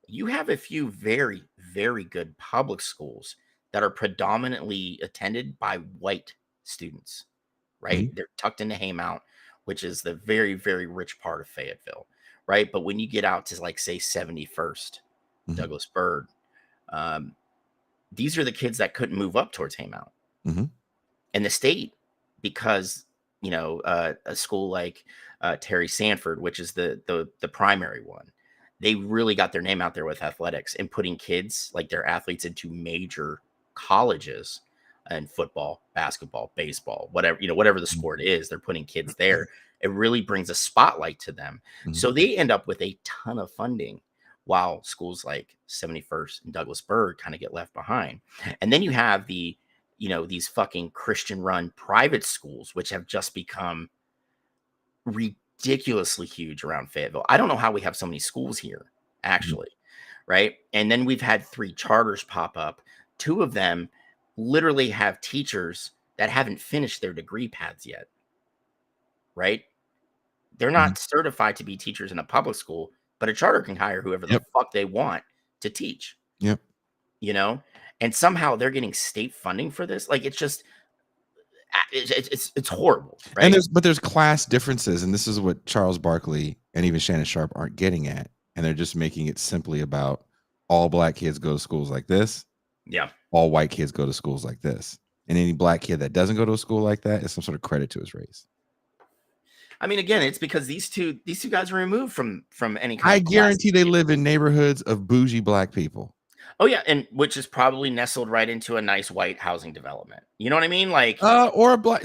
you have a few very, very good public schools that are predominantly attended by white students, right? They're tucked into Haymount, which is the very, very rich part of Fayetteville, right? But when you get out to, like, say, 71st, Douglas Byrd, these are the kids that couldn't move up towards Haymount. And the state, because a school like Terry Sanford, which is the primary one, they really got their name out there with athletics and putting kids, like their athletes, into major colleges and football, basketball, baseball, whatever the sport is, they're putting kids there. It really brings a spotlight to them. So they end up with a ton of funding, while schools like 71st and Douglas Byrd kind of get left behind. And then you have these fucking Christian run private schools, which have just become ridiculously huge around Fayetteville. I don't know how we have so many schools here, actually. Right. And then we've had 3 charters pop up. 2 of them literally have teachers that haven't finished their degree paths yet. Right. They're not certified to be teachers in a public school, but a charter can hire whoever the fuck they want to teach. And somehow they're getting state funding for this. Like, it's just, it's horrible. Right. And there's class differences. And this is what Charles Barkley and even Shannon Sharp aren't getting at. And they're just making it simply about all black kids go to schools like this. Yeah. All white kids go to schools like this. And any black kid that doesn't go to a school like that is some sort of credit to his race. I mean, again, it's because these two guys are removed from any kind I of guarantee they live in neighborhoods of bougie black people. Oh yeah, and which is probably nestled right into a nice white housing development. You know what I mean? Like, or a black.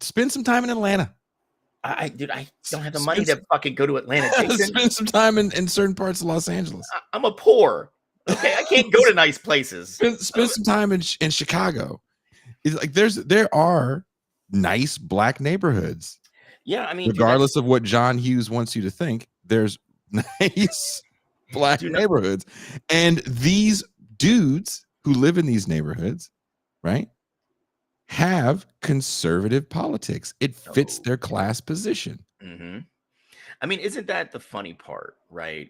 Spend some time in Atlanta. I don't have the money to fucking go to Atlanta. Spend some time in certain parts of Los Angeles. I'm a poor. Okay, I can't go to nice places. Spend some time in Chicago. It's like there are nice black neighborhoods. Yeah, I mean, regardless of what John Hughes wants you to think, there's nice black neighborhoods. And these dudes who live in these neighborhoods, right, have conservative politics. It fits their class position. I mean, isn't that the funny part, right?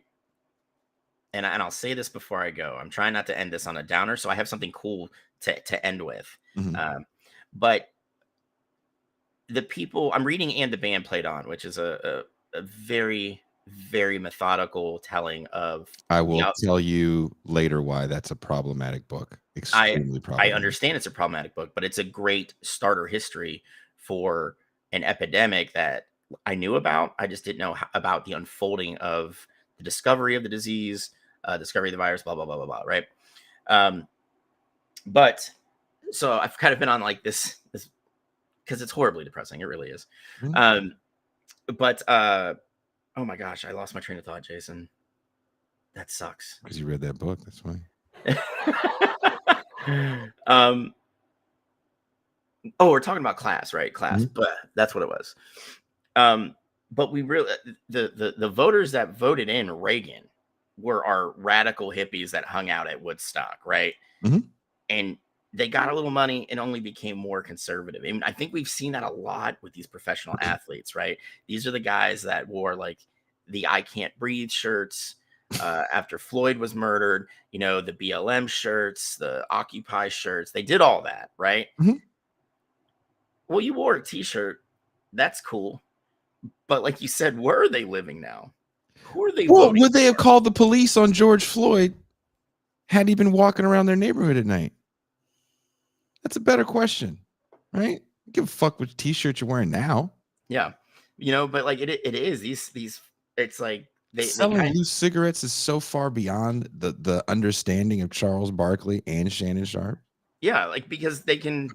And I'll say this before I go. I'm trying not to end this on a downer, so I have something cool to end with. But the people I'm reading And the Band Played On, which is a very, very methodical telling of. I will tell you later why that's a problematic book. Extremely problematic. I understand it's a problematic book, but it's a great starter history for an epidemic that I knew about. I just didn't know about the unfolding of the discovery of the disease, discovery of the virus, blah, blah, blah, blah, blah. Right. But so I've kind of been on like this because it's horribly depressing. It really is. But oh my gosh, I lost my train of thought, Jason. That sucks. Because you read that book. That's why. Oh, we're talking about class, right? Class, but that's what it was. But we really the voters that voted in Reagan were our radical hippies that hung out at Woodstock, right? And they got a little money and only became more conservative. I mean, I think we've seen that a lot with these professional athletes, right? These are the guys that wore like the "I Can't Breathe" shirts after Floyd was murdered, you know, the BLM shirts, the Occupy shirts. They did all that, right? Well, you wore a t-shirt. That's cool. But like you said, where are they living now? Who are they? Well, would they have called the police on George Floyd had he been walking around their neighborhood at night? That's a better question, right? Give a fuck which t-shirt you're wearing now. Yeah, you know, but like it is these. It's like selling loose cigarettes is so far beyond the understanding of Charles Barkley and Shannon Sharpe. Yeah, like because they can,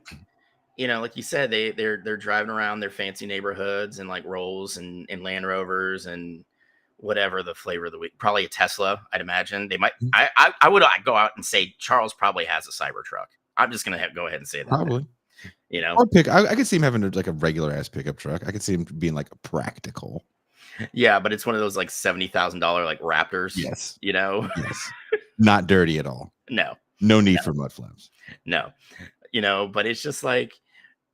you know, like you said, they're driving around their fancy neighborhoods and like Rolls and Land Rovers and whatever the flavor of the week. Probably a Tesla, I'd imagine. They might. I would go out and say Charles probably has a Cybertruck. I'm just gonna go ahead and say that. Probably. You know, or I could see him having like a regular ass pickup truck. I could see him being like a practical. Yeah, but it's one of those like $70,000 like Raptors. Yes. You know. Yes. Not dirty at all. No. No need for mud flaps. No. You know, but it's just like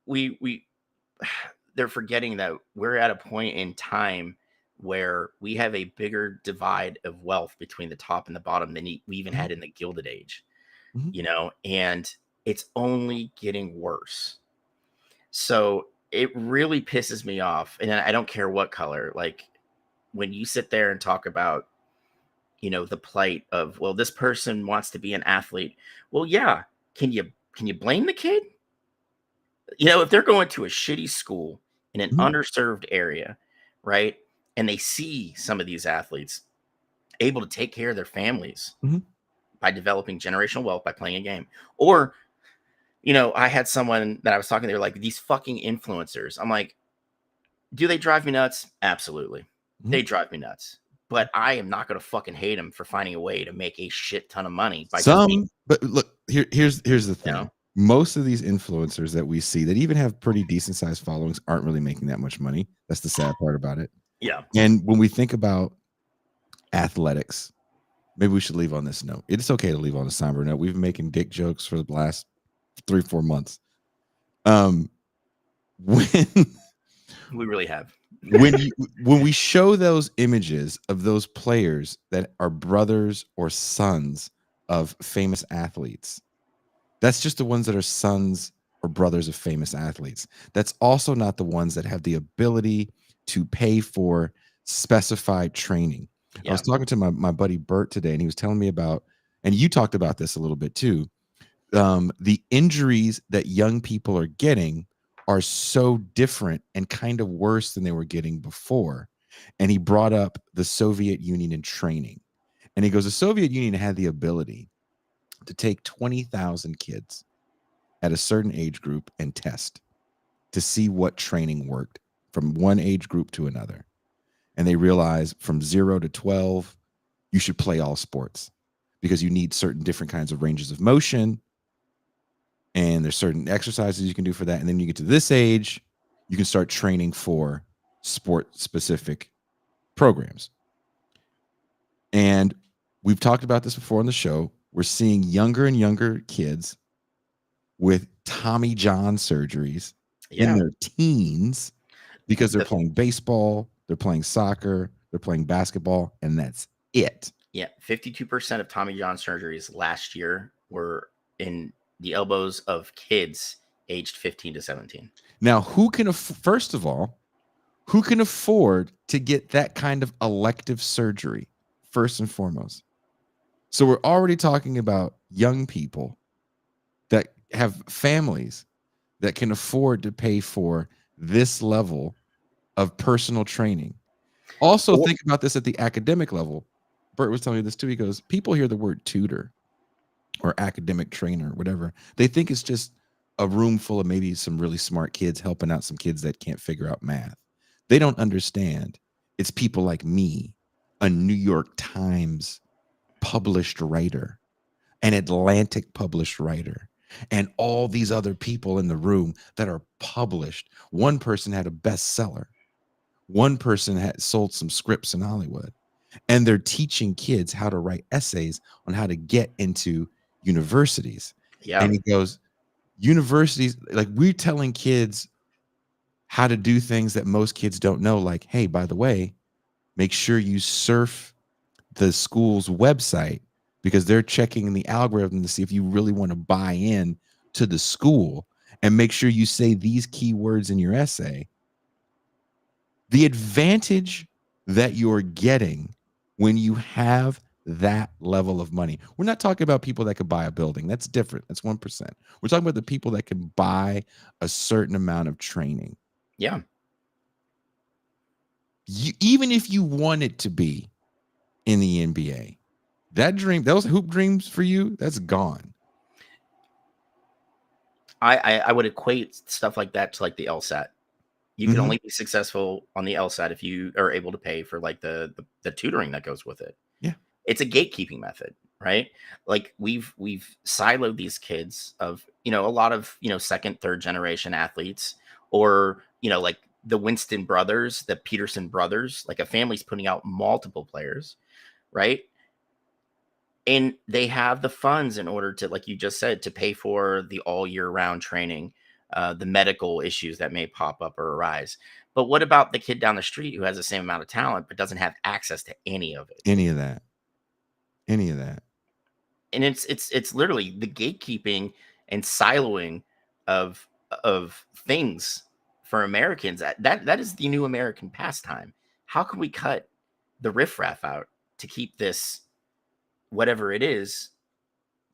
they're forgetting that we're at a point in time where we have a bigger divide of wealth between the top and the bottom than we even had in the Gilded Age. You know, and it's only getting worse. So it really pisses me off. And I don't care what color. Like when you sit there and talk about, you know, the plight of, well, this person wants to be an athlete. Well, yeah. Can you blame the kid? You know, if they're going to a shitty school in an underserved area, right? And they see some of these athletes able to take care of their families by developing generational wealth by playing a game. Or, you know, I had someone that I was talking to, like these fucking influencers. I'm like, do they drive me nuts? Absolutely. They drive me nuts. But I am not going to fucking hate them for finding a way to make a shit ton of money. By but look, here's the thing. You know? Most of these influencers that we see that even have pretty decent sized followings aren't really making that much money. That's the sad part about it. Yeah. And when we think about athletics, maybe we should leave on this note. It's okay to leave on a somber note. We've been making dick jokes for the last 3-4 months. When we really have. when we show those images of those players that are brothers or sons of famous athletes, that's just the ones that are sons or brothers of famous athletes. That's also not the ones that have the ability to pay for specified training. I was talking to my buddy Bert today, and he was telling me about, and you talked about this a little bit too, the injuries that young people are getting are so different and kind of worse than they were getting before. And he brought up the Soviet Union in training. And he goes, the Soviet Union had the ability to take 20,000 kids at a certain age group and test to see what training worked from one age group to another. And they realized from 0 to 12, you should play all sports because you need certain different kinds of ranges of motion. And there's certain exercises you can do for that. And then you get to this age, you can start training for sport-specific programs. And we've talked about this before on the show. We're seeing younger and younger kids with Tommy John surgeries in their teens because they're playing baseball, they're playing soccer, they're playing basketball, and that's it. Yeah, 52% of Tommy John surgeries last year were in the elbows of kids aged 15 to 17. Now, first of all, who can afford to get that kind of elective surgery, first and foremost? So we're already talking about young people that have families that can afford to pay for this level of personal training. Also, think about this at the academic level. Bert was telling me this too. He goes, people hear the word tutor or academic trainer, whatever. They think it's just a room full of maybe some really smart kids helping out some kids that can't figure out math. They don't understand. It's people like me, a New York Times published writer, an Atlantic published writer, and all these other people in the room that are published. One person had a bestseller. One person had sold some scripts in Hollywood, and they're teaching kids how to write essays on how to get into universities. Yeah. And he goes, universities, like, we're telling kids how to do things that most kids don't know. Like, hey, by the way, make sure you surf the school's website because they're checking the algorithm to see if you really want to buy in to the school, and make sure you say these keywords in your essay. The advantage that you're getting when you have that level of money. We're not talking about people that could buy a building. That's different. That's 1%. We're talking about the people that can buy a certain amount of training. Yeah. Even if you want it to be in the NBA, that dream, those hoop dreams for you, that's gone. I would equate stuff like that to like the LSAT. You can only be successful on the LSAT if you are able to pay for like the tutoring that goes with it. Yeah. It's a gatekeeping method, right? Like we've siloed these kids of, a lot of, second, third generation athletes, or, like the Winston brothers, the Peterson brothers, like a family's putting out multiple players, right? And they have the funds in order to, like you just said, to pay for the all year round training, the medical issues that may pop up or arise. But what about the kid down the street who has the same amount of talent but doesn't have access to any of it? Any of that. And it's literally the gatekeeping and siloing of things for Americans. That is the new American pastime. How can we cut the riffraff out to keep this, whatever it is,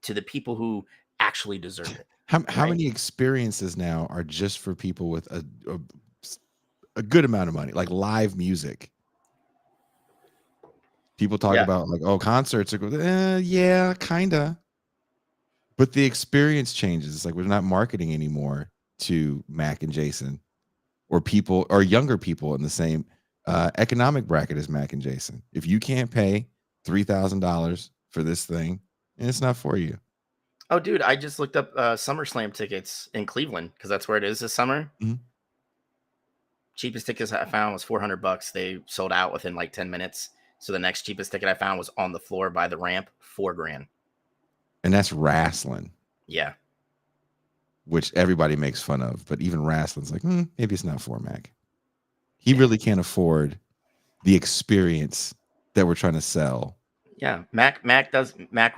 to the people who actually deserve it? How many experiences now are just for people with a good amount of money, like live music? People talk about like, oh, concerts are yeah, kinda. But the experience changes. It's like we're not marketing anymore to Mac and Jason, or people, or younger people in the same economic bracket as Mac and Jason. If you can't pay $3,000 for this thing, and it's not for you. Oh, dude, I just looked up SummerSlam tickets in Cleveland because that's where it is this summer. Cheapest tickets I found was $400. They sold out within like 10 minutes. So the next cheapest ticket I found was on the floor by the ramp, $4,000. And that's wrestling. Yeah. Which everybody makes fun of, but even wrestling's like, maybe it's not for Mac. He really can't afford the experience that we're trying to sell. Yeah, Mac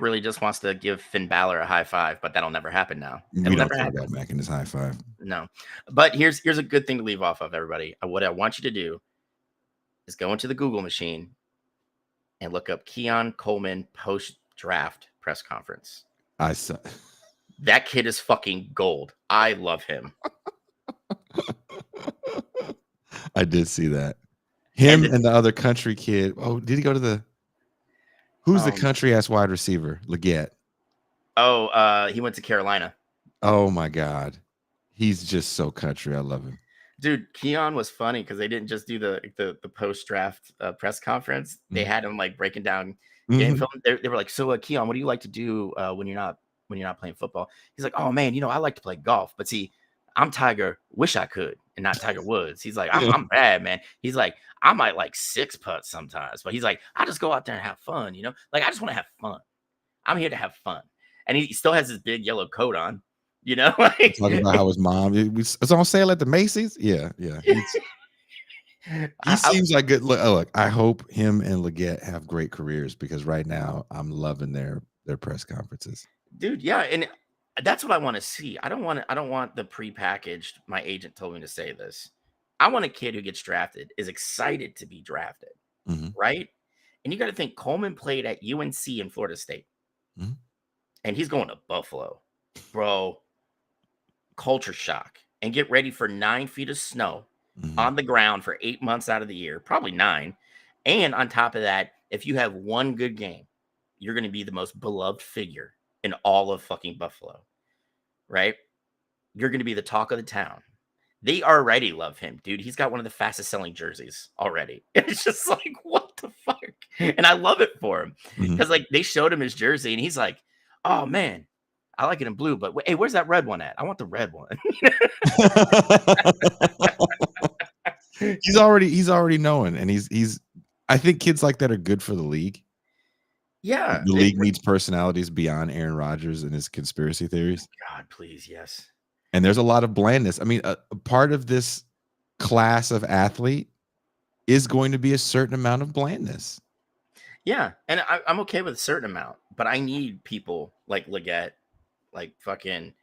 really just wants to give Finn Balor a high five, but that'll never happen now. It'll We don't never talk happen. about Mac and his high five. No, but here's a good thing to leave off of, everybody. What I want you to do is go into the Google machine and look up Keon Coleman post-draft press conference. I saw that kid is fucking gold. I love him. I did see that. Him and the other country kid. Oh, did he go to the? Who's the country ass wide receiver? Leggett. Oh, he went to Carolina. Oh my God, he's just so country. I love him. Dude, Keon was funny because they didn't just do the post draft press conference. They had him like breaking down game film. They were like, "So, Keon, what do you like to do when you're not playing football?" He's like, "Oh man, I like to play golf, but see, I'm Tiger. Wish I could, and not Tiger Woods." He's like, "I'm bad, man." He's like, "I might like 6 putts sometimes, but he's like, I just go out there and have fun, Like I just want to have fun. I'm here to have fun." And he still has his big yellow coat on. Like, talking about how his mom it's on sale at the Macy's. Yeah. He seems like good. Look, I hope him and Leggett have great careers because right now I'm loving their press conferences. Dude, yeah, and that's what I want to see. I don't want the prepackaged. My agent told me to say this. I want a kid who gets drafted is excited to be drafted, right? And you got to think Coleman played at UNC in Florida State, and he's going to Buffalo, bro. Culture shock, and get ready for 9 feet of snow on the ground for 8 months out of the year, probably 9. And on top of that, if you have one good game, you're going to be the most beloved figure in all of fucking Buffalo, right? You're going to be the talk of the town. They already love him, dude. He's got one of the fastest selling jerseys already. It's just like, what the fuck? And I love it for him Mhm. because like they showed him his jersey and he's like, oh man, I like it in blue, but hey, where's that red one at? I want the red one. He's already knowing, and he's. I think kids like that are good for the league. Yeah. The league needs personalities beyond Aaron Rodgers and his conspiracy theories. God, please, yes. And there's a lot of blandness. I mean, a part of this class of athlete is going to be a certain amount of blandness. Yeah, and I'm okay with a certain amount, but I need people like Leggett, like fucking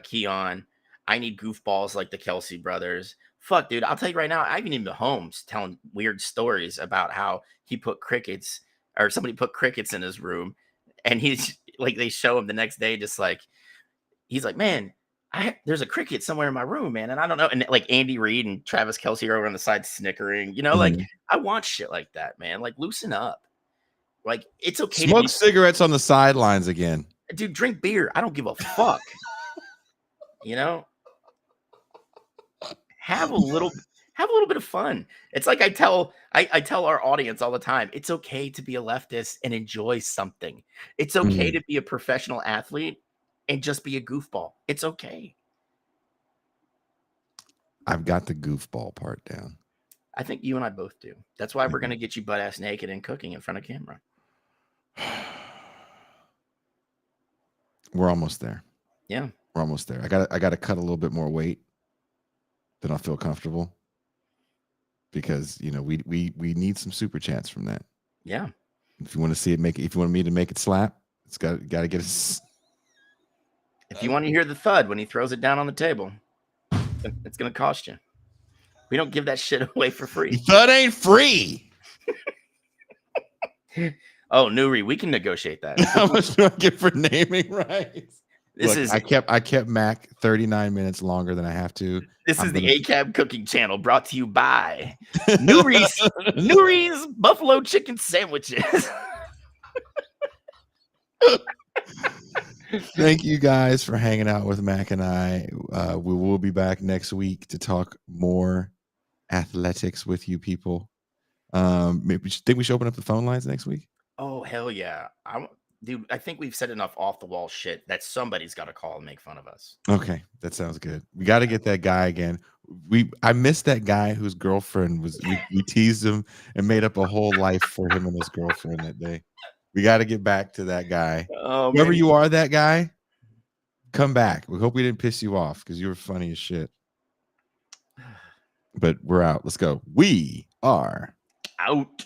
Keon. I need goofballs like the Kelsey brothers. Fuck, dude, I'll tell you right now, I've even Mahomes telling weird stories about how he put crickets or somebody put crickets in his room, and he's like, they show him the next day, just like he's like, man, there's a cricket somewhere in my room, man, and I don't know. And like Andy Reid and Travis Kelsey are over on the side snickering, you know, like I want shit like that, man. Like loosen up. Like it's okay Smoke to cigarettes on the sidelines again. dude, drink beer. I don't give a fuck. You know? Have a little bit of fun. It's like I tell our audience all the time, it's okay to be a leftist and enjoy something. It's okay to be a professional athlete and just be a goofball. It's okay. I've got the goofball part down. I think you and I both do. That's why we're gonna get you butt ass naked and cooking in front of camera. We're almost there. Yeah. We're almost there. I got to cut a little bit more weight. Then I'll feel comfortable. Because, you know, we need some super chats from that. Yeah. If you want to see it if you want me to make it slap, it's got to get us. If you want to hear the thud when he throws it down on the table, it's gonna cost you. We don't give that shit away for free. Thud ain't free. Oh, Nuri, we can negotiate that. How much do I get for naming rights? I kept Mac 39 minutes longer than I have to. This is the ACAB cooking channel brought to you by Nuri's buffalo chicken sandwiches. Thank you guys for hanging out with Mac and I. We will be back next week to talk more athletics with you people. Maybe think we should open up the phone lines next week? Oh, hell yeah. Dude, I think we've said enough off the wall shit that somebody's got to call and make fun of us. Okay, that sounds good. We got to get that guy again. I missed that guy whose girlfriend was. We teased him and made up a whole life for him and his girlfriend that day. We got to get back to that guy. Oh, whoever you are, that guy, come back. We hope we didn't piss you off because you were funny as shit. But we're out. Let's go. We are out.